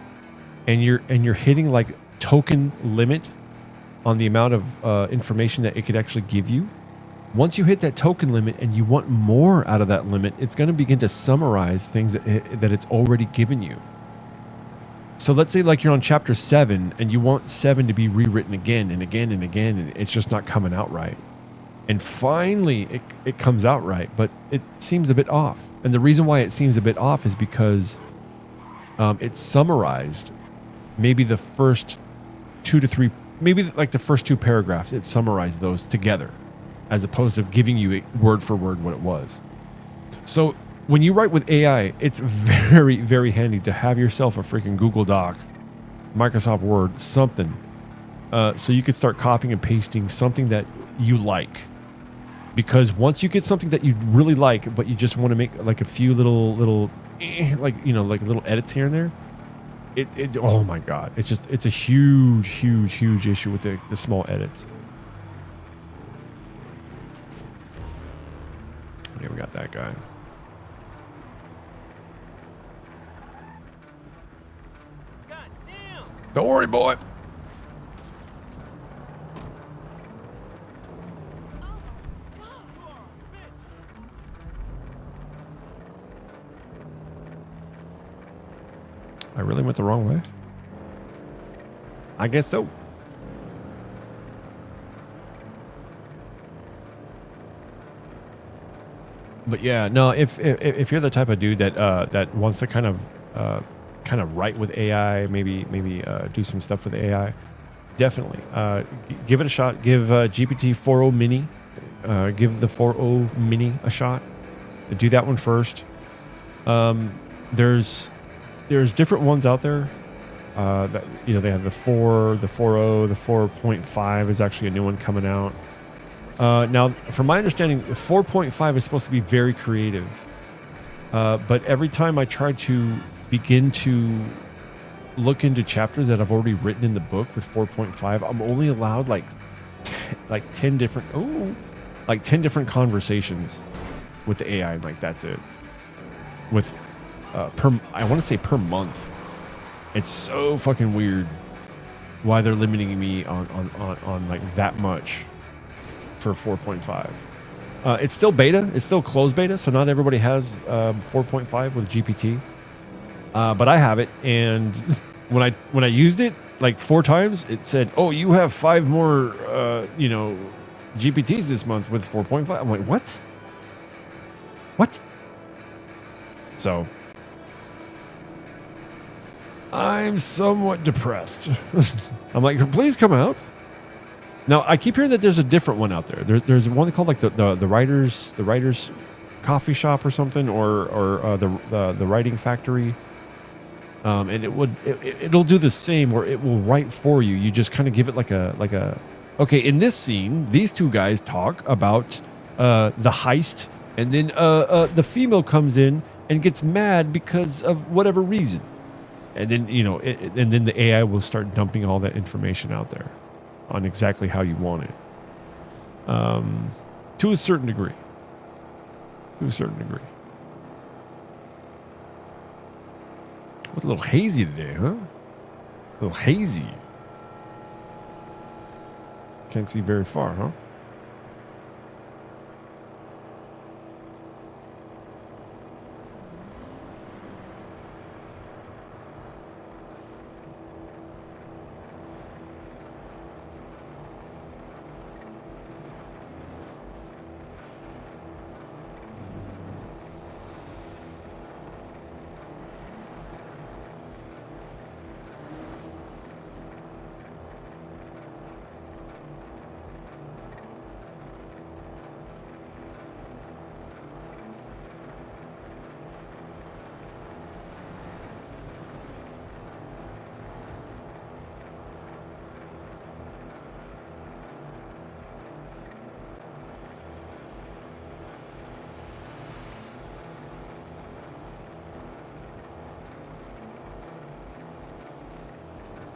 and you're hitting like token limit on the amount of information that it could actually give you. Once you hit that token limit and you want more out of that limit, it's going to begin to summarize things that it's already given you. So let's say like you're on chapter 7 and you want 7 to be rewritten again and again and again, and it's just not coming out right. And finally it comes out right, but it seems a bit off. And the reason why it seems a bit off is because it's summarized maybe the first 2 to 3, maybe like the first 2 paragraphs, it summarized those together as opposed to giving you word for word what it was. So when you write with AI, it's very, very handy to have yourself a freaking Google Doc, Microsoft Word, something. So you could start copying and pasting something that you like. Because once you get something that you really like, but you just want to make like a few little like, you know, like little edits here and there, it oh my God, it's a huge issue with the small edits. Okay, we got that guy. God damn! Don't worry, boy. I really went the wrong way. I guess so. But yeah, no. If you're the type of dude that wants to kind of write with AI, maybe do some stuff with AI, definitely give it a shot. Give GPT 4.0 Mini, give the 4.0 Mini a shot. Do that one first. There's different ones out there. That, you know, they have the 4, the 4.0, the 4.5 is actually a new one coming out. Now, from my understanding, 4.5 is supposed to be very creative. But every time I try to begin to look into chapters that I've already written in the book with 4.5, I'm only allowed like 10 different conversations with the AI. Like, that's it. With I want to say per month. It's so fucking weird why they're limiting me on like that much for 4.5. It's still beta. It's still closed beta, so not everybody has 4.5 with GPT. But I have it, and when I used it like 4 times, it said, "Oh, you have 5 more, GPTs this month with 4.5." I'm like, "What? What?" So I'm somewhat depressed. I'm like, "Please come out." Now I keep hearing that there's a different one out there. There's one called like the writers coffee shop or something, or the writing factory. And it'll do the same, where it will write for you. You just kind of give it like a okay, in this scene, these 2 guys talk about the heist, and then the female comes in and gets mad because of whatever reason, and then and then the AI will start dumping all that information out there on exactly how you want it, to a certain degree. It's a little hazy today, huh? A little hazy. Can't see very far, huh?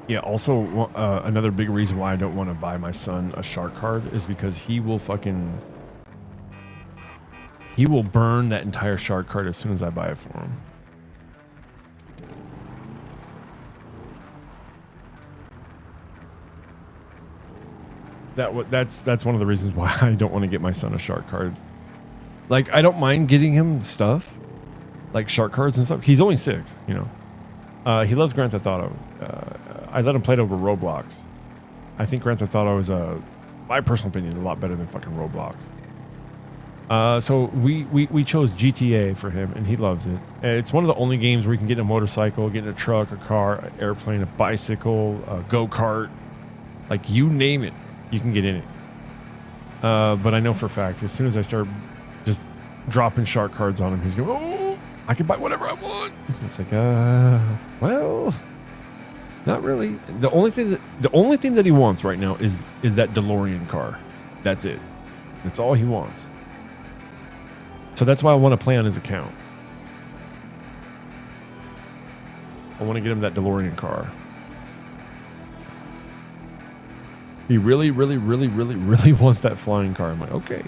Yeah, also, another big reason why I don't want to buy my son a shark card is because he will burn that entire shark card as soon as I buy it for him. That's one of the reasons why I don't want to get my son a shark card. Like, I don't mind getting him stuff, like shark cards and stuff. He's only 6, He loves Grand Theft Auto. I let him play it over Roblox. I think Grand Theft Auto is, my personal opinion, a lot better than fucking Roblox. So we chose GTA for him, and he loves it. It's one of the only games where you can get in a motorcycle, get in a truck, a car, an airplane, a bicycle, a go-kart. Like, you name it, you can get in it. But I know for a fact, as soon as I start just dropping shark cards on him, he's going, "Oh, I can buy whatever I want." It's like, well, not really. The only thing that he wants right now is that DeLorean car. That's it. That's all he wants. So that's why I want to play on his account. I want to get him that DeLorean car. He really, really, really, really, really wants that flying car. I'm like, okay.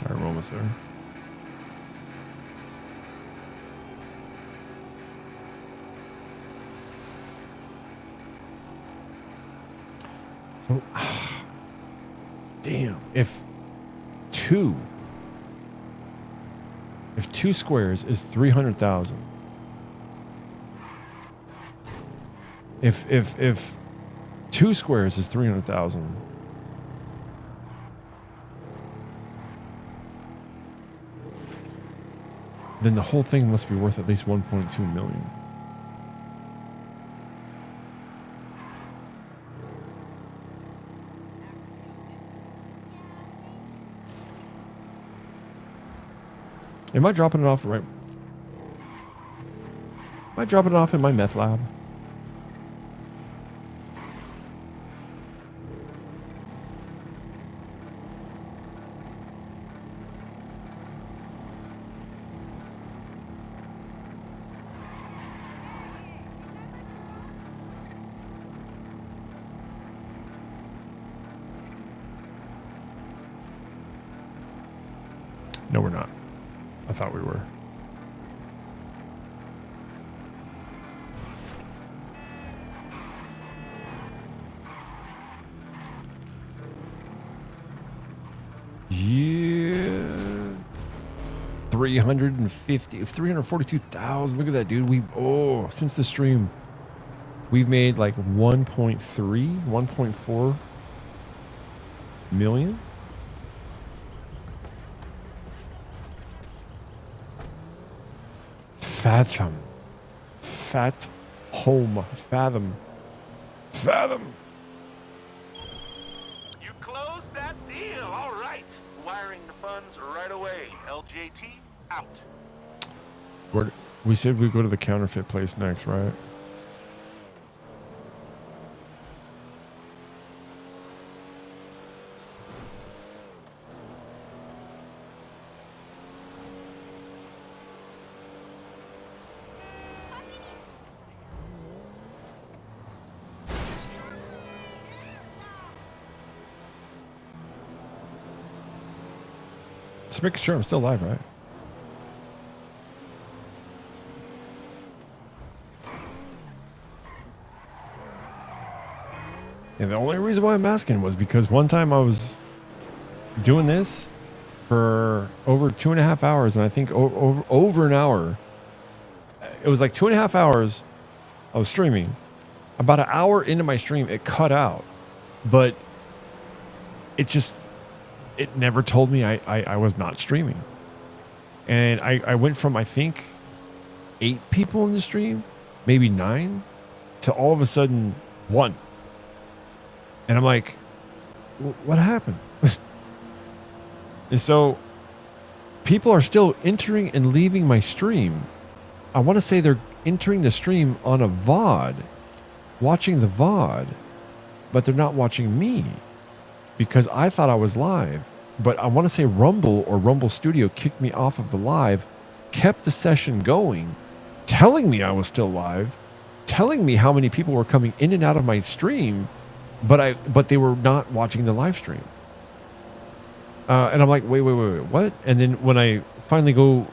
All right, we're almost there. if two squares is 300,000, if two squares is 300,000, then the whole thing must be worth at least 1.2 million. Am I dropping it off right? Am I dropping it off in my meth lab? No, we're not. I thought we were. Yeah. 342,000. Look at that, dude. Since the stream, we've made like 1.4 million. Fathom. You closed that deal. All right. Wiring the funds right away. LJT out. We said we'd go to the counterfeit place next, right? Just making sure I'm still alive, right? And the only reason why I'm asking was because one time I was doing this for over 2.5 hours, and I think over an hour. It was like 2.5 hours I was streaming. About an hour into my stream, it cut out. But it never told me I was not streaming. And I went from, I think, 8 people in the stream, maybe 9, to all of a sudden 1. And I'm like, what happened? And so people are still entering and leaving my stream. I want to say they're entering the stream on a VOD, watching the VOD, but they're not watching me because I thought I was live. But I want to say Rumble or Rumble Studio kicked me off of the live, kept the session going, telling me I was still live, telling me how many people were coming in and out of my stream, but they were not watching the live stream. And I'm like, wait, what? And then when I finally go,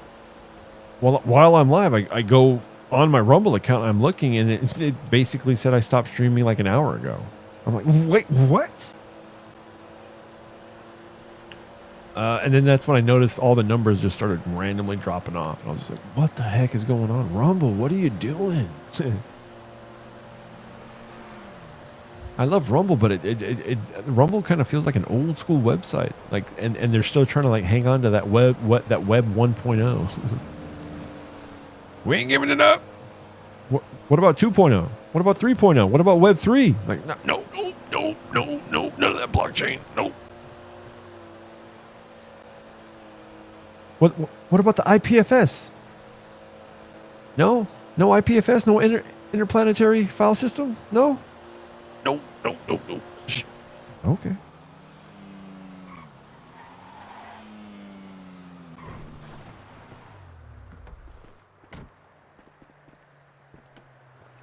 while I'm live, I go on my Rumble account, I'm looking, and it basically said I stopped streaming like an hour ago. I'm like, wait, what? And then that's when I noticed all the numbers just started randomly dropping off. And I was just like, what the heck is going on? Rumble, what are you doing? I love Rumble, but Rumble kind of feels like an old school website. Like, and they're still trying to like hang on to that web 1.0. We ain't giving it up. What about 2.0? What about 3.0? What about Web 3? Like, no, none of that blockchain. No. What about the IPFS? No IPFS, no interplanetary file system? No. Shh. Okay.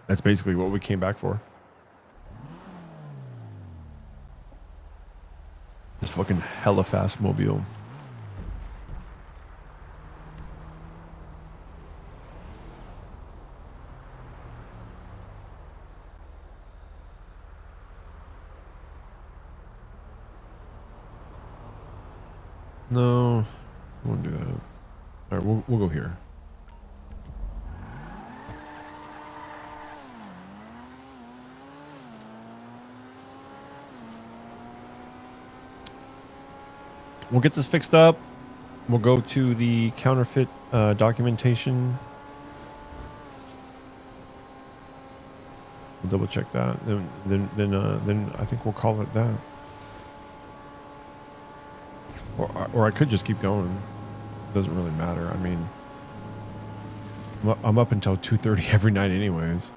That's basically what we came back for. This fucking hella fast mobile. No, I won't do that. All right, we'll go here. We'll get this fixed up. We'll go to the counterfeit documentation. We'll double check that. Then I think we'll call it that. Or I could just keep going. It doesn't really matter. I mean, I'm up until 2:30 every night anyways.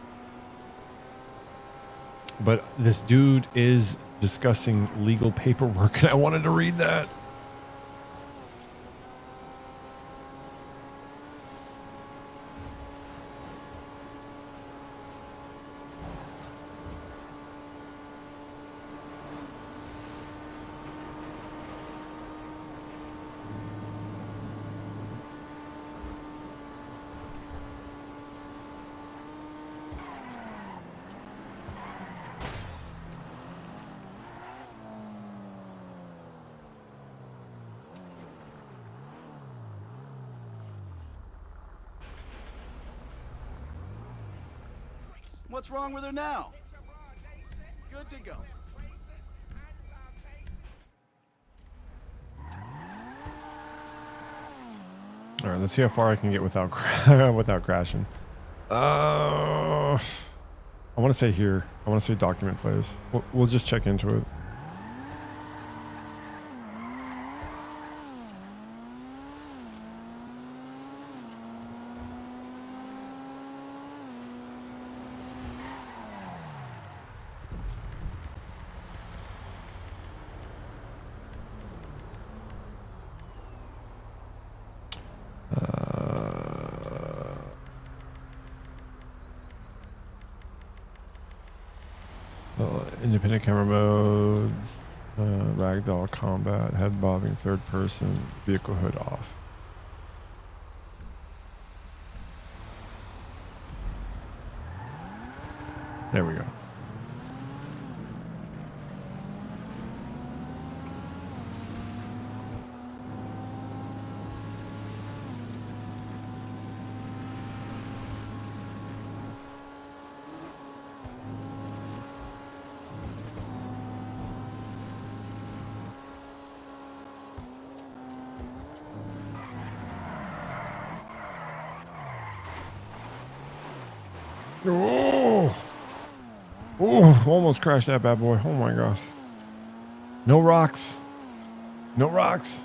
But this dude is discussing legal paperwork, and I wanted to read that. What's wrong with her now? Good to go. All right, let's see how far I can get without without crashing. I want to say here. I want to say document place. We'll just check into it. Independent camera modes, ragdoll combat, head bobbing, third person, vehicle hood off. There we go. Oh, almost crashed that bad boy. Oh my gosh. No rocks. No rocks.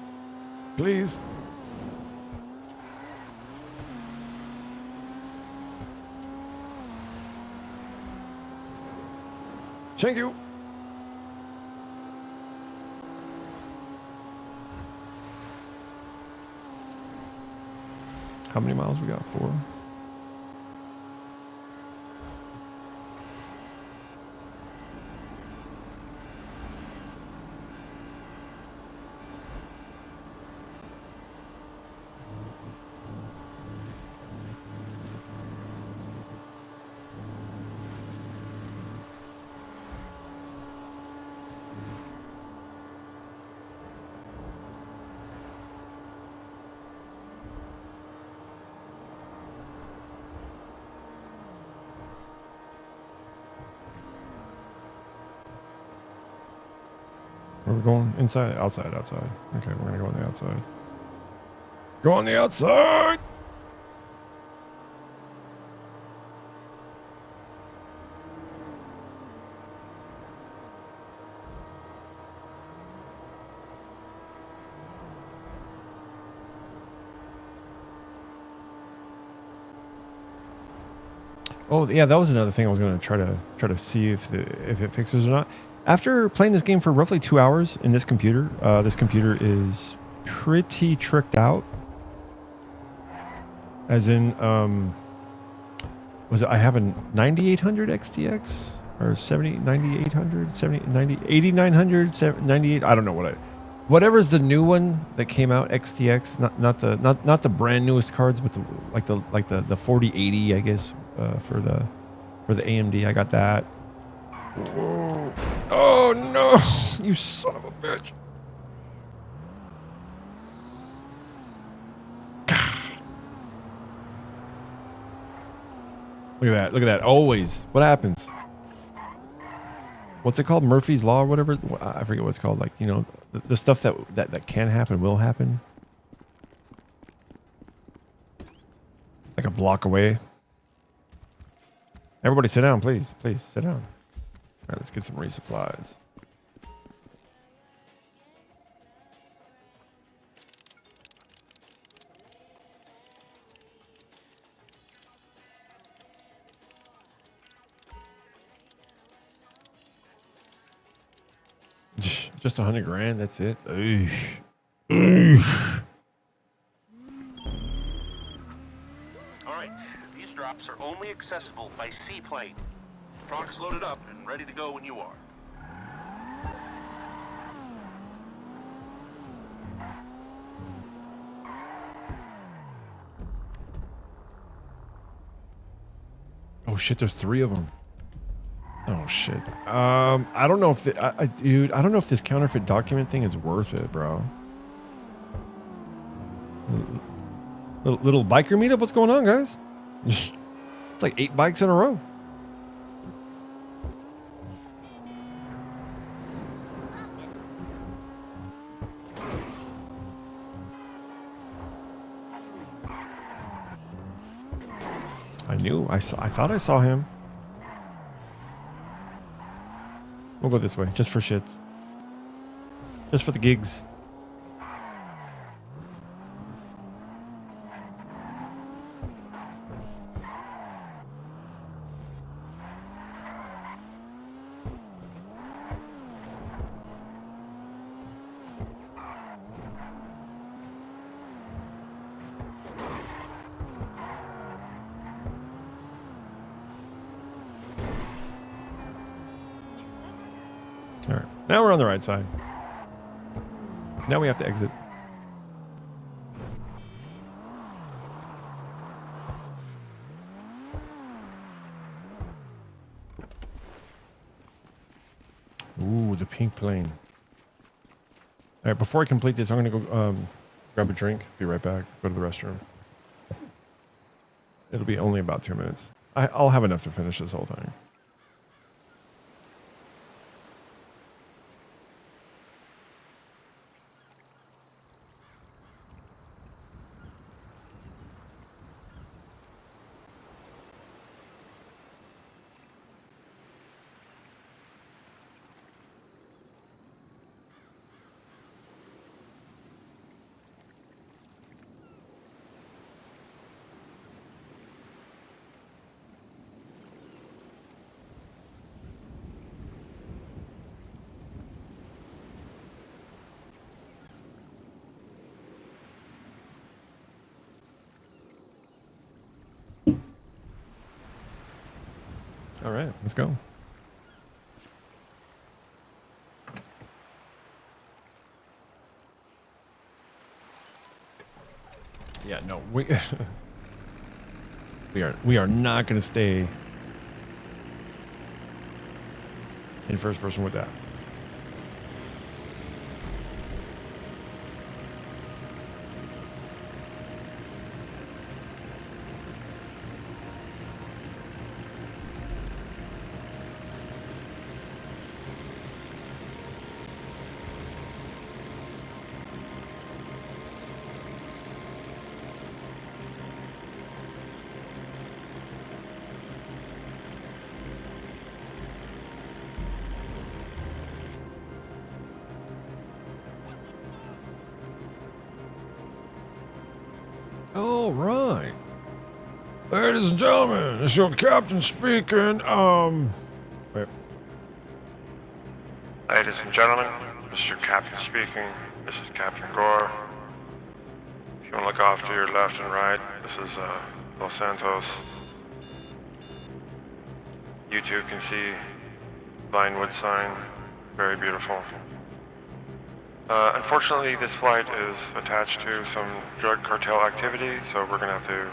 Please. Thank you. How many miles we got? 4? Where are we going? Inside? Outside, outside. Okay, we're gonna go on the outside. Go on the outside! Oh yeah, that was another thing I was going to try to see if it fixes or not. After playing this game for roughly 2 hours in this computer is pretty tricked out. As in, I have a 9800 XTX or 9800, 8900, 98. I don't know whatever's the new one that came out, XTX, not the brand newest cards, but the 4080, I guess, for the AMD. I got that. Whoa. Oh no, you son of a bitch. Look at that. Look at that. Always. What happens? What's it called? Murphy's Law or whatever? I forget what it's called. Like, you know, the stuff that can happen will happen. Like a block away. Everybody sit down, please. Please, sit down. All right, let's get some resupplies. Just 100 grand, that's it. All right, these drops are only accessible by seaplane. Products loaded up and ready to go when you are. Oh shit, there's 3 of them. Oh shit. I don't know if dude, I don't know if this counterfeit document thing is worth it, bro. Little biker meetup. What's going on, guys? It's like 8 bikes in a row. I thought I saw him. We'll go this way, just for shits. Just for the gigs. All right, now we're on the right side. Now we have to exit. Ooh, the pink plane. All right, before I complete this, I'm going to go grab a drink. Be right back. Go to the restroom. It'll be only about 2 minutes. I'll have enough to finish this whole thing. All right, let's go. Yeah, no, we are not going to stay in first person with that. All right. Ladies and gentlemen, it's your captain speaking. Wait. Ladies and gentlemen, this is your captain speaking. This is Captain Gore. If you want to look off to your left and right, this is Los Santos. You too can see Vinewood sign. Very beautiful. Unfortunately, this flight is attached to some drug cartel activity, so we're going to have to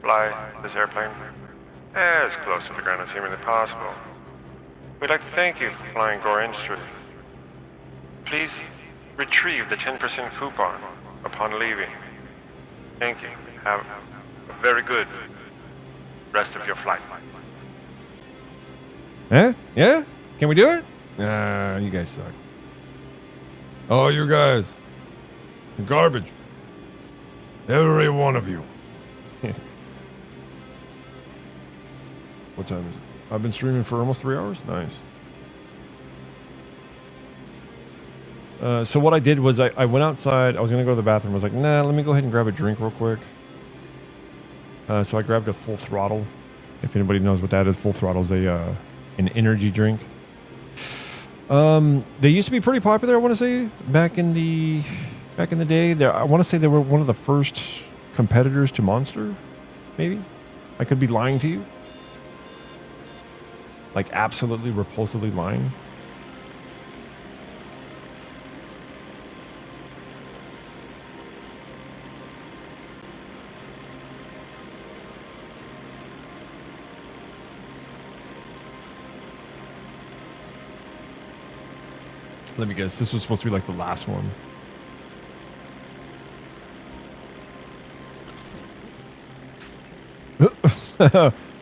fly this airplane as close to the ground as humanly possible. We'd like to thank you for flying Gore Industries. Please retrieve the 10% coupon upon leaving. Thank you. Have a very good rest of your flight. Eh? Yeah? Can we do it? Nah, you guys suck. Oh, you guys. Garbage. Every one of you. What time is it? I've been streaming for almost 3 hours. Nice. So what I did was I went outside. I was going to go to the bathroom. I was like, nah, let me go ahead and grab a drink real quick. So I grabbed a Full Throttle. If anybody knows what that is, Full Throttle is an energy drink. They used to be pretty popular, I want to say, back in the day. I want to say they were one of the first competitors to Monster, maybe. I could be lying to you. Like absolutely repulsively lying. Let me guess, this was supposed to be like the last one.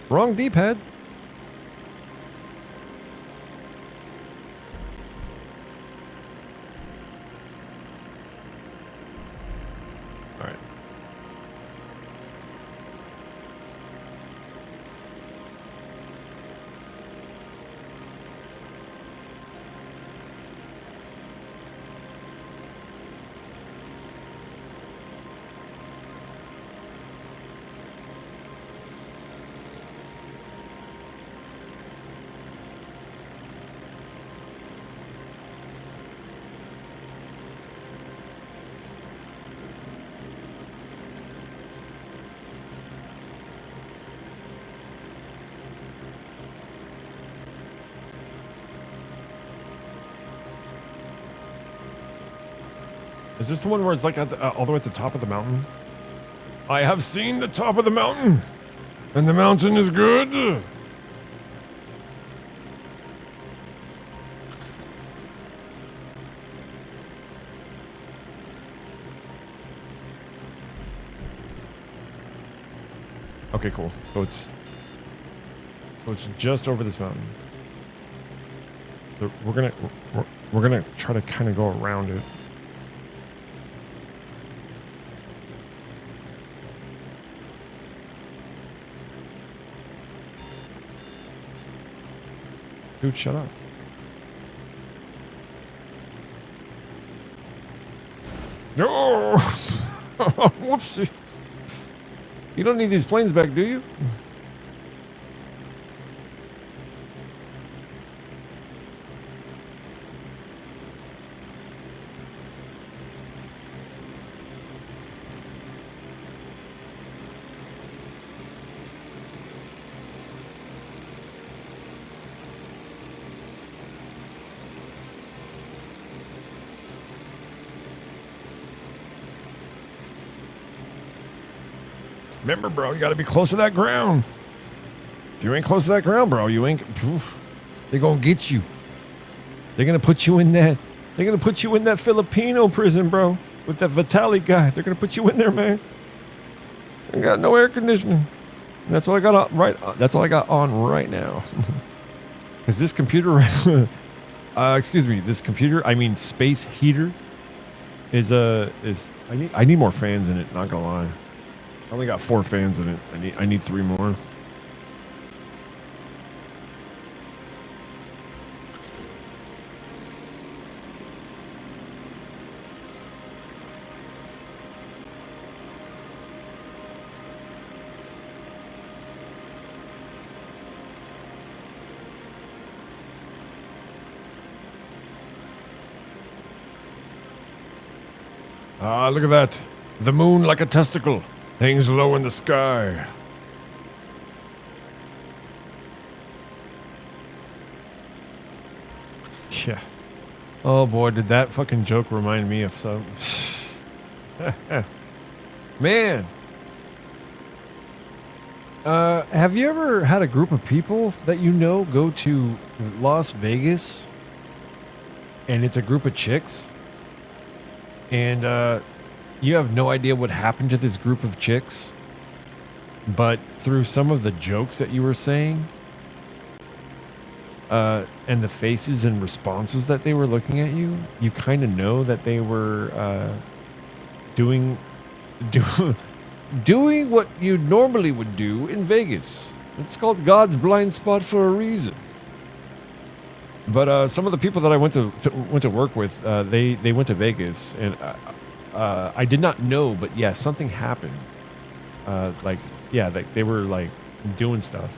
Wrong D-pad. All right. Is this the one where it's like all the way at the top of the mountain? I have seen the top of the mountain, and the mountain is good. Okay, cool. So it's just over this mountain. So we're gonna try to kind of go around it. Dude, shut up. No! Whoopsie. You don't need these planes back, do you? Remember, bro, you got to be close to that ground. If you ain't close to that ground, bro, you ain't. They're going to get you. They're going to put you in that. They're going to put you in that Filipino prison, bro, with that Vitali guy. They're going to put you in there, man. I got no air conditioning. And that's all I got on that's all I got on right now. Because this computer, excuse me, this computer, I mean space heater, is I need more fans in it. Not gonna lie. I only got 4 fans in it. I need 3 more. Ah, look at that. The moon like a testicle. Hangs low in the sky. Yeah. Oh boy, did that fucking joke remind me of some. Man. Have you ever had a group of people that you know go to Las Vegas and it's a group of chicks and you have no idea what happened to this group of chicks but through some of the jokes that you were saying, and the faces and responses that they were looking at you, you kind of know that they were doing what you normally would do in Vegas. It's called God's blind spot for a reason. But some of the people that I went to work with, they went to Vegas, and I did not know, but yeah, something happened. Like they were like doing stuff.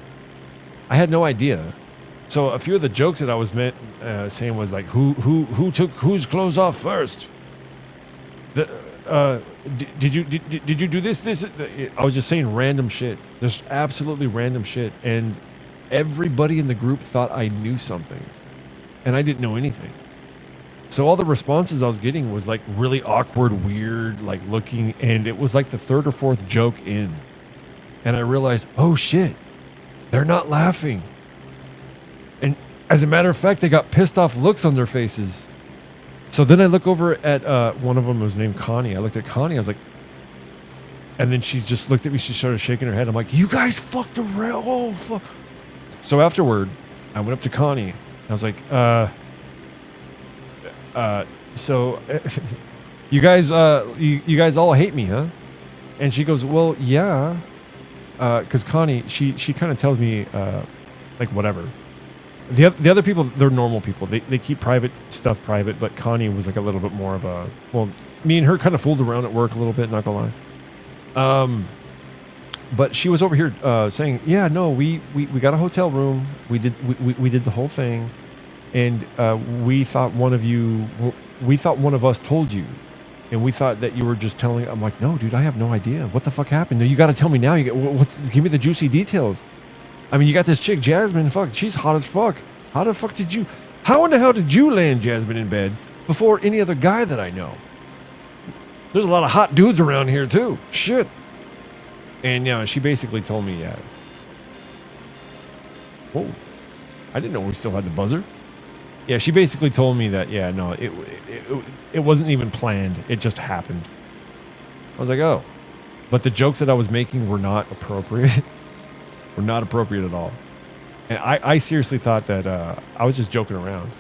I had no idea. So a few of the jokes that I was saying was like, who took whose clothes off first? Did you do this? I was just saying random shit. Just absolutely random shit, and everybody in the group thought I knew something, and I didn't know anything. So all the responses I was getting was like really awkward, weird, like looking, and it was like the third or fourth joke in, and I realized, oh shit, they're not laughing. And as a matter of fact, they got pissed off looks on their faces. So then I look over at one of them was named Connie. I looked at Connie. I was like, and then she just looked at me. She started shaking her head. I'm like, you guys fucked around. Oh, fuck. So afterward, I went up to Connie. I was like, so you guys all hate me, huh? And she goes, well, yeah. Because Connie, she kind of tells me, like, whatever. The other people, they're normal people. They keep private stuff private, but Connie was like a little bit more of a, well, me and her kind of fooled around at work a little bit, not gonna lie. But she was over here saying, yeah, no, we got a hotel room. We did the whole thing, and we thought one of us told you, and we thought that you were just telling. I'm like, no, dude, I have no idea. What the fuck happened? No, you got to tell me now. Give me the juicy details. I mean, you got this chick, Jasmine. Fuck, she's hot as fuck. How in the hell did you land Jasmine in bed before any other guy that I know? There's a lot of hot dudes around here too. Shit. And yeah, she basically told me, yeah. Whoa, I didn't know we still had the buzzer. Yeah, she basically told me that, yeah, no, it wasn't even planned. It just happened. I was like, oh. But the jokes that I was making were not appropriate. Were not appropriate at all. And I seriously thought that I was just joking around.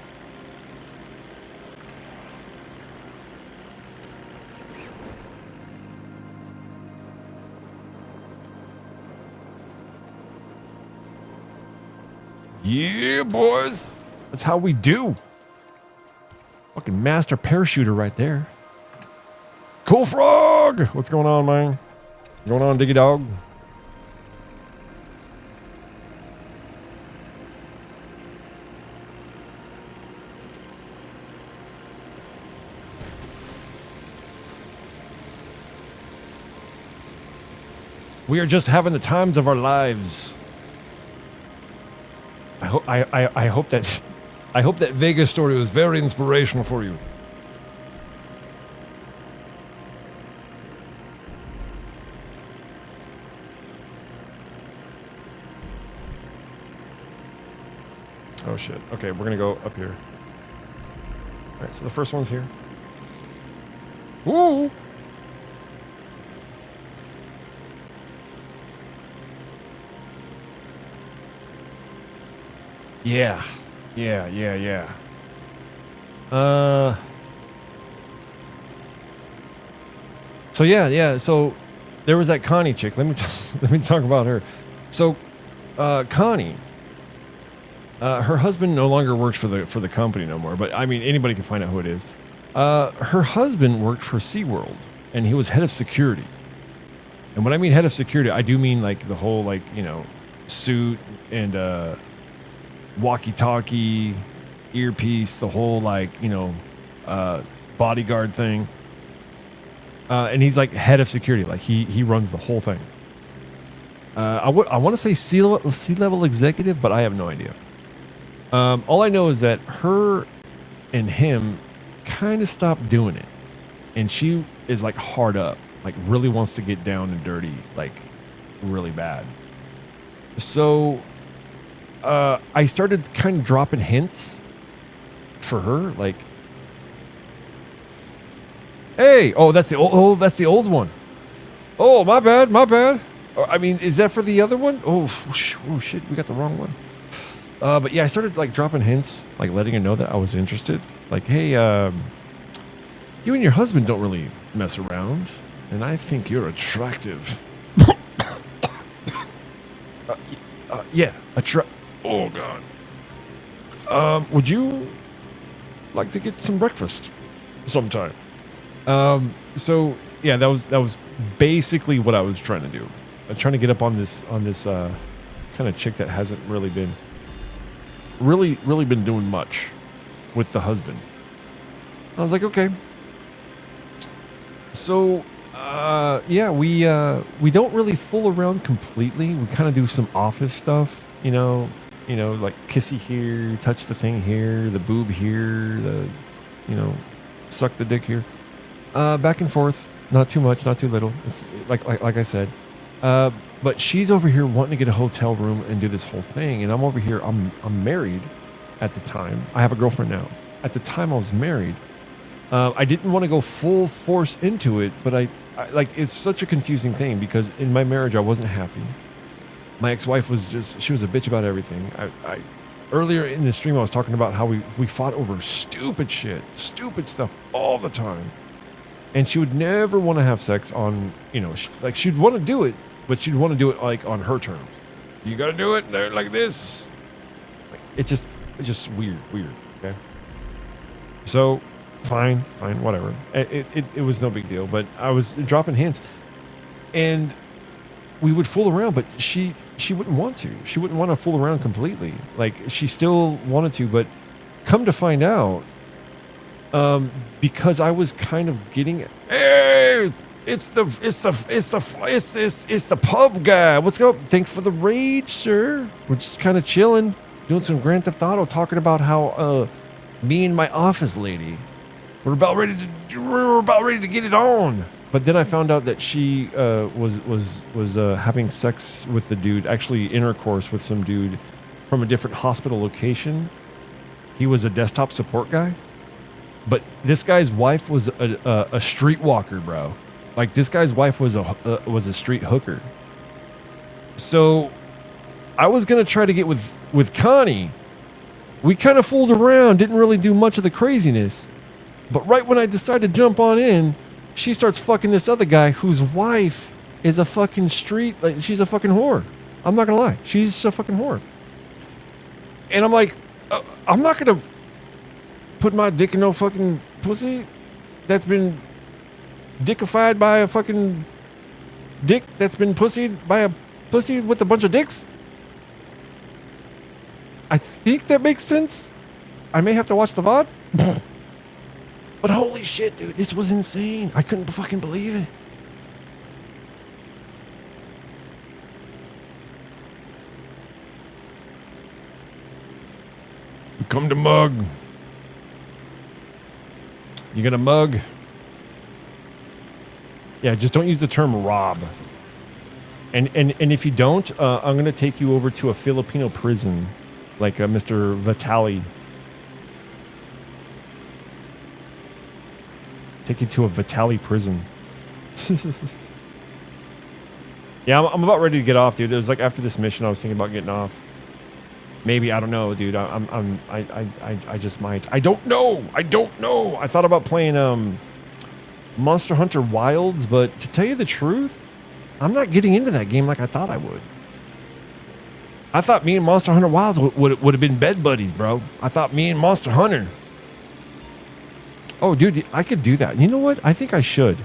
Yeah, boys. That's how we do. Fucking master parachuter right there. Cool Frog! What's going on, man? What's going on, Diggy Dog? We are just having the times of our lives. I hope that Vegas story was very inspirational for you. Oh shit. Okay, we're gonna go up here. Alright, so the first one's here. Woo! Yeah. So yeah. So there was that Connie chick. Let me talk about her. So Connie, her husband no longer works for the company no more. But I mean, anybody can find out who it is. Her husband worked for SeaWorld, and he was head of security. And when I mean head of security, I do mean like the whole suit and walkie-talkie, earpiece, the whole bodyguard thing. And he's like head of security, like he runs the whole thing. I want to say C-level executive, but I have no idea. All I know is that her and him kind of stopped doing it, and she is like hard up, like really wants to get down and dirty, like really bad. So I started kind of dropping hints for her, like, "Hey, that's the old one. Oh, my bad. I mean, is that for the other one? Oh shit, we got the wrong one. But yeah, I started like dropping hints, like letting her know that I was interested. Like, hey, you and your husband don't really mess around, and I think you're attractive. Yeah, oh God. Would you like to get some breakfast sometime? So yeah, that was basically what I was trying to do. I'm trying to get up on this kind of chick that hasn't really been doing much with the husband. I was like, okay. So yeah, we don't really fool around completely. We kind of do some office stuff, you know, like kissy here, touch the thing here, the boob here, suck the dick here, back and forth. Not too much, not too little. It's like I said. But she's over here wanting to get a hotel room and do this whole thing, and I'm over here. I'm married at the time. I have a girlfriend now. At the time, I was married. I didn't want to go full force into it, but I like it's such a confusing thing because in my marriage I wasn't happy. My ex-wife she was a bitch about everything. I earlier in the stream I was talking about how we fought over stupid shit, stupid stuff all the time. And she would never want to have sex on, like she'd want to do it, but she'd want to do it like on her terms. You got to do it like this. Like, it's just weird, okay? So fine, whatever. It was no big deal, but I was dropping hints, and we would fool around, but she wouldn't want to. She wouldn't want to fool around completely. Like she still wanted to, but come to find out, because I was kind of getting it. Hey, it's the pub guy. What's up? Thanks for the raid, sir. We're just kind of chilling, doing some Grand Theft Auto, talking about how me and my office lady, we're about ready to get it on. But then I found out that she was having sex with the dude, actually intercourse with some dude from a different hospital location. He was a desktop support guy, but this guy's wife was a streetwalker, bro. Like this guy's wife was a street hooker. So I was gonna try to get with Connie. We kind of fooled around, didn't really do much of the craziness. But right when I decided to jump on in, she starts fucking this other guy whose wife is a fucking she's a fucking whore. I'm not gonna lie. She's a fucking whore. And I'm like, I'm not gonna put my dick in no fucking pussy that's been dickified by a fucking dick that's been pussied by a pussy with a bunch of dicks. I think that makes sense. I may have to watch the VOD. But holy shit, dude, this was insane. I couldn't fucking believe it. You come to mug. You gonna mug? Yeah, just don't use the term rob. And if you don't, I'm gonna take you over to a Filipino prison, like Mr. Vitali. Take you to a Vitali prison. Yeah, I'm about ready to get off, dude. It was like after this mission, I was thinking about getting off. Maybe, I don't know, dude. I just might. I don't know. I thought about playing Monster Hunter Wilds, but to tell you the truth, I'm not getting into that game like I thought I would. I thought me and Monster Hunter Wilds would have been bed buddies, bro. I thought me and Monster Hunter. Oh, dude, I could do that. You know what? I think I should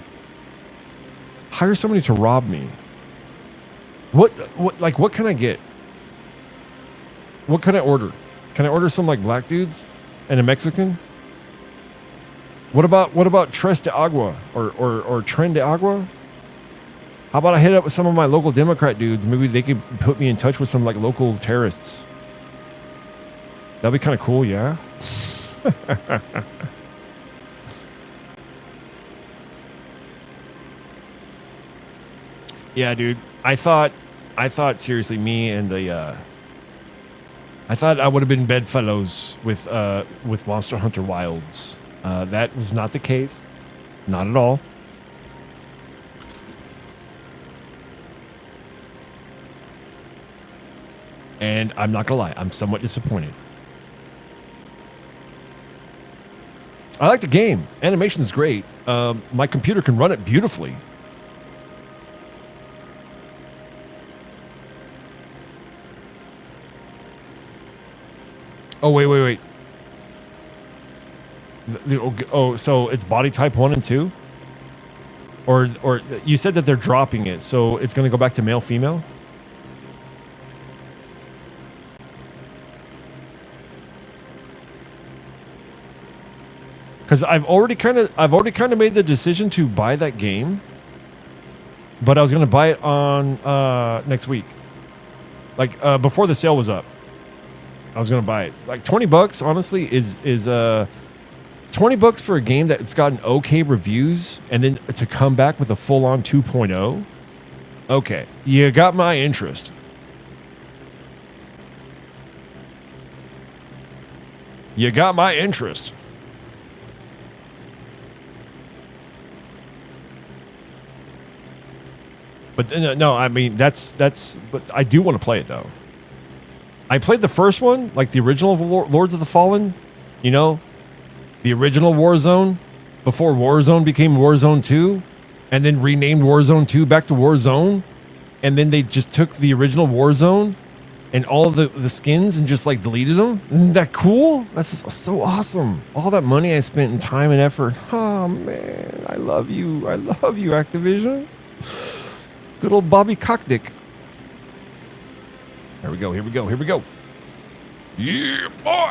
hire somebody to rob me. What can I get? What can I order? Can I order some like black dudes and a Mexican? What about Tres de Agua or Tren de Agua? How about I hit up with some of my local Democrat dudes? Maybe they could put me in touch with some like local terrorists. That'd be kind of cool, yeah? Yeah, dude. I thought seriously, me and the I thought I would have been bedfellows with Monster Hunter Wilds. That was not the case. Not at all. And I'm not gonna lie, I'm somewhat disappointed. I like the game. Animation is great. My computer can run it beautifully. Oh, wait. So it's body type 1 and 2? Or you said that they're dropping it, so it's going to go back to male, female? Because I've already kind of made the decision to buy that game, but I was going to buy it on next week, like before the sale was up. I was going to buy it. Like $20, honestly, is $20 for a game that's gotten okay reviews, and then to come back with a full-on 2.0. Okay, you got my interest. You got my interest. But no, I mean that's. But I do want to play it though. I played the first one, like the original Lords of the Fallen. You know, the original Warzone before Warzone became Warzone 2, and then renamed Warzone 2 back to Warzone, and then they just took the original Warzone and all of the skins and just like deleted them. Isn't that cool? That's just so awesome. All that money I spent in time and effort. Oh man, I love you. I love you, Activision. Good old Bobby Cockdick. Here we go. Yeah, boy.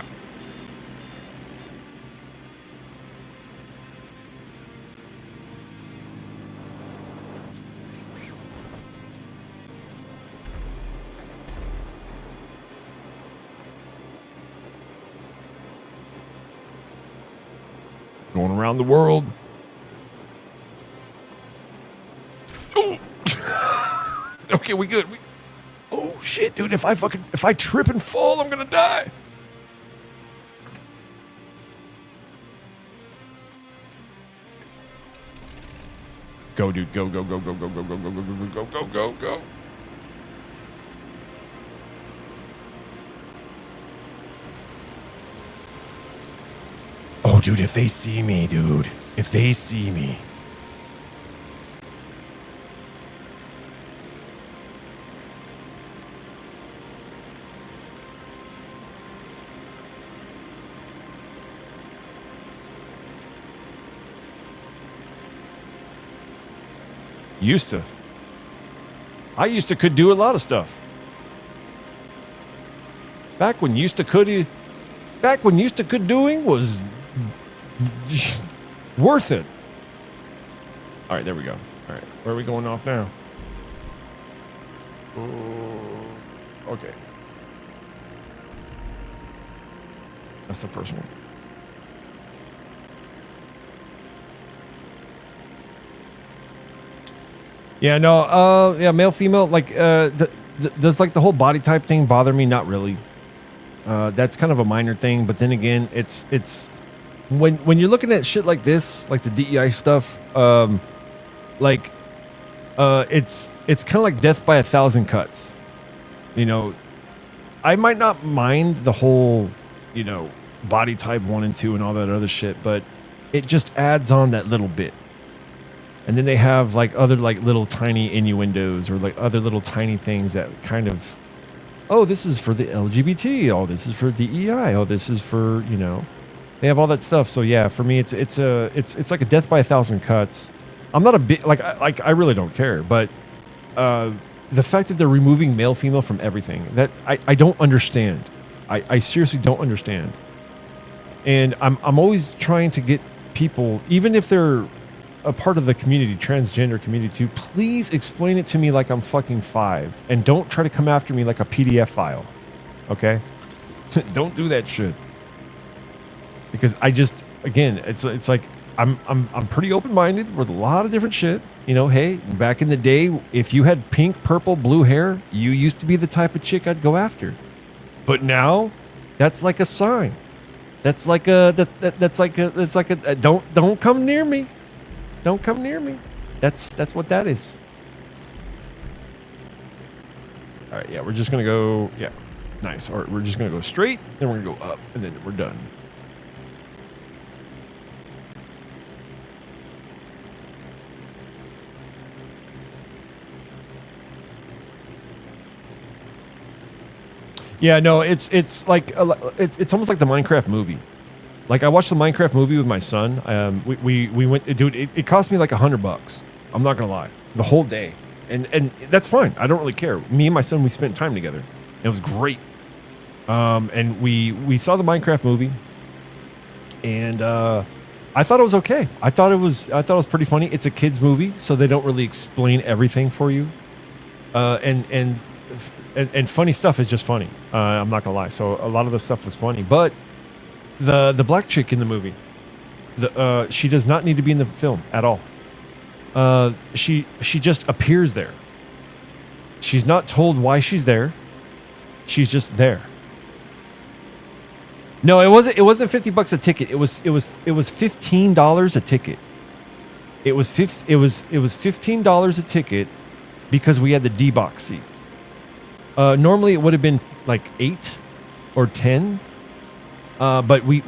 Going around the world. Ooh. Okay, we good. Oh shit, dude! If I trip and fall, I'm gonna die. Go, dude! Go! Oh, dude! If they see me, dude! If they see me. I used to could do a lot of stuff. Back when could doing was worth it. All right, there we go. All right, where are we going off now? Okay. That's the first one. Yeah, no, male, female, like, does like the whole body type thing bother me? Not really. That's kind of a minor thing, but then again, it's when you're looking at shit like this, like the DEI stuff, it's kind of like death by 1,000 cuts. You know, I might not mind the whole, you know, body type 1 and 2 and all that other shit, but it just adds on that little bit. And then they have like other like little tiny innuendos or like other little tiny things that kind of, oh, this is for the LGBT. Oh, this is for DEI. Oh, this is for, you know, they have all that stuff. So yeah, for me, it's like a death by 1,000 cuts. I'm not a big I really don't care, but the fact that they're removing male female from everything, that I don't understand. I seriously don't understand. And I'm always trying to get people, even if they're a part of the community, transgender community too, please explain it to me like I'm fucking 5, and don't try to come after me like a PDF file. Okay? Don't do that shit. Because I just, again, it's like I'm pretty open-minded with a lot of different shit. You know, hey, back in the day, if you had pink, purple, blue hair, you used to be the type of chick I'd go after. But now, that's like a sign. That's like a don't come near me. Don't come near me. That's what that is. All right, yeah, we're just gonna go. Yeah, Nice. All right, we're just going to go straight, then we're going to go up, and then we're done. Yeah, no, it's like it's almost like the Minecraft movie. Like I watched the Minecraft movie with my son. We went, dude. It cost me like $100. I'm not gonna lie, the whole day, and that's fine. I don't really care. Me and my son, we spent time together. It was great. And we saw the Minecraft movie, and I thought it was okay. I thought it was pretty funny. It's a kids movie, so they don't really explain everything for you. And funny stuff is just funny. I'm not gonna lie. So a lot of the stuff was funny, but the black chick in the movie, she does not need to be in the film at all. She just appears there. She's not told why she's there. She's just there. No, it wasn't $50 a ticket. It was $15 a ticket. It was $15 a ticket because we had the D box seats. Normally it would have been like 8 or 10. But we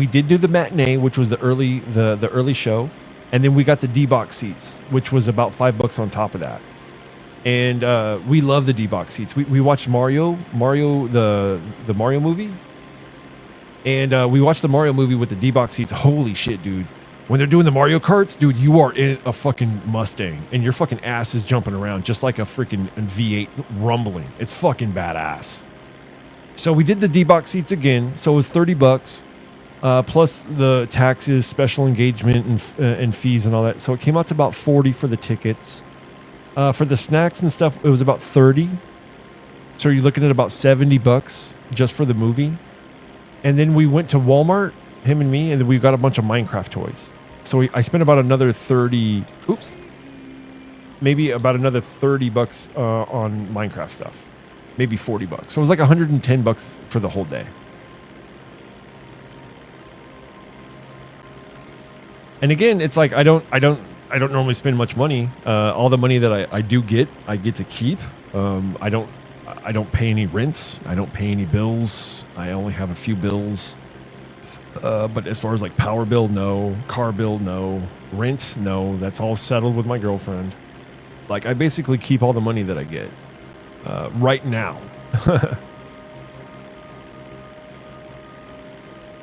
did do the matinee, which was the early show, and then we got the D box seats, which was about $5 on top of that. And we love the D box seats. We watched Mario the Mario movie, and we watched the Mario movie with the D box seats. Holy shit, dude! When they're doing the Mario Karts, dude, you are in a fucking Mustang, and your fucking ass is jumping around just like a freaking V8 rumbling. It's fucking badass. So we did the D-Box seats again. So it was $30, plus the taxes, special engagement, and fees and all that. So it came out to about $40 for the tickets. For the snacks and stuff, it was about $30. So you're looking at about $70 just for the movie. And then we went to Walmart, him and me, and then we got a bunch of Minecraft toys. So I spent about another maybe about another $30 on Minecraft stuff. Maybe $40. So it was like $110 for the whole day. And again, it's like I don't normally spend much money. All the money that I do get, I get to keep. I don't pay any rents. I don't pay any bills. I only have a few bills. But as far as like power bill, no. Car bill, no. Rent, no. That's all settled with my girlfriend. Like I basically keep all the money that I get. Right now.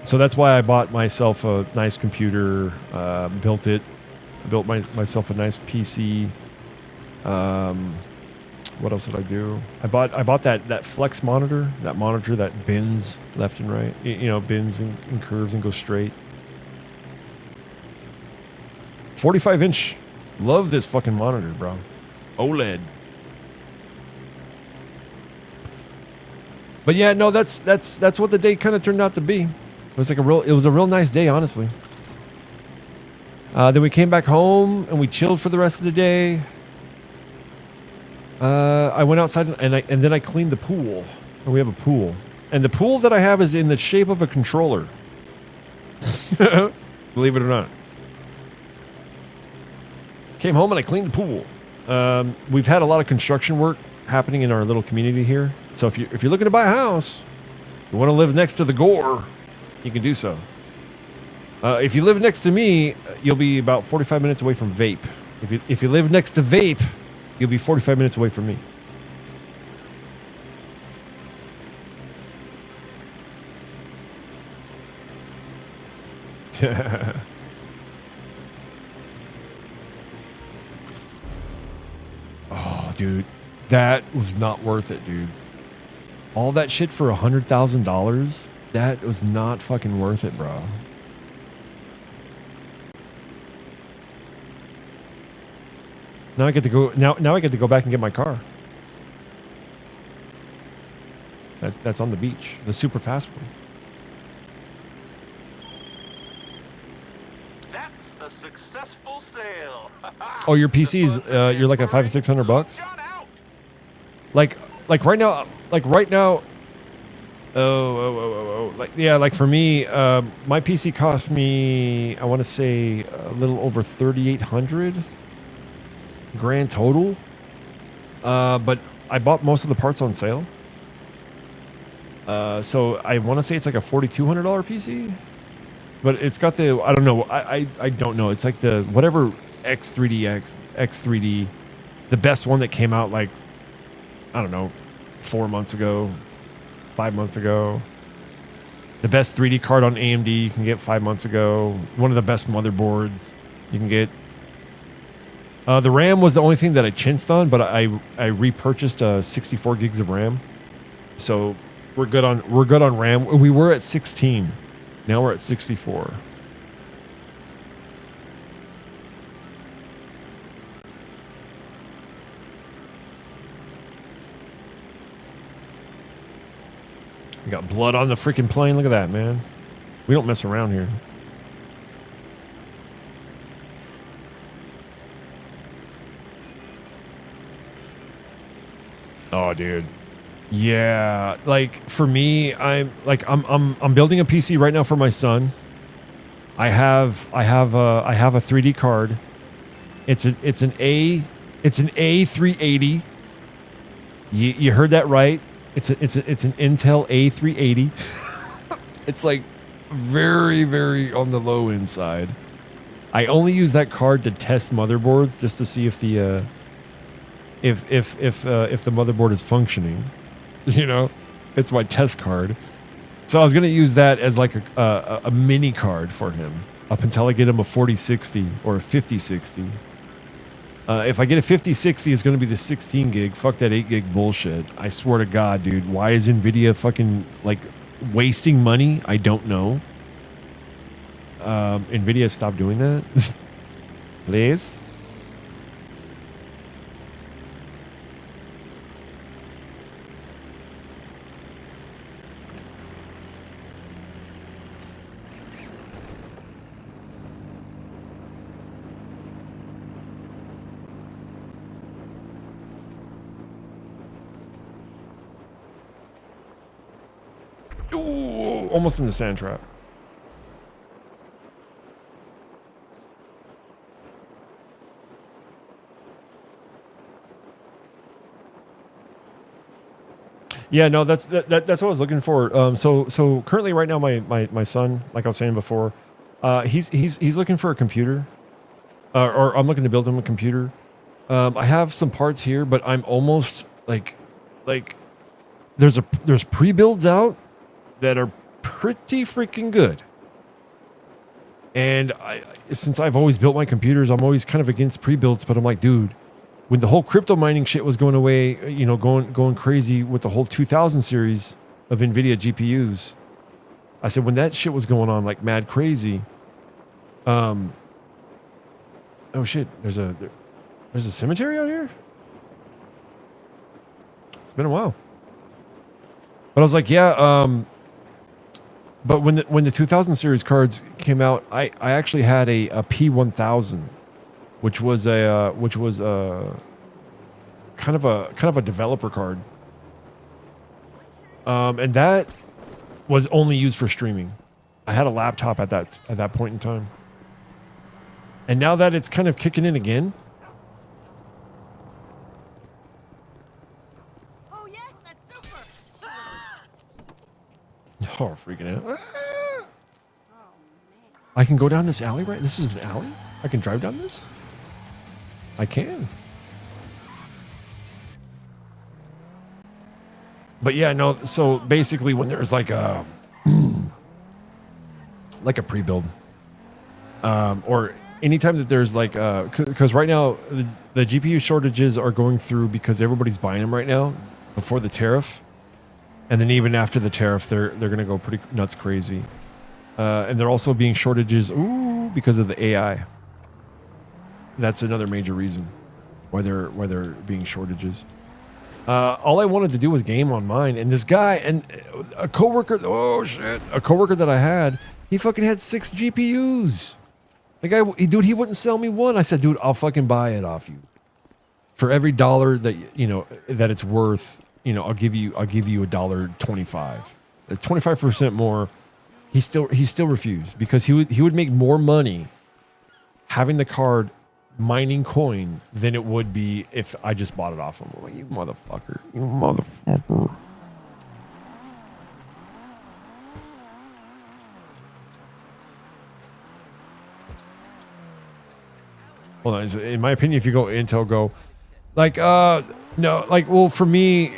So that's why I bought myself a nice computer, built myself a nice PC. What else did I do? I bought that flex monitor, that bends left and right, bends and curves and goes straight. 45-inch. Love this fucking monitor, bro. OLED. But yeah, no, that's what the day kind of turned out to be. It was a real nice day, honestly. Then we came back home and we chilled for the rest of the day. I went outside and then I cleaned the pool. And we have a pool, and the pool that I have is in the shape of a controller. Believe it or not. Came home and I cleaned the pool. We've had a lot of construction work happening in our little community here. So if you're looking to buy a house, you want to live next to the Gore, you can do so. If you live next to me, you'll be about 45 minutes away from Vape. If you live next to Vape, you'll be 45 minutes away from me. Oh, dude, that was not worth it, dude. All that shit for $100,000? That was not fucking worth it, bro. Now I get to go. Now I get to go back and get my car. That's on the beach, the super fast one. That's a successful sale. Oh, your PC's you're like at $500-600. Like right now. Oh. Like for me, my PC cost me, I want to say a little over $3,800 grand total. But I bought most of the parts on sale. So I want to say it's like a $4,200 PC, but it's got the, I don't know. I don't know. It's like the whatever X3D, the best one that came out like, I don't know, 4 months ago, 5 months ago. The best 3D card on AMD you can get 5 months ago. One of the best motherboards you can get. The RAM was the only thing that I chinched on, but I repurchased 64 gigs of RAM. So we're good on RAM. We were at 16. Now we're at 64. We got blood on the freaking plane. Look at that, man. We don't mess around here. Oh, dude. Yeah, like for me, I'm building a PC right now for my son. I have a 3D card. It's an A380. You heard that right. It's an Intel A380. It's like very, very on the low end side. I only use that card to test motherboards just to see if the motherboard is functioning. You know, it's my test card. So I was gonna use that as like a mini card for him up until I get him a 4060 or a 5060. If I get a 5060, it's going to be the 16 gig. Fuck that 8 gig bullshit. I swear to God, dude. Why is NVIDIA fucking, like, wasting money? I don't know. NVIDIA, stop doing that. Please. Ooh, almost in the sand trap. Yeah, no, that's what I was looking for. So currently, right now, my son, like I was saying before, he's looking for a computer, or I'm looking to build him a computer. I have some parts here, but I'm almost like there's pre-builds out that are pretty freaking good. And since I've always built my computers, I'm always kind of against pre-builds, but I'm like, dude, when the whole crypto mining shit was going away, you know, going crazy with the whole 2000 series of NVIDIA GPUs, I said, when that shit was going on like mad crazy, oh shit, there's a cemetery out here? It's been a while. But I was like, yeah, but when the 2000 series cards came out, I actually had a P1000, which was kind of a developer card, and that was only used for streaming. I had a laptop at that point in time, and now that it's kind of kicking in again. Oh yes, that's super. Oh, freaking out. I can go down this alley, right? This is an alley? I can drive down this? I can. But yeah, no, so basically when there's like a pre-build, or anytime that there's like, because right now the GPU shortages are going through because everybody's buying them right now before the tariff. And then even after the tariff, they're going to go pretty nuts crazy. And they're also being shortages because of the AI. That's another major reason why they're being shortages. All I wanted to do was game on mine, and this guy and a coworker. Oh shit! A coworker that I had, he fucking had 6 GPUs. The guy, he wouldn't sell me one. I said, dude, I'll fucking buy it off you. For every dollar that that it's worth, I'll give you $1.25. 25% more. He still refused because he would make more money having the card mining coin than it would be if I just bought it off him. I'm like, you motherfucker. hold on. In my opinion, if you go Intel, go like no, like well for me,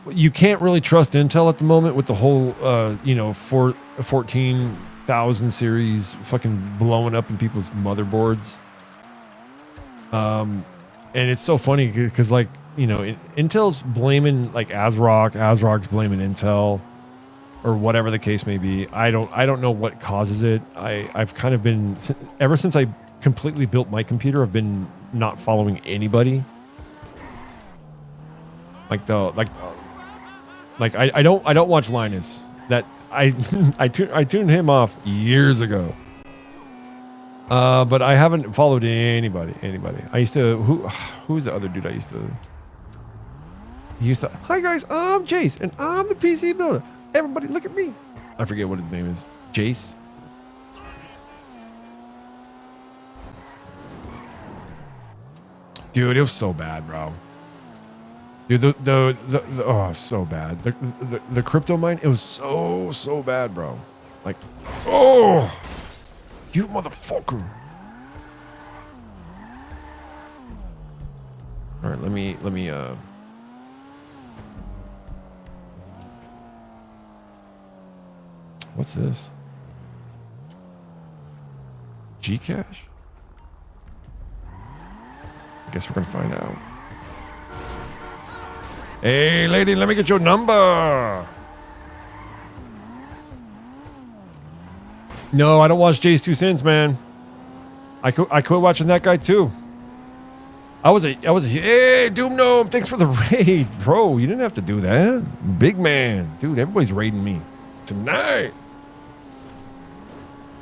you can't really trust Intel at the moment with the whole 14,000 series fucking blowing up in people's motherboards. And it's so funny because like Intel's blaming like ASRock's blaming Intel. Or whatever the case may be, I don't know what causes it. I've kind of been ever since I completely built my computer. I've been not following anybody. I don't watch Linus. That I tuned him off years ago. But I haven't followed anybody. I used to who's the other dude I used to. He used to. Hi guys, I'm Jace and I'm the PC builder. Everybody, look at me. I forget what his name is. Jace. Dude, it was so bad, bro. Dude, oh, so bad. The crypto mine, it was so bad, bro. Like, oh, you motherfucker. All right, let me. What's this? Gcash? I guess we're gonna find out. Hey, lady, let me get your number. No, I don't watch Jay's 2 cents, man. I quit watching that guy too. I was a hey, Doom Gnome, thanks for the raid, bro. You didn't have to do that, big man, dude. Everybody's raiding me tonight.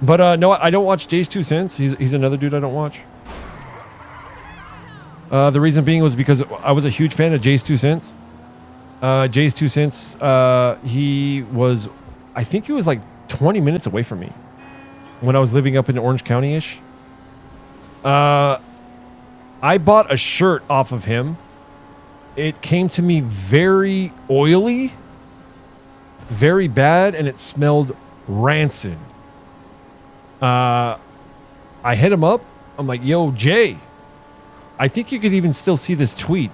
But no, I don't watch Jay's 2 cents. He's another dude I don't watch. The reason being was because I was a huge fan of Jay's 2 cents. Jay's 2 cents. I think he was like 20 minutes away from me when I was living up in Orange County ish. I bought a shirt off of him. It came to me very oily, very bad, and it smelled rancid. I hit him up. I'm like, yo, Jay. I think you could even still see this tweet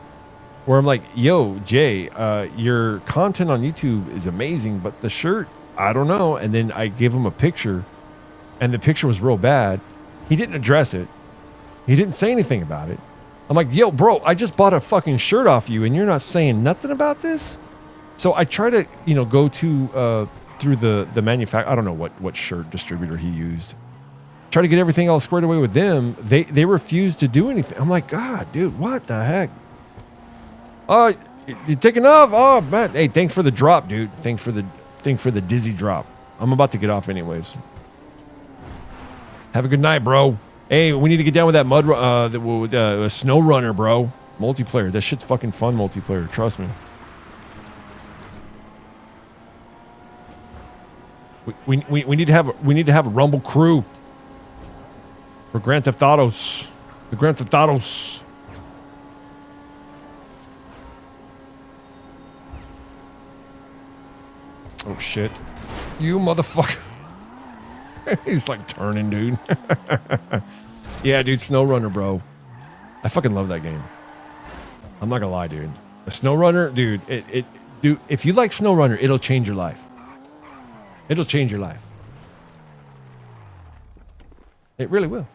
where I'm like, yo, Jay, your content on YouTube is amazing, but the shirt, I don't know. And then I gave him a picture, and the picture was real bad. He didn't address it. He didn't say anything about it. I'm like, yo, bro, I just bought a fucking shirt off you, and you're not saying nothing about this? So I try to, go to through the manufacturer. I don't know what shirt distributor he used. Try to get everything all squared away with them. They refuse to do anything. I'm like, God, dude, what the heck? Oh, you taking off? Oh, man. Hey, thanks for the drop, dude. Thanks for the dizzy drop. I'm about to get off anyways. Have a good night, bro. Hey, we need to get down with that snow runner, bro. Multiplayer. That shit's fucking fun. Multiplayer. Trust me. We need to have a Rumble crew for Grand Theft Autos. The Grand Theft Autos. Oh shit. You motherfucker. He's like turning, dude. Yeah, dude, SnowRunner, bro. I fucking love that game. I'm not gonna lie, dude. A SnowRunner, dude, dude, if you like SnowRunner, it'll change your life. It'll change your life. It really will.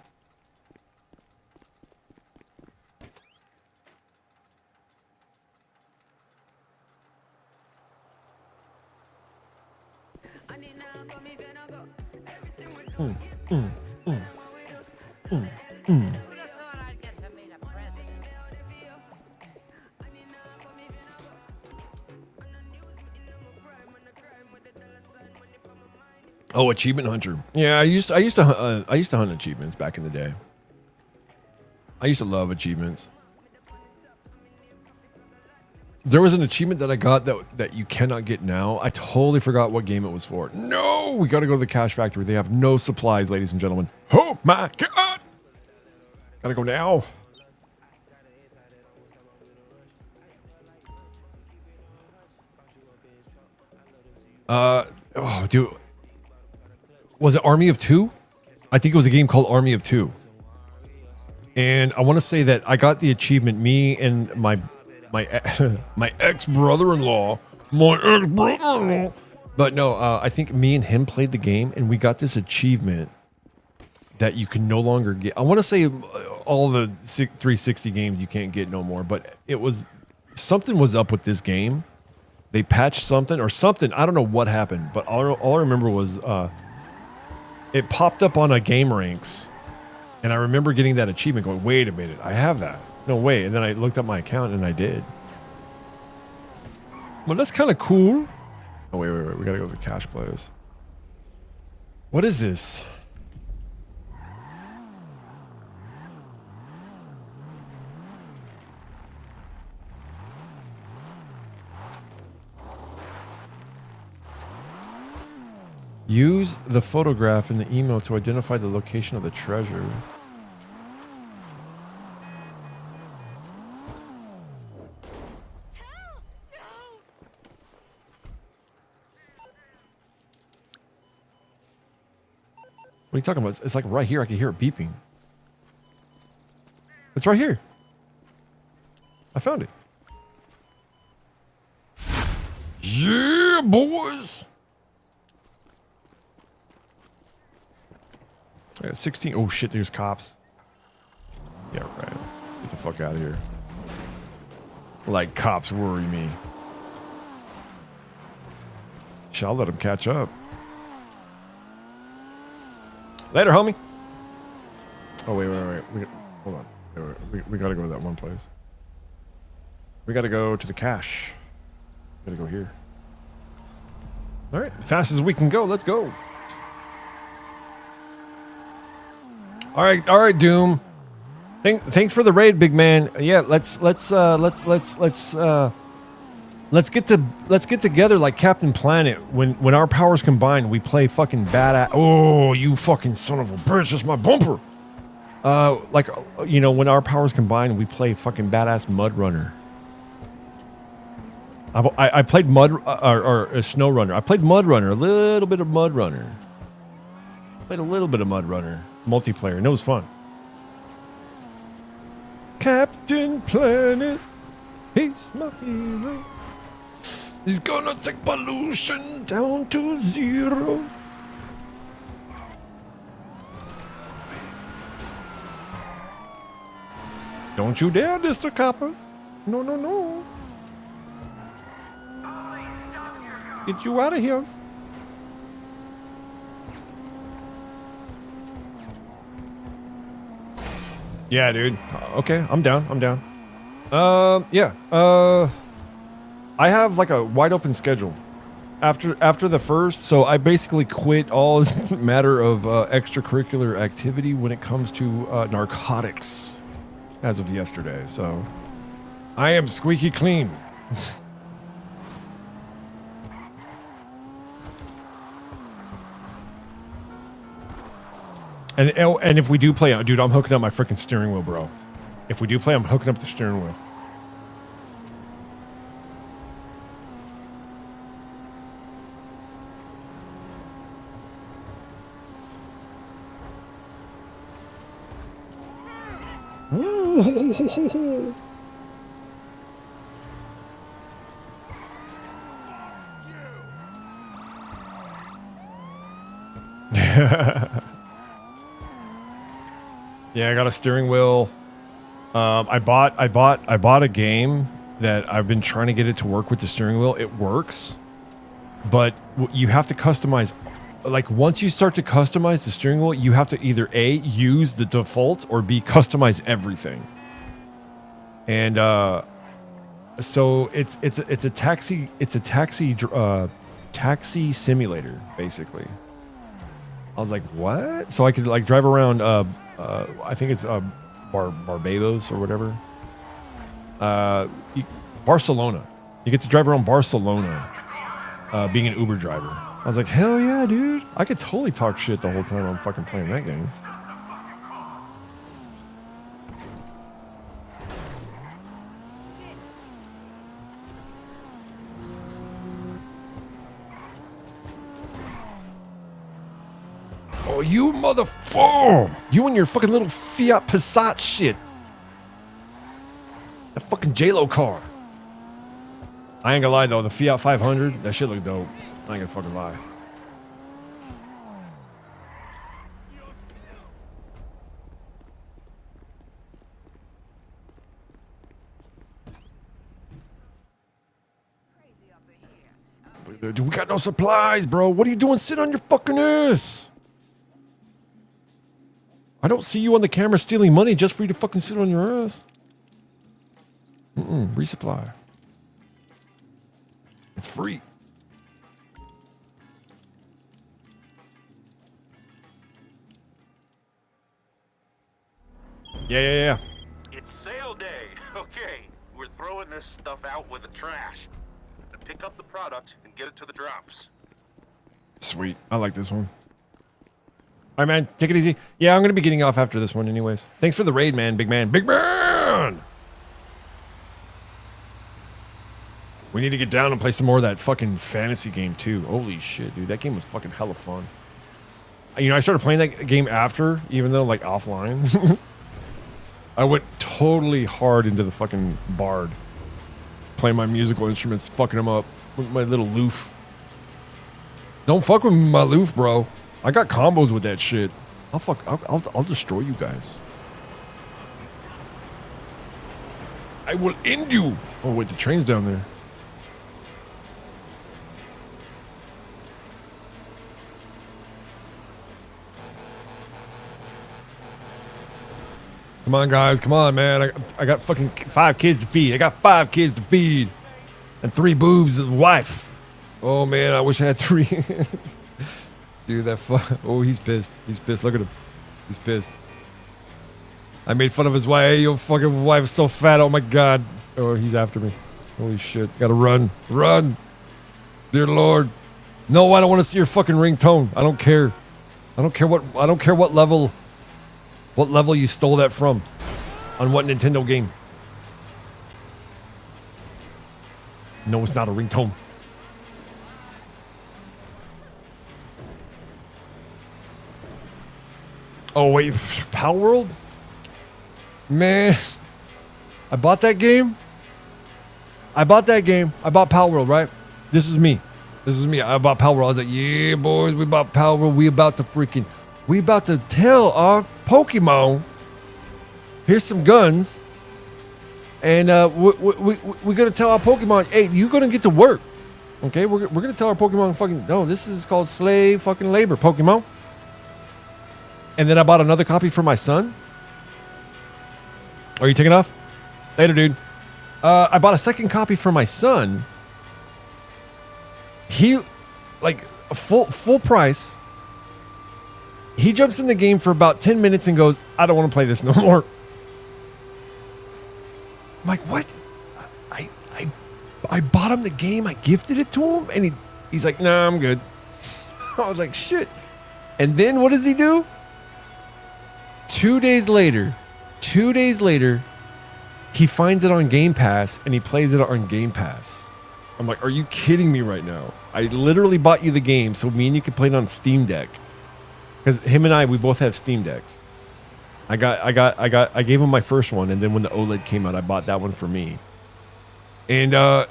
Oh, Achievement Hunter. Yeah, I used to hunt achievements back in the day. I used to love achievements. There was an achievement that I got that you cannot get now. I totally forgot what game it was for. No, we got to go to the cash factory. They have no supplies, ladies and gentlemen. Oh my God. Gotta go now. Oh, dude. Was it Army of Two? I think it was a game called Army of Two. And I want to say that I got the achievement. Me and my ex brother-in-law, But no, I think me and him played the game, and we got this achievement that you can no longer get. I want to say all the 360 games you can't get no more, but it was something was up with this game. They patched something or something. I don't know what happened, but all I remember was it popped up on a game ranks, and I remember getting that achievement going, wait a minute, I have that. No way. And then I looked up my account, and I did. Well, that's kind of cool. Oh, wait. We got to go to the cash plays. What is this? Use the photograph in the email to identify the location of the treasure. What are you talking about? It's like right here. I can hear it beeping. It's right here. I found it. Yeah, boys. I got 16. Oh shit, there's cops. Yeah, right. Get the fuck out of here. Like cops worry me. Shall let them catch up. Later, homie. Oh, wait. Hold on. We gotta go to that one place. We gotta go to the cache. We gotta go here. All right, fast as we can go. Let's go. All right, Doom. Thanks for the raid, big man. Yeah, let's get together like Captain Planet. When our powers combine, we play fucking badass. Oh, you fucking son of a bitch! That's my bumper. Like you know, when our powers combine, we play fucking badass Mud Runner. I played Mud or Snow Runner. I played Mud Runner, a little bit of Mud Runner. Played a little bit of Mud Runner multiplayer, and it was fun. Captain Planet, he's my hero. He's gonna take pollution down to 0. Don't you dare, Mr. Coppers. No, no, no. Get you out of here. Yeah, dude. Okay, I'm down. Yeah. I have like a wide open schedule after the first, so I basically quit all matter of extracurricular activity when it comes to narcotics as of yesterday. So I am squeaky clean. And if we do play, dude, I'm hooking up my freaking steering wheel, bro. If we do play, I'm hooking up the steering wheel. Yeah, I got a steering wheel. I bought a game that I've been trying to get it to work with the steering wheel. It works, but you have to customize. Like once you start to customize the steering wheel, you have to either A, use the default, or B, customize everything. And so it's a taxi simulator basically. I was like, what? So I could like drive around. I think it's Barbados or whatever. Barcelona. You get to drive around Barcelona, being an Uber driver. I was like, hell yeah, dude! I could totally talk shit the whole time I'm fucking playing that game. Oh, you motherfucker! You and your fucking little Fiat Passat shit. That fucking J-Lo car. I ain't gonna lie though, the Fiat 500, that shit look dope. I ain't gonna fucking lie. Dude, we got no supplies, bro. What are you doing? Sit on your fucking ass. I don't see you on the camera stealing money just for you to fucking sit on your ass. Resupply. It's free. Yeah. It's sale day. Okay, we're throwing this stuff out with the trash. To pick up the product and get it to the drops. Sweet. I like this one. All right, man. Take it easy. Yeah, I'm going to be getting off after this one anyways. Thanks for the raid, man. Big man. Big man! We need to get down and play some more of that fucking fantasy game, too. Holy shit, dude. That game was fucking hella fun. You know, I started playing that game after, even though, like, offline. I went totally hard into the fucking bard. Playing my musical instruments, fucking them up with my little loof. Don't fuck with my loof, bro. I got combos with that shit. I'll destroy you guys. I will end you. Oh wait, the train's down there. Come on, guys. Come on, man. I got fucking 5 kids to feed. I got 5 kids to feed. And 3 boobs as a wife. Oh, man. I wish I had 3. Dude, that oh, he's pissed. He's pissed. Look at him. He's pissed. I made fun of his wife. Hey, your fucking wife is so fat. Oh, my God. Oh, he's after me. Holy shit. Gotta run. Run. Dear Lord. No, I don't want to see your fucking ringtone. I don't care. I don't care what level... What level you stole that from? On what Nintendo game? No, it's not a ringtone. Oh, wait. Power World? Man. I bought that game. I bought Power World, right? This is me. I bought Power World. I was like, yeah, boys, we bought Power World. We about to tell our Pokemon, here's some guns, and we're gonna tell our Pokemon, hey, you're gonna get to work, okay? We're gonna tell our Pokemon, fucking, no, this is called slave fucking labor, Pokemon. And then I bought another copy for my son. Are you taking off? Later, dude. I bought a second copy for my son. He, like, full price. He jumps in the game for about 10 minutes and goes, I don't want to play this no more. I'm like, what? I bought him the game. I gifted it to him. And he's like, nah, I'm good. I was like, shit. And then what does he do? 2 days later, he finds it on Game Pass and he plays it on Game Pass. I'm like, are you kidding me right now? I literally bought you the game so me and you could play it on Steam Deck. Because him and we both have Steam Decks. I gave him my first one, and then when the OLED came out, I bought that one for me. And I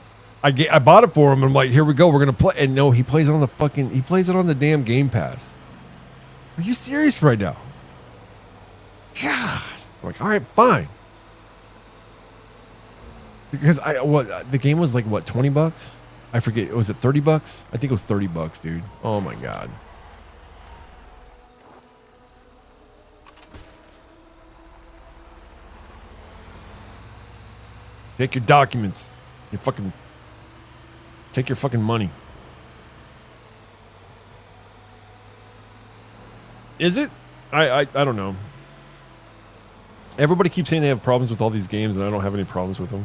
bought it for him, and I'm like, here we go, we're gonna play. And no, he plays it on the damn Game Pass. Are you serious right now? God. I'm like, all right, fine. Because the game was like what, $20? I forget. Was it $30? I think it was $30, dude. Oh my God. Take your documents. Take your fucking money. Is it? I don't know. Everybody keeps saying they have problems with all these games, and I don't have any problems with them.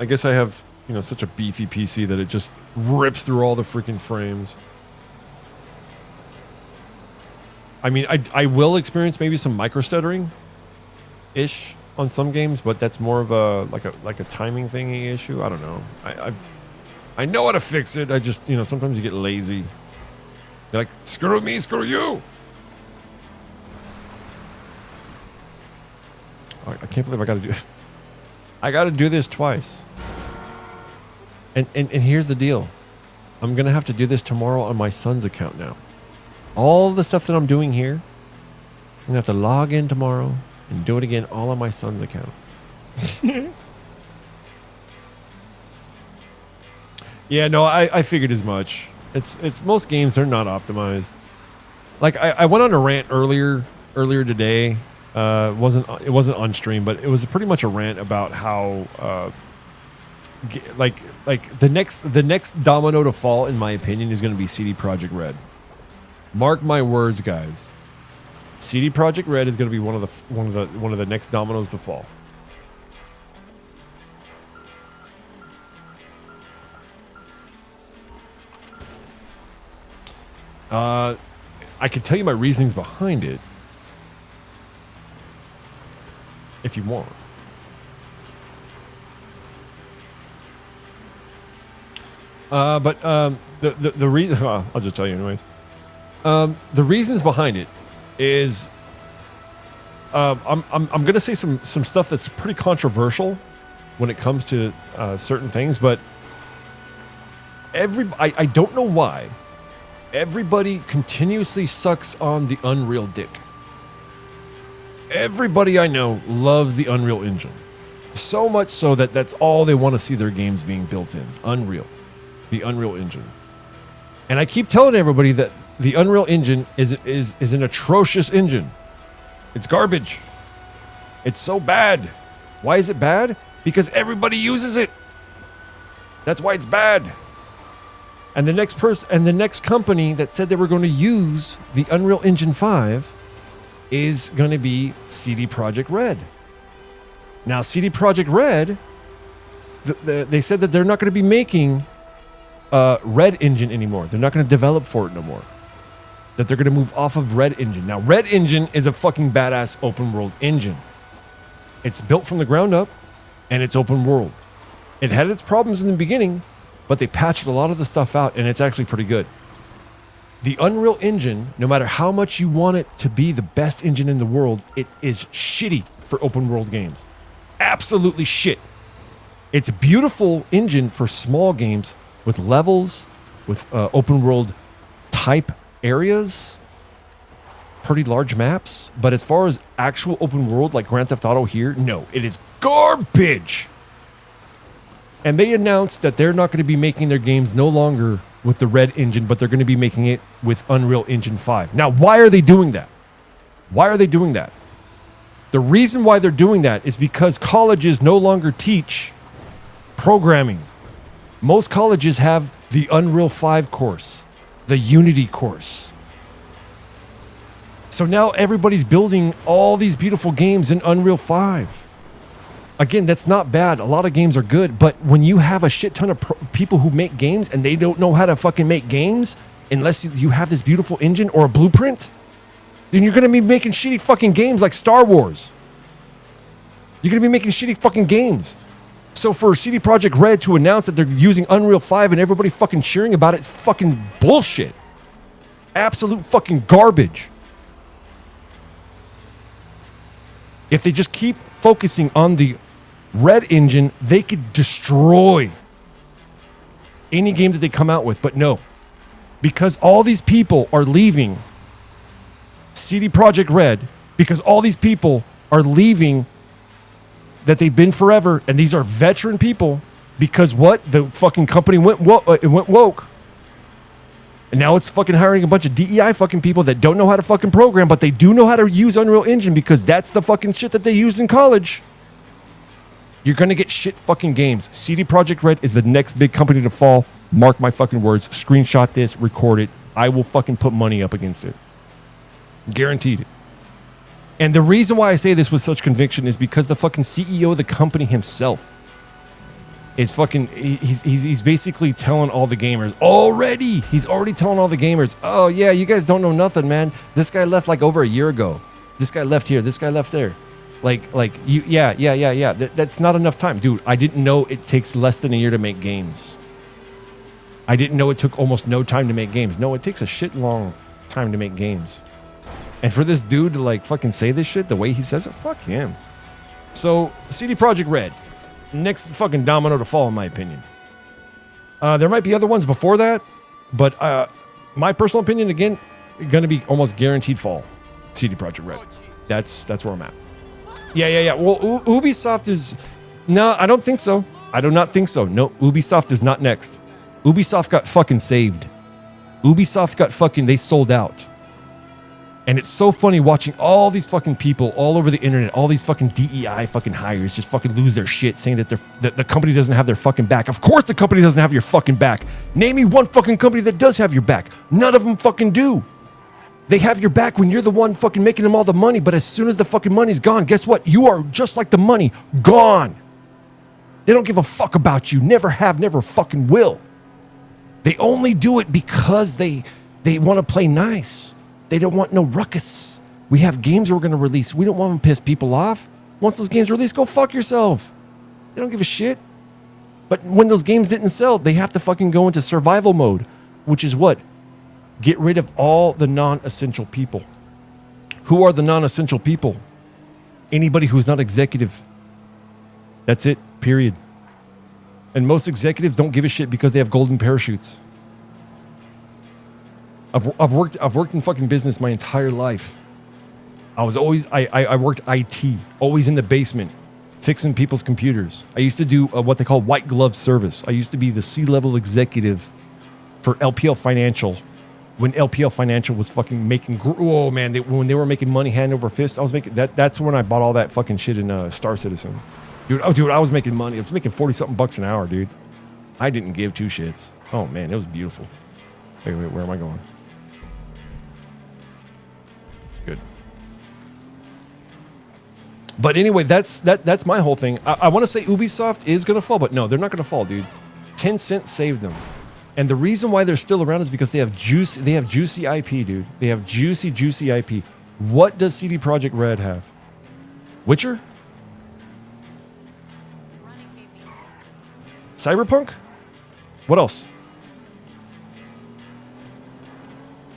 I guess I have, such a beefy PC that it just rips through all the freaking frames. I mean, I will experience maybe some micro stuttering-ish on some games, but that's more of a like a timing thingy issue. I don't know. I know how to fix it. I just sometimes you get lazy. You're like, screw me, screw you. I can't believe I got to do. I got to do this twice. And here's the deal. I'm gonna have to do this tomorrow on my son's account now. All the stuff that I'm doing here, I'm gonna have to log in tomorrow and do it again all on my son's account. Yeah, no, I figured as much. It's most games, they're not optimized. Like I went on a rant earlier today. It wasn't on stream, but it was pretty much a rant about how like the next domino to fall, in my opinion, is going to be CD Projekt Red. Mark my words, guys. CD Projekt Red is going to be one of the next dominoes to fall. I can tell you my reasonings behind it if you want. The reason, I'll just tell you anyways. The reasons behind it is, I'm gonna say some stuff that's pretty controversial when it comes to certain things, but I don't know why everybody continuously sucks on the Unreal dick. Everybody I know loves the Unreal Engine, so much so that that's all they want to see their games being built in. Unreal. The Unreal Engine. And I keep telling everybody that the Unreal Engine is an atrocious engine. It's garbage. It's so bad. Why is it bad? Because everybody uses it. That's why it's bad. And the next company that said they were going to use the Unreal Engine 5 is going to be CD Projekt Red. Now, CD Projekt Red, they said that they're not going to be making Red Engine anymore. They're not going to develop for it no more. That they're going to move off of Red Engine. Now, Red Engine is a fucking badass open world engine. It's built from the ground up, and it's open world. It had its problems in the beginning, but they patched a lot of the stuff out, and it's actually pretty good. The Unreal Engine, no matter how much you want it to be the best engine in the world, it is shitty for open world games. Absolutely shit. It's a beautiful engine for small games with levels, with open world type areas, pretty large maps. But as far as actual open world like Grand Theft Auto here, no, it is garbage. And they announced that they're not going to be making their games no longer with the Red Engine, but they're going to be making it with Unreal Engine 5. Now, why are they doing that? Why are they doing that? The reason why they're doing that is because colleges no longer teach programming. Most colleges have the Unreal 5 course, the Unity course. So now everybody's building all these beautiful games in Unreal 5. Again, that's not bad. A lot of games are good, but when you have a shit ton of people who make games and they don't know how to fucking make games unless you have this beautiful engine or a blueprint, then you're going to be making shitty fucking games like Star Wars. You're going to be making shitty fucking games. So for CD Projekt Red to announce that they're using Unreal 5 and everybody fucking cheering about it, it's fucking bullshit. Absolute fucking garbage. If they just keep focusing on the Red Engine, they could destroy any game that they come out with. But no, because all these people are leaving CD Projekt Red, because all these people are leaving that they've been forever, and these are veteran people, because what? The fucking company went woke. And now it's fucking hiring a bunch of DEI fucking people that don't know how to fucking program, but they do know how to use Unreal Engine because that's the fucking shit that they used in college. You're going to get shit fucking games. CD Projekt Red is the next big company to fall. Mark my fucking words. Screenshot this, record it. I will fucking put money up against it. Guaranteed it. And the reason why I say this with such conviction is because the fucking CEO of the company himself is fucking, he's basically telling all the gamers he's already telling all the gamers, oh yeah, you guys don't know nothing, man. This guy left like over a year ago. This guy left here. This guy left there. Like you, yeah. That's not enough time. Dude, I didn't know it takes less than a year to make games. I didn't know it took almost no time to make games. No, it takes a shit long time to make games. And for this dude to like fucking say this shit the way he says it, fuck him. So, CD Projekt Red, next fucking domino to fall, in my opinion. There might be other ones before that, but my personal opinion, again, going to be almost guaranteed fall. CD Projekt Red. That's where I'm at. Yeah. Well, Ubisoft is... No, I don't think so. I do not think so. No, Ubisoft is not next. Ubisoft got fucking saved. Ubisoft got fucking... They sold out. And it's so funny watching all these fucking people all over the internet, all these fucking DEI fucking hires just fucking lose their shit saying that the company doesn't have their fucking back. Of course the company doesn't have your fucking back. Name me one fucking company that does have your back. None of them fucking do. They have your back when you're the one fucking making them all the money, but as soon as the fucking money's gone, guess what? You are just like the money, gone. They don't give a fuck about you. Never have, never fucking will. They only do it because they want to play nice. They don't want no ruckus. We have games we're going to release. We don't want to piss people off. Once those games release, go fuck yourself. They don't give a shit. But when those games didn't sell, they have to fucking go into survival mode, which is what? Get rid of all the non-essential people. Who are the non-essential people? Anybody who's not executive. That's it, period. And most executives don't give a shit because they have golden parachutes. I've worked in fucking business my entire life. I worked IT, always in the basement, fixing people's computers. I used to do what they call white glove service. I used to be the C-level executive for LPL Financial. When LPL Financial was fucking making, when they were making money hand over fist, I was making that. That's when I bought all that fucking shit in Star Citizen, dude. I was making money. I was making $40-something an hour, dude. I didn't give two shits. Oh man, it was beautiful. Wait, where am I going? Good. But anyway, that's my whole thing. I want to say Ubisoft is gonna fall, but no, they're not gonna fall, dude. Tencent saved them. And the reason why they're still around is because they have juicy IP, dude. They have juicy IP. What does CD Projekt Red have? Witcher? Cyberpunk? What else?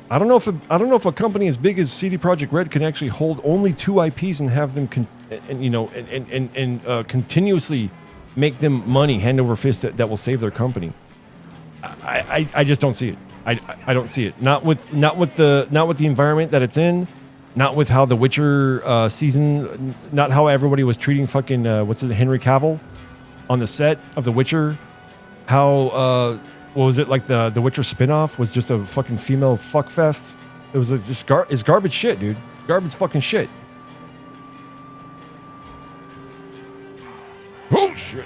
I don't know if a company as big as CD Projekt Red can actually hold only two IPs and have them continuously make them money hand over fist that will save their company. I just don't see it. I don't see it. Not with the environment that it's in, not with how the Witcher season, not how everybody was treating fucking Henry Cavill on the set of the Witcher. How what was it, like the Witcher spinoff was just a fucking female fuck fest. It was just it's garbage shit, dude. Garbage fucking shit. Bullshit.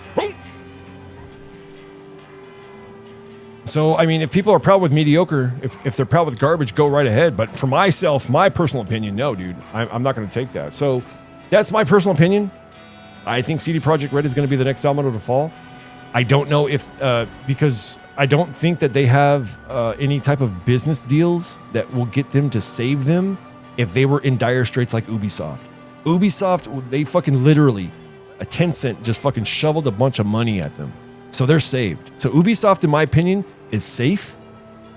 So, I mean, if people are proud with mediocre, if they're proud with garbage, go right ahead. But for myself, my personal opinion, no, dude. I'm not going to take that. So, that's my personal opinion. I think CD Projekt Red is going to be the next domino to fall. I don't know if, because I don't think that they have any type of business deals that will get them to save them if they were in dire straits like Ubisoft. Ubisoft, they fucking literally, a Tencent just fucking shoveled a bunch of money at them. So they're saved. So Ubisoft, in my opinion, is safe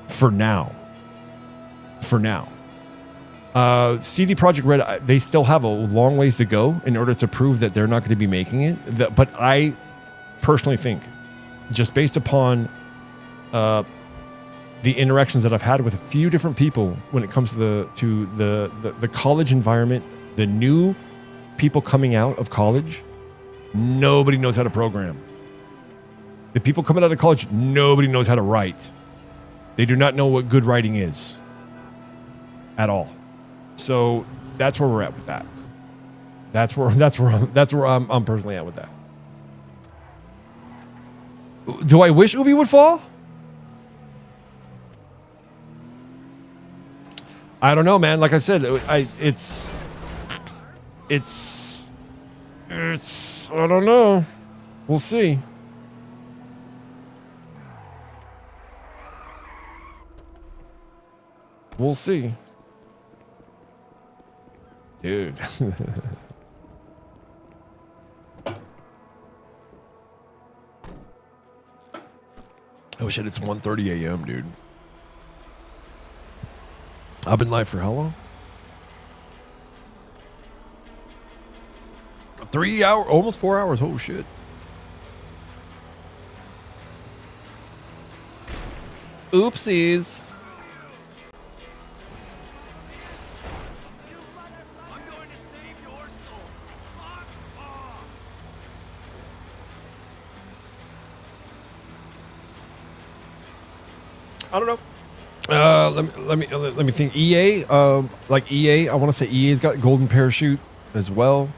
for now. For now. CD Projekt Red, they still have a long ways to go in order to prove that they're not going to be making it. But I personally think, just based upon the interactions that I've had with a few different people when it comes to the college environment, the new people coming out of college, nobody knows how to program. The people coming out of college, nobody knows how to write. They do not know what good writing is at all. So that's where we're at with that. That's where I'm personally at with that. Do I wish Ubi would fall? I don't know, man. Like I said, it's I don't know. We'll see. We'll see. Dude. Oh shit, it's 1:30 a.m., dude. I've been live for how long? 3 hours, almost 4 hours. Oh shit. Oopsies. I'm going to save your soul. Fuck off. I don't know. Let me think. EA, like EA, I want to say EA's got Golden Parachute as well.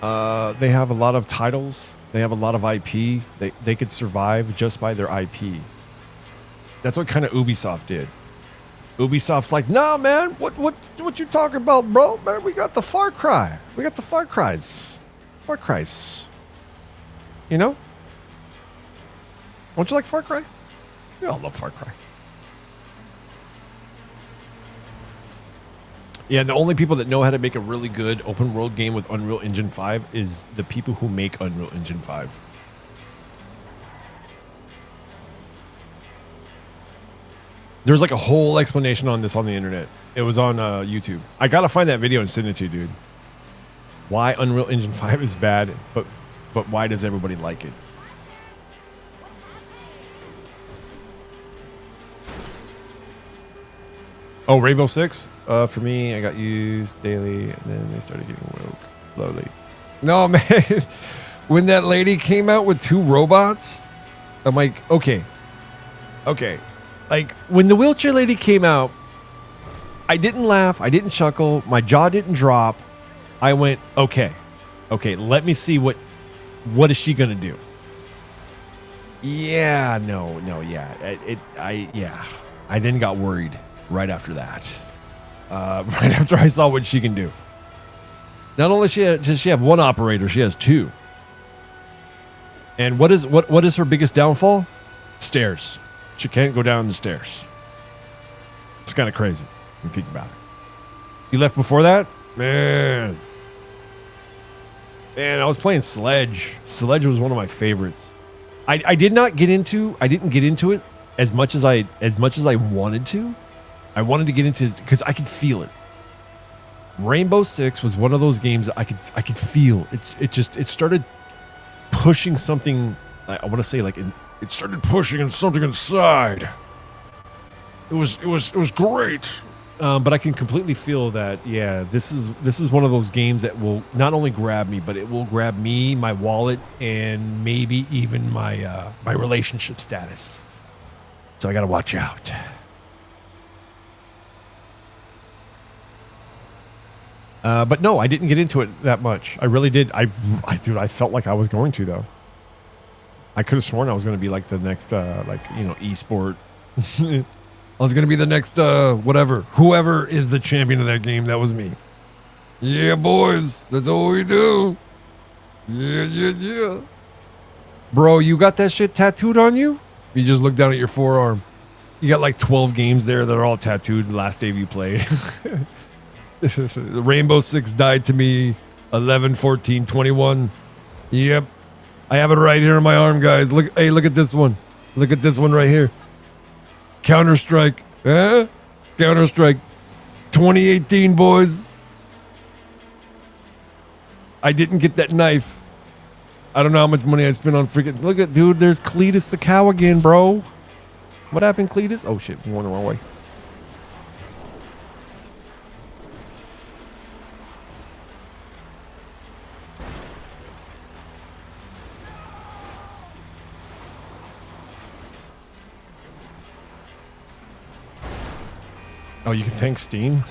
They have a lot of titles. They have a lot of IP. They could survive just by their IP. That's what kind of Ubisoft did. Ubisoft's like, nah, man, what you talking about, bro? Man, we got the Far Cry. We got the Far Cries. Far Cries. You know? Don't you like Far Cry? We all love Far Cry. Yeah, the only people that know how to make a really good open world game with Unreal Engine 5 is the people who make Unreal Engine 5. There's like a whole explanation on this on the internet. It was on YouTube. I gotta find that video and send it to you, dude. Why Unreal Engine 5 is bad, but why does everybody like it? Oh, Rainbow Six? For me, I got used daily, and then they started getting woke slowly. No, man. When that lady came out with 2 robots, I'm like, okay. Like, when the wheelchair lady came out, I didn't laugh. I didn't chuckle. My jaw didn't drop. I went, okay, let me see what is she going to do? Yeah, no, yeah. I then got worried. Right after that, right after I saw what she can do. Not only does she have 1 operator, she has 2. And what is her biggest downfall? Stairs. She can't go down the stairs. It's kind of crazy when you think about it. You left before that? Man, I was playing Sledge. Sledge was one of my favorites. I didn't get into it as much as I wanted to. I wanted to get into it because I could feel it. Rainbow Six was one of those games that I could feel. It started pushing something. I want to say like it started pushing something inside. It was great. But I can completely feel that. Yeah, this is one of those games that will not only grab me, but it will grab me, my wallet, and maybe even my relationship status. So I got to watch out. But no, I didn't get into it that much. I really did. I felt like I was going to, though. I could have sworn I was going to be like the next, esport. I was going to be the next, whatever. Whoever is the champion of that game, that was me. Yeah, boys. That's all we do. Yeah. Bro, you got that shit tattooed on you? You just look down at your forearm. You got like 12 games there that are all tattooed the last day you played. The Rainbow Six died to me 11, 14, 21. Yep. I have it right here on my arm, guys. Look at this one. Look at this one right here. Counter-Strike. Counter-Strike. 2018, boys. I didn't get that knife. I don't know how much money I spent on freaking... Look at, dude, there's Cletus the cow again, bro. What happened, Cletus? Oh, shit. I'm going the wrong way. Oh, you can thank Steam?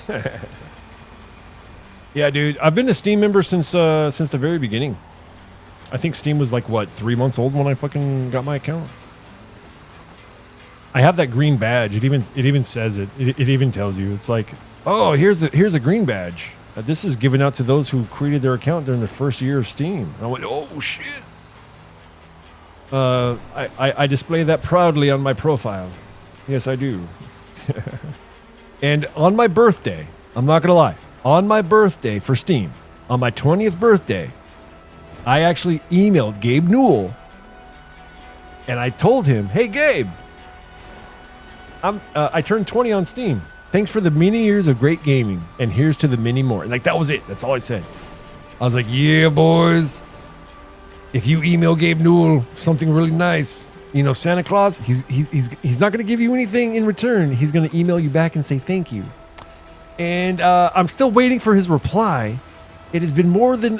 Yeah, dude. I've been a Steam member since the very beginning. I think Steam was like, what, 3 months old when I fucking got my account? I have that green badge. It even says it. It even tells you. It's like, oh, here's a green badge. This is given out to those who created their account during the first year of Steam. And I went, oh, shit. I display that proudly on my profile. Yes, I do. And on my birthday, I'm not going to lie, on my birthday for Steam, on my 20th birthday, I actually emailed Gabe Newell and I told him, hey, Gabe, I turned 20 on Steam. Thanks for the many years of great gaming, and here's to the many more. And like, that was it. That's all I said. I was like, yeah, boys. If you email Gabe Newell something really nice, you know, Santa Claus, he's not going to give you anything in return. He's going to email you back and say thank you. And I'm still waiting for his reply. It has been more than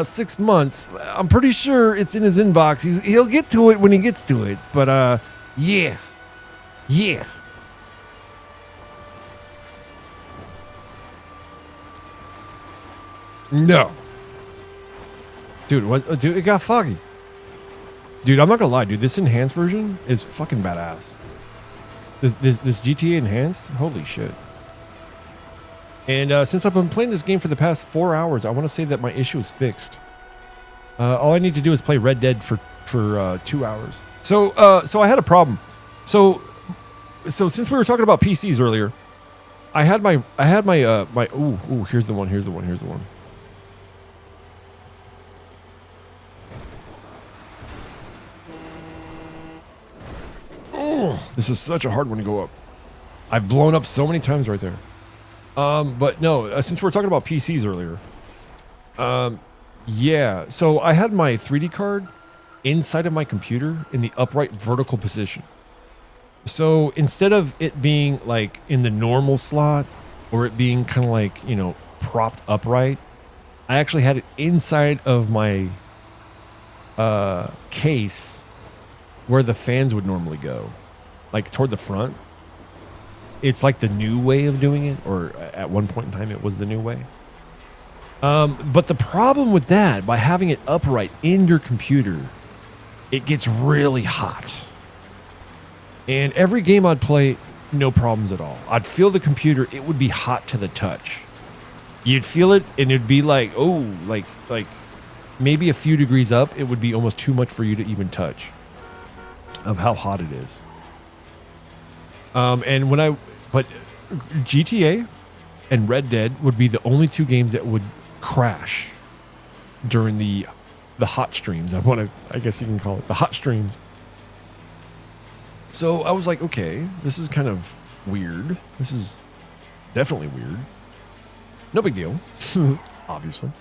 6 months. I'm pretty sure it's in his inbox. He'll get to it when he gets to it. But yeah. No. Dude, what? Dude, it got foggy. Dude, I'm not gonna lie, dude. This enhanced version is fucking badass. This GTA enhanced, holy shit. And since I've been playing this game for the past 4 hours, I want to say that my issue is fixed. All I need to do is play Red Dead for 2 hours. So I had a problem. So since we were talking about PCs earlier, I had my ooh, here's the one. Oh, this is such a hard one to go up. I've blown up so many times right there. But no, since we were talking about PCs earlier, yeah. So I had my 3D card inside of my computer in the upright vertical position. So instead of it being like in the normal slot or it being kind of like, you know, propped upright, I actually had it inside of my case where the fans would normally go, like toward the front. It's like the new way of doing it, or at one point in time it was the new way. But the problem with that, by having it upright in your computer, it gets really hot. And every game I'd play, no problems at all. I'd feel the computer, it would be hot to the touch. You'd feel it and it'd be like, oh, like maybe a few degrees up, it would be almost too much for you to even touch of how hot it is. But GTA and Red Dead would be the only two games that would crash during the hot streams. I guess you can call it the hot streams. So I was like, okay, this is kind of weird. This is definitely weird. No big deal, obviously.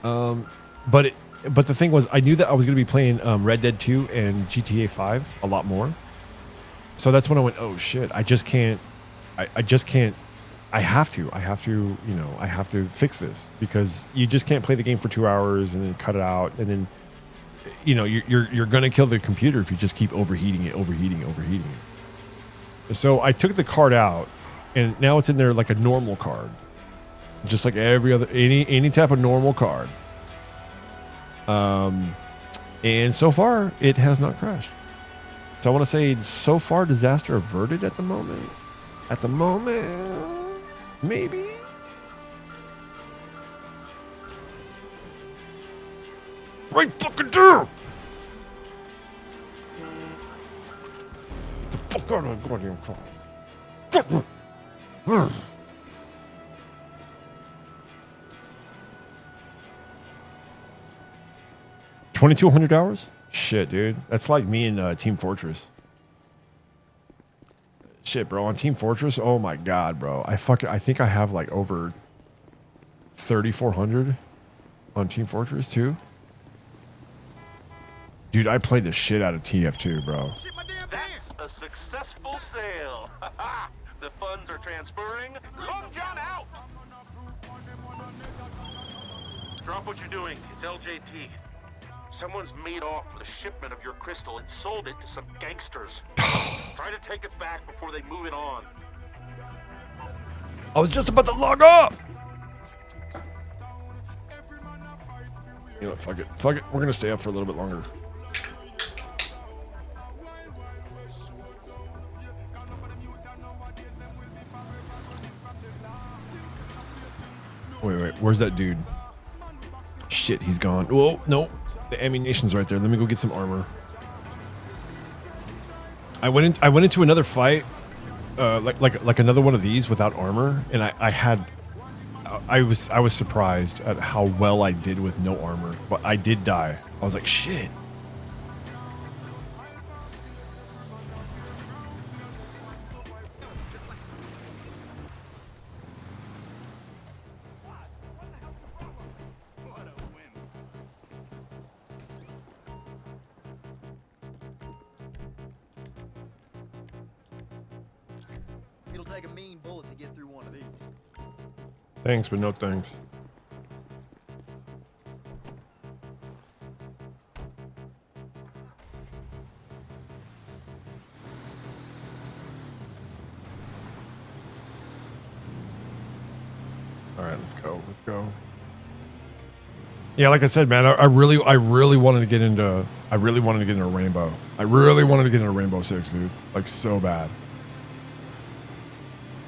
But the thing was, I knew that I was going to be playing Red Dead 2 and GTA 5 a lot more. So that's when I went, oh shit, I just can't. I have to, you know, I have to fix this, because you just can't play the game for 2 hours and then cut it out. And then, you know, you're going to kill the computer if you just keep overheating it. So I took the card out and now it's in there like a normal card, just like every other, any type of normal card. And so far it has not crashed. So I want to say so far disaster averted at the moment. Maybe. Right fucking there. Get the fuck out of the goddamn car. 2,200 hours? Shit, dude. That's like me in Team Fortress. Shit, bro. On Team Fortress, oh my god, bro. I think I have like over 3,400 on Team Fortress too. Dude, I played the shit out of TF2, bro. That's a successful sale. The funds are transferring. Long John out. Drop what you're doing. It's LJT. Someone's made off with a shipment of your crystal and sold it to some gangsters. Try to take it back before they move it on. I was just about to log off. You know what? Fuck it. We're gonna stay up for a little bit longer. Wait. Where's that dude? Shit, he's gone. Whoa, no. The ammunition's right there. Let me go get some armor. I went into another fight, like another one of these without armor, and I was surprised at how well I did with no armor, but I did die. I was like, shit. It'll take a mean bullet to get through one of these. Thanks, but no thanks. All right, let's go. Let's go. Yeah, like I said, man, I really wanted to get into Rainbow. I really wanted to get into Rainbow Six, dude. Like so bad.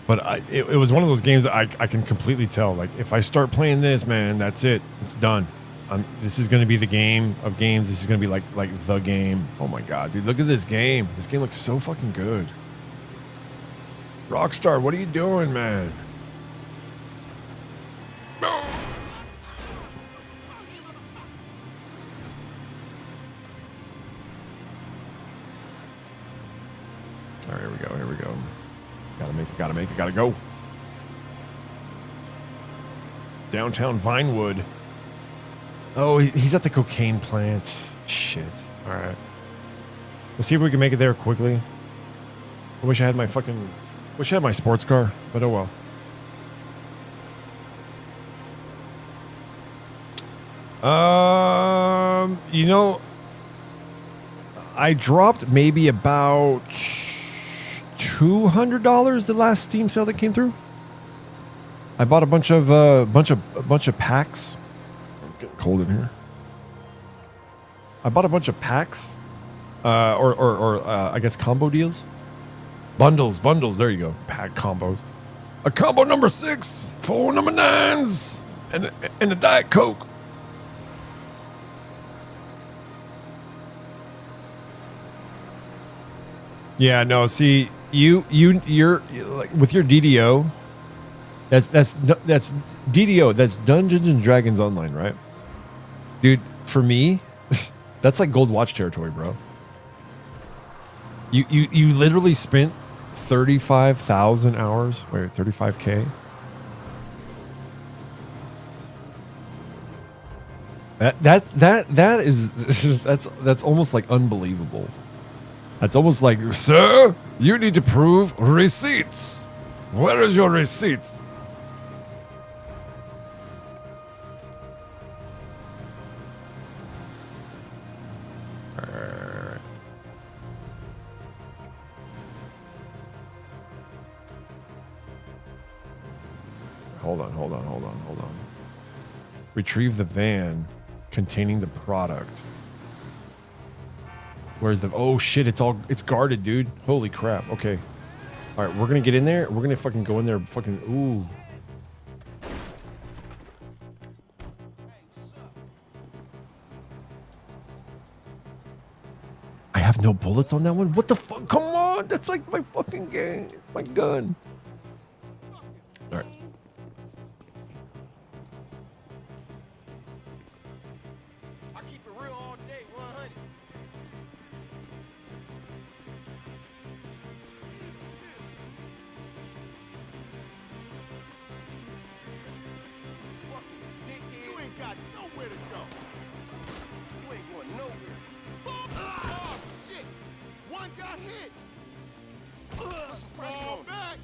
But it was one of those games that I can completely tell. Like if I start playing this, man, that's it. It's done. This is going to be the game of games. This is going to be like the game. Oh my god, dude, look at this game. This game looks so fucking good. Rockstar, what are you doing, man? All right, here we go. Here we go. Gotta make it. Gotta make it. Gotta go. Downtown Vinewood. Oh, he's at the cocaine plant. Shit. All right. Let's see if we can make it there quickly. I wish I had my sports car, but oh well. You know, I dropped maybe about $200 the last Steam sale that came through. I bought a bunch of packs. It's getting cold in here. I bought a bunch of packs, or I guess combo deals, bundles. There you go, pack combos. A combo number 6, 4 number 9s, and a Diet Coke. Yeah, no. See, you're like with your DDO. That's DDO. That's Dungeons and Dragons Online, right? Dude, for me, that's like gold watch territory, bro. You literally spent 35,000 hours. Wait, 35K. That's almost like unbelievable. That's almost like, sir, you need to prove receipts. Where is your receipts? Hold on. Retrieve the van containing the product. Where's the... Oh, shit. It's guarded, dude. Holy crap. Okay. All right. We're going to get in there. We're going to fucking go in there. Fucking... Ooh. I have no bullets on that one? What the fuck? Come on. That's like my fucking game. It's my gun. All right. I keep it real all day, 100. Fucking dickhead. You ain't got nowhere to go. You ain't going nowhere. Oh, shit. One got hit. Put some pressure on back.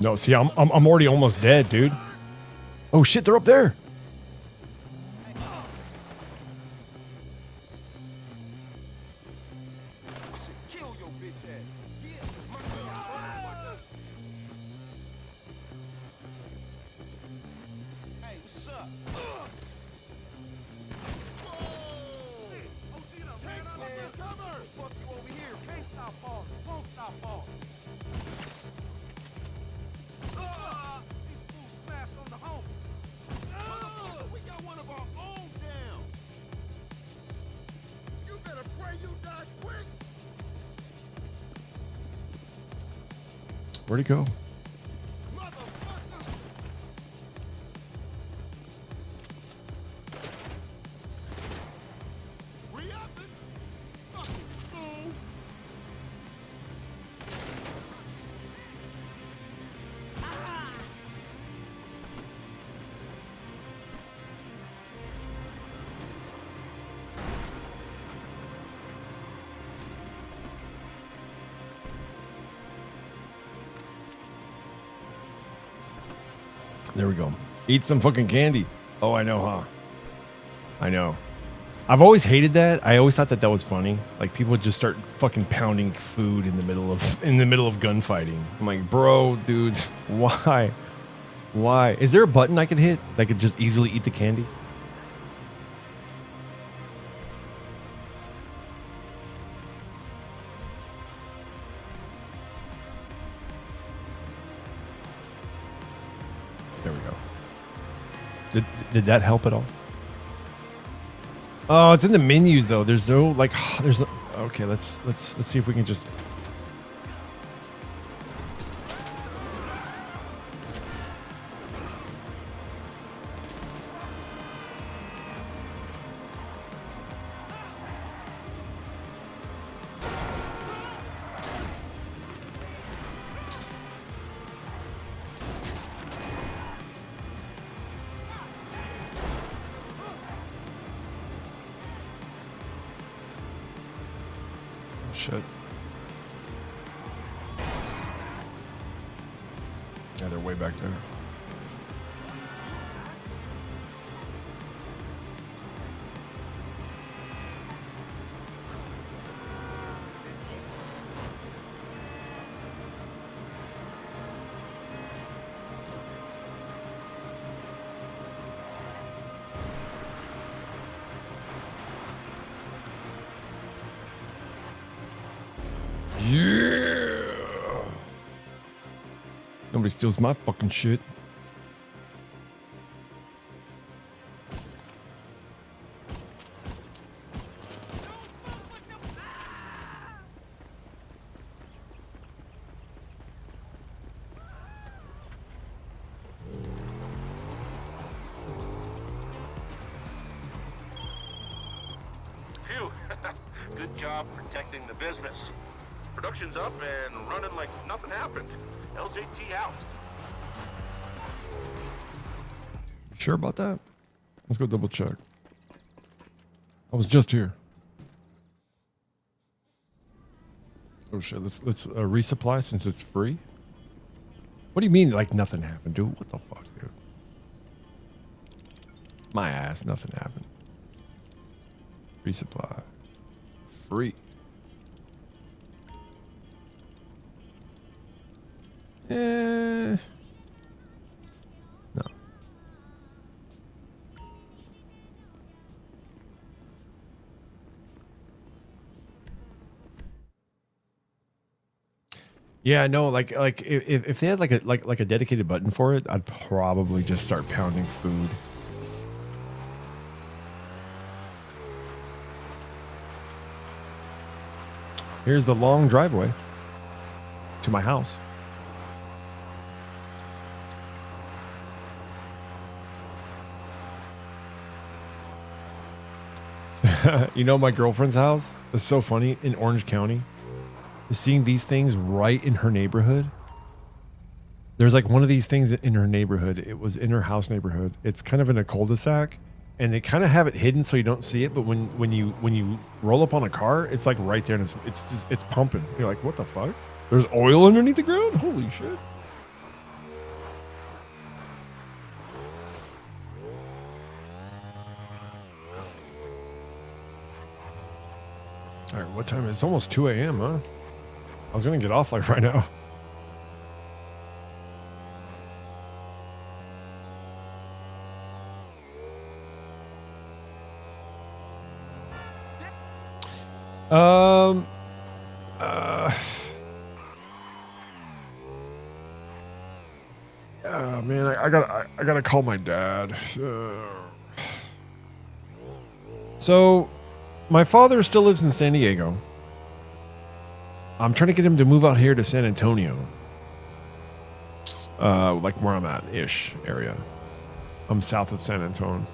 No, see, I'm already almost dead, dude. Oh shit, they're up there. Kill your bitch ass. Hey, what's up? Shit. Take cover. Fuck you over here. Can't stop falling. Won't stop falling. These fools smashed on the home. We got one of our own down. You better pray you die quick. Where'd he go? Motherfucker. Re-upping. Fucking fool. There we go. Eat some fucking candy. Oh, I know, huh? I know. I've always hated that. I always thought that was funny. Like people would just start fucking pounding food in the middle of gunfighting. I'm like, bro, dude, why? Why? Is there a button I could hit that could just easily eat the candy? There we go. Did that help at all? Oh, it's in the menus though. There's no like. There's no, okay. Let's see if we can just. Shit. Yeah, they're way back there. Yeah. Nobody steals my fucking shit. Phew. Good job protecting the business. Production's up and running like nothing happened. LJT out. Sure about that? Let's go double check. I was just here. Oh shit, let's resupply since it's free. What do you mean like nothing happened, dude? What the fuck, dude? My ass, nothing happened. Resupply. Free. No. Yeah, no, like if they had like a dedicated button for it, I'd probably just start pounding food. Here's the long driveway to my house. You know, my girlfriend's house is so funny in Orange County. Seeing these things right in her neighborhood. There's like one of these things in her neighborhood. It was in her house neighborhood. It's kind of in a cul-de-sac, and they kind of have it hidden so you don't see it. But when you roll up on a car, it's like right there, and it's pumping. You're like, what the fuck? There's oil underneath the ground? Holy shit! All right, what time is it? It's almost 2 a.m., huh? I was going to get off like right now. Man, I gotta call my dad. So, my father still lives in San Diego. I'm trying to get him to move out here to San Antonio. Like where I'm at-ish area. I'm south of San Antonio.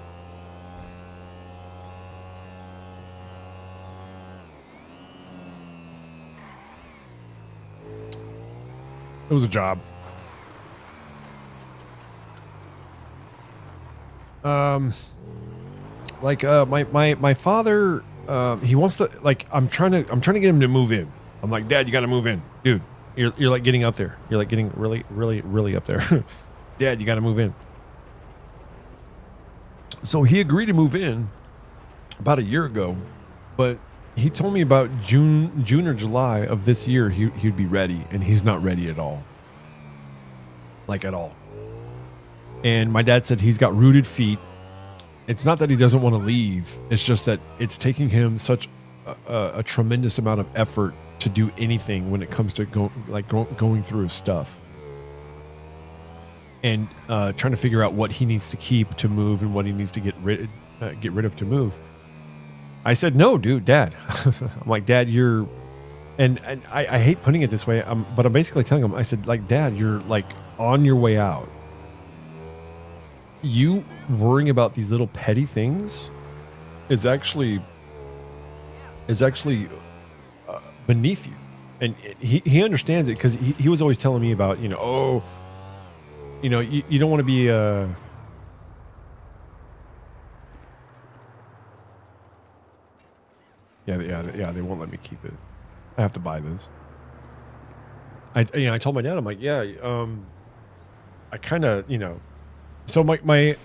It was a job. My father, he wants to, like, I'm trying to get him to move in. I'm like, Dad, you got to move in, dude. You're like getting up there. You're like getting really up there. Dad, you got to move in. So he agreed to move in about a year ago, but he told me about June or July of this year he'd be ready, and he's not ready at all. Like at all. And my dad said he's got rooted feet. It's not that he doesn't want to leave. It's just that it's taking him such a tremendous amount of effort to do anything when it comes to going through his stuff. And trying to figure out what he needs to keep to move and what he needs to get rid of to move. I said, no, dude, Dad. I'm like, Dad, you're... And I hate putting it this way, but I'm basically telling him, I said, like, Dad, you're like on your way out. You worrying about these little petty things is actually beneath you. And he understands it because he was always telling me about, you don't want to be yeah, they won't let me keep it. I have to buy this. I told my dad, I'm like, I kind of, so my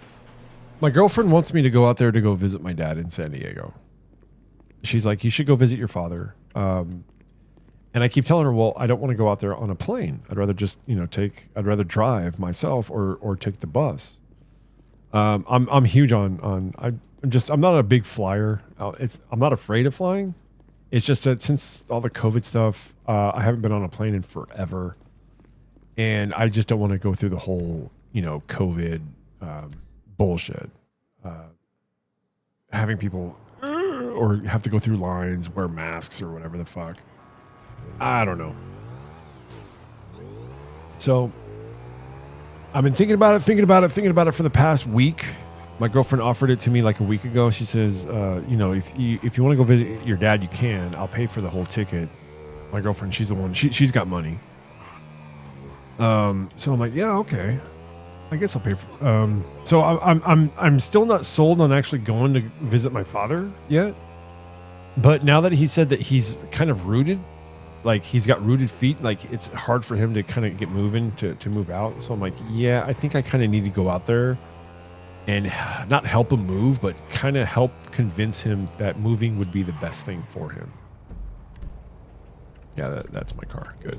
girlfriend wants me to go out there to go visit my dad in San Diego. She's like, you should go visit your father. And I keep telling her, well, I don't want to go out there on a plane. I'd rather just, I'd rather drive myself or take the bus. I'm huge I'm not a big flyer. I'm not afraid of flying. It's just that since all the COVID stuff, I haven't been on a plane in forever. And I just don't want to go through the whole, COVID bullshit. Having people or have to go through lines, wear masks or whatever the fuck. I don't know. So I've been thinking about it for the past week. My girlfriend offered it to me like a week ago. She says, if you want to go visit your dad, you can. I'll pay for the whole ticket. My girlfriend, she's the one. She's got money. So I'm like, yeah, okay. I guess I'll pay for. So I'm still not sold on actually going to visit my father yet. But now that he said that he's kind of rooted, like he's got rooted feet, like it's hard for him to kind of get moving to move out. So I'm like, yeah, I think I kind of need to go out there and not help him move, but kind of help convince him that moving would be the best thing for him. Yeah, that's my car. Good.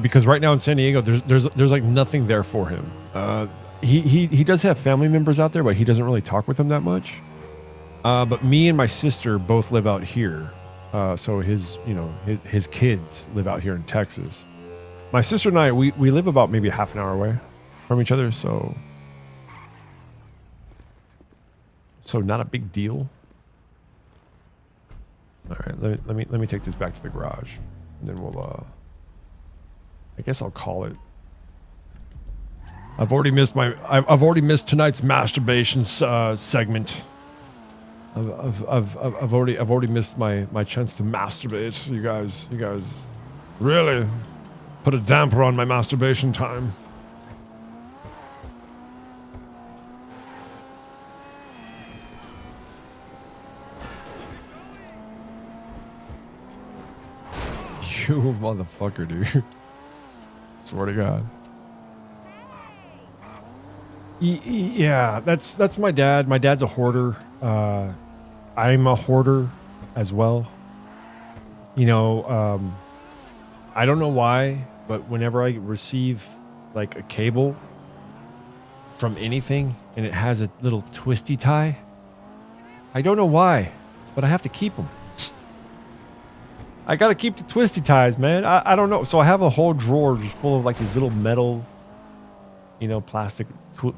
Because right now in San Diego, there's like nothing there for him. He does have family members out there, but he doesn't really talk with them that much. But me and my sister both live out here. So his kids live out here in Texas. My sister and I, we live about maybe half an hour away from each other. So not a big deal. All right, let me take this back to the garage, and then we'll. I guess I'll call it. I've already missed tonight's masturbation segment. I've already missed my chance to masturbate. You guys really put a damper on my masturbation time. You motherfucker, dude. Swear to God. Yeah, that's my dad. My dad's a hoarder. I'm a hoarder as well. I don't know why, but whenever I receive like a cable from anything and it has a little twisty tie, I don't know why, but I have to keep them. I got to keep the twisty ties, man. I don't know. So I have a whole drawer just full of like these little metal, plastic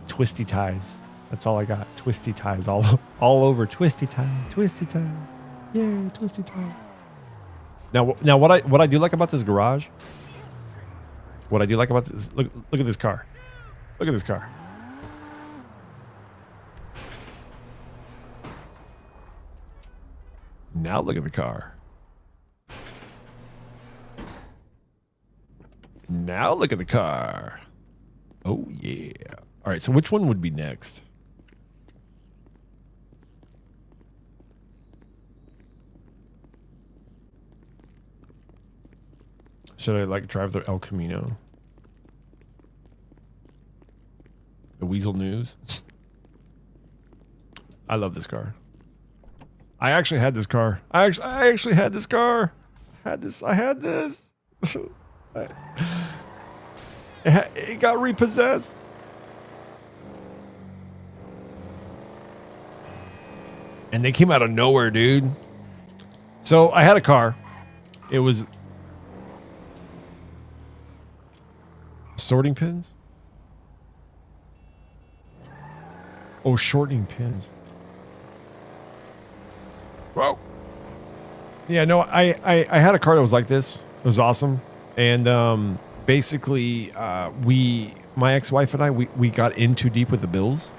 twisty ties. That's all I got. Twisty ties all over. Twisty tie. Yeah, twisty tie. Now what I do like about this garage, look at this car. Look at this car. Now look at the car. Now look at the car. Oh, yeah. All right, so which one would be next? Should I like drive the El Camino? The Weasel News. I love this car. I actually had this car. I actually had this car. I had this. It got repossessed. And they came out of nowhere, dude. So I had a car. It was sorting pins. Oh, shortening pins. Whoa. Yeah, no, I had a car that was like this. It was awesome. And basically, my ex-wife and I, we got in too deep with the bills.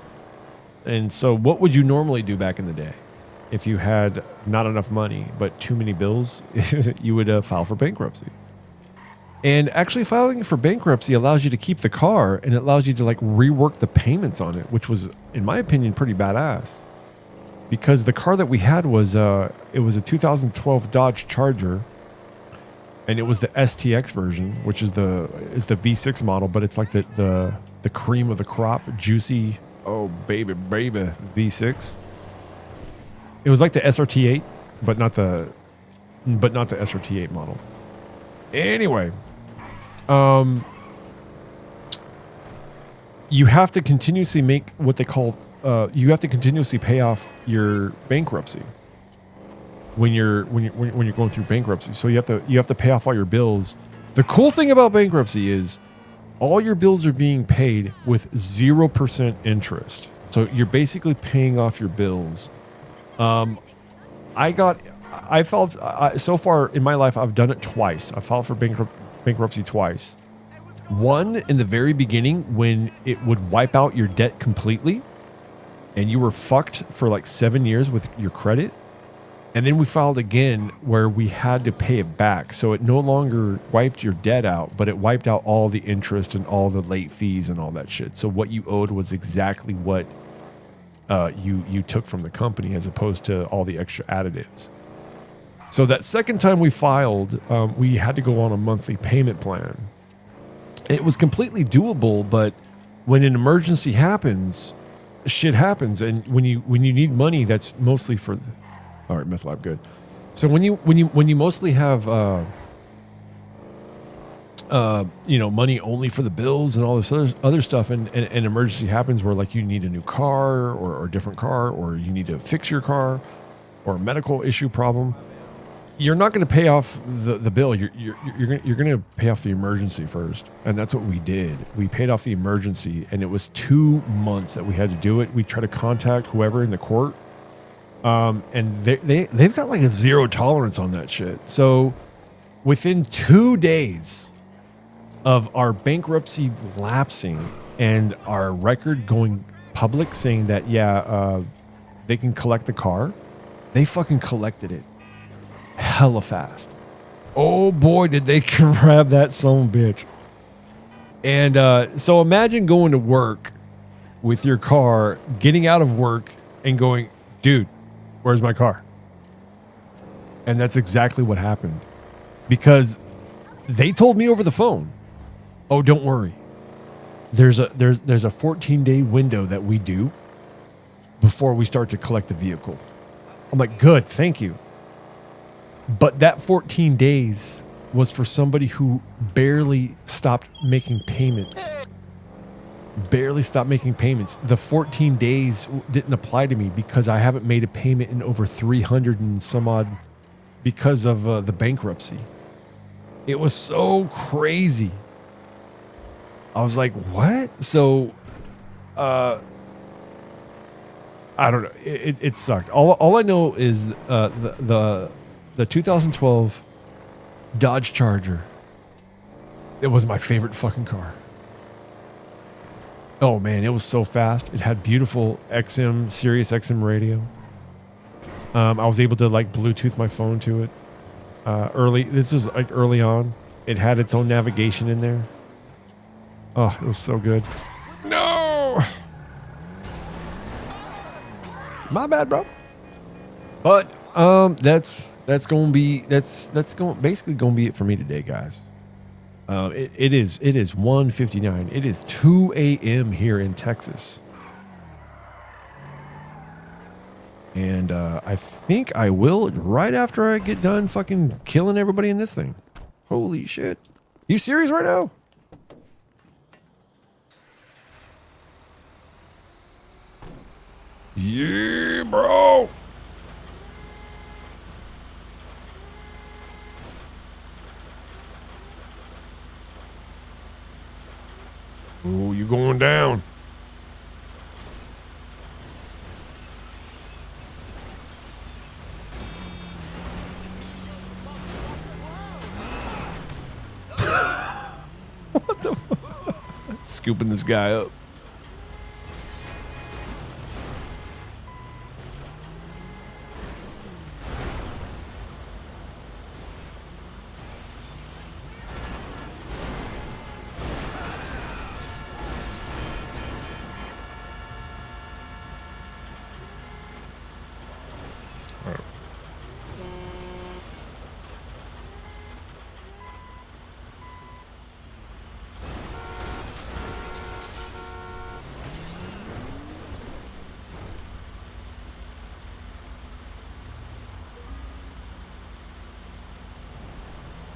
And so what would you normally do back in the day? If you had not enough money, but too many bills, you would file for bankruptcy. And actually filing for bankruptcy allows you to keep the car and it allows you to like rework the payments on it, which was, in my opinion, pretty badass. Because the car that we had was, it was a 2012 Dodge Charger. And it was the STX version, which is the V6 model, but it's like the cream of the crop, juicy, oh baby V6. It was like the SRT8, but not the SRT8 model. Anyway, you have to continuously make what they call you have to continuously pay off your bankruptcy when you're going through bankruptcy. So you have to pay off all your bills. The cool thing about bankruptcy is all your bills are being paid with 0% interest. So you're basically paying off your bills. So far in my life, I've done it twice. I filed for bankruptcy twice. One in the very beginning when it would wipe out your debt completely and you were fucked for like 7 years with your credit. And then we filed again where we had to pay it back. So it no longer wiped your debt out, but it wiped out all the interest and all the late fees and all that shit. So what you owed was exactly what you took from the company as opposed to all the extra additives. So that second time we filed, we had to go on a monthly payment plan. It was completely doable, but when an emergency happens, shit happens. And when you need money, that's mostly for... All right, MethLab, good. So when you mostly have money only for the bills and all this other stuff, and an emergency happens where like you need a new car or a different car, or you need to fix your car, or a medical issue problem, you're not going to pay off the bill. You're going to pay off the emergency first, and that's what we did. We paid off the emergency, and it was 2 months that we had to do it. We tried to contact whoever in the court. And they've got like a zero tolerance on that shit. So within 2 days of our bankruptcy lapsing and our record going public saying that, they can collect the car, they fucking collected it hella fast. Oh boy, did they grab that son of a bitch. And so imagine going to work with your car, getting out of work and going, dude, where's my car? And that's exactly what happened. Because they told me over the phone, oh, don't worry. There's a 14-day window that we do before we start to collect the vehicle. I'm like, good, thank you. But that 14 days was for somebody who barely stopped making payments. Barely stopped making payments. The 14 days didn't apply to me because I haven't made a payment in over 300 and some odd because of the bankruptcy. It was so crazy. I was like, what? So, I don't know. It sucked. All I know is the 2012 Dodge Charger. It was my favorite fucking car. Oh man, it was so fast. It had beautiful Sirius XM radio. I was able to like Bluetooth my phone to it. This is like early on. It had its own navigation in there. Oh, it was so good. No, my bad, bro. But that's basically gonna be it for me today, guys. It is 1:59. It is 2 a.m. here in Texas. And I think I will right after I get done fucking killing everybody in this thing. Holy shit. You serious right now? Yeah, bro. Oh, you going down. What the fuck? Scooping this guy up.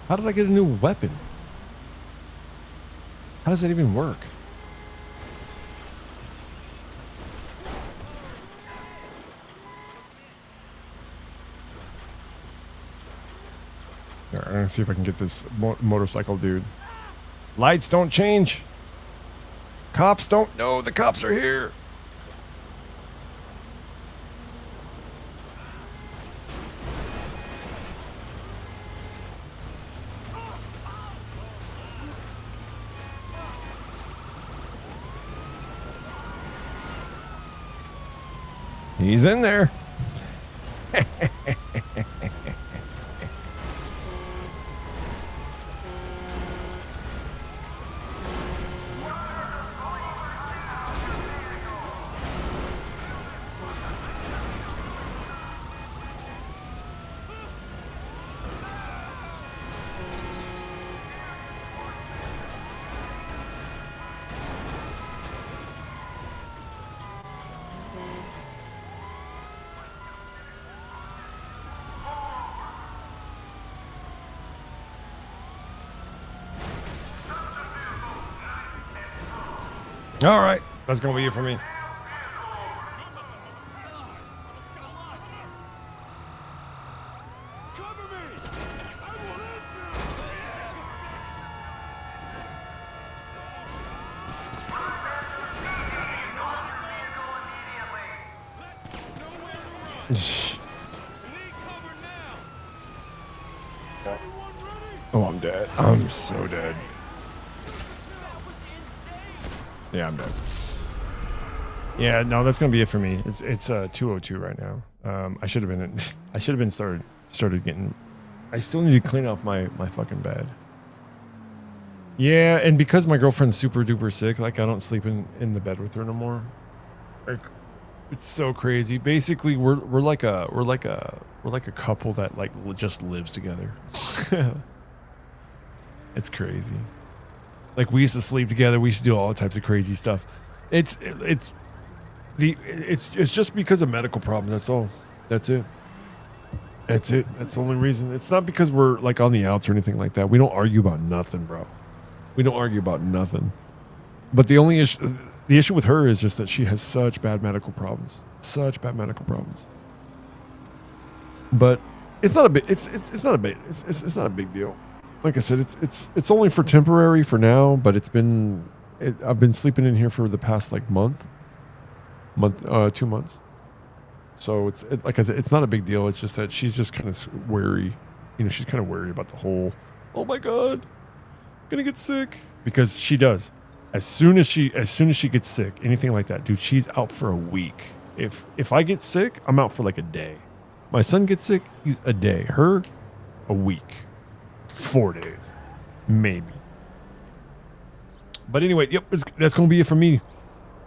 How did I get a new weapon? How does that even work? All right, I'm gonna see if I can get this motorcycle dude. Lights don't change. Cops don't know the cops are here. He's in there. All right, that's gonna be it for me. Oh, I'm dead. I'm so dead. Yeah, I'm dead. Yeah, no, that's gonna be it for me. It's 2:02 right now. I should have been started getting. I still need to clean off my fucking bed. Yeah, and because my girlfriend's super duper sick, like I don't sleep in the bed with her no more. Like, it's so crazy. Basically, we're like a couple that like just lives together. It's crazy. Like we used to sleep together. We used to do all types of crazy stuff. It's just because of medical problems. That's all. That's it. That's it. That's the only reason. It's not because we're like on the outs or anything like that. We don't argue about nothing, bro. We don't argue about nothing. But the issue with her is just that she has such bad medical problems. Such bad medical problems. But it's not a big. It's not a big. It's not a big deal. Like I said, it's only for temporary for now, but I've been sleeping in here for the past like 2 months. So like I said, it's not a big deal. It's just that she's just kind of wary. You know, she's kind of wary about the whole, oh my God, I'm gonna get sick. Because she does. As soon as she gets sick, anything like that, dude, she's out for a week. If I get sick, I'm out for like a day. My son gets sick, he's a day. Her, a week. 4 days, maybe. But anyway, yep, that's going to be it for me.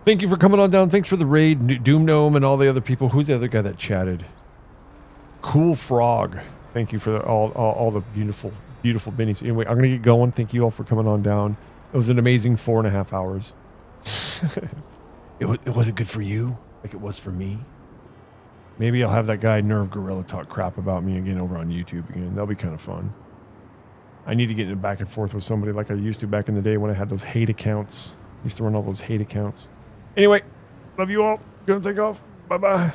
Thank you for coming on down. Thanks for the raid, Doom Gnome, and all the other people. Who's the other guy that chatted? Cool Frog. Thank you for all the beautiful Beautiful Benny. So anyway, I'm going to get going. Thank you all for coming on down. It was an amazing 4.5 hours. It wasn't good for you like it was for me. Maybe I'll have that guy Nerve Gorilla talk crap about me again over on YouTube again. That'll be kind of fun. I need to get in back and forth with somebody like I used to back in the day when I had those hate accounts. I used to run all those hate accounts. Anyway, love you all. Gonna take off. Bye-bye.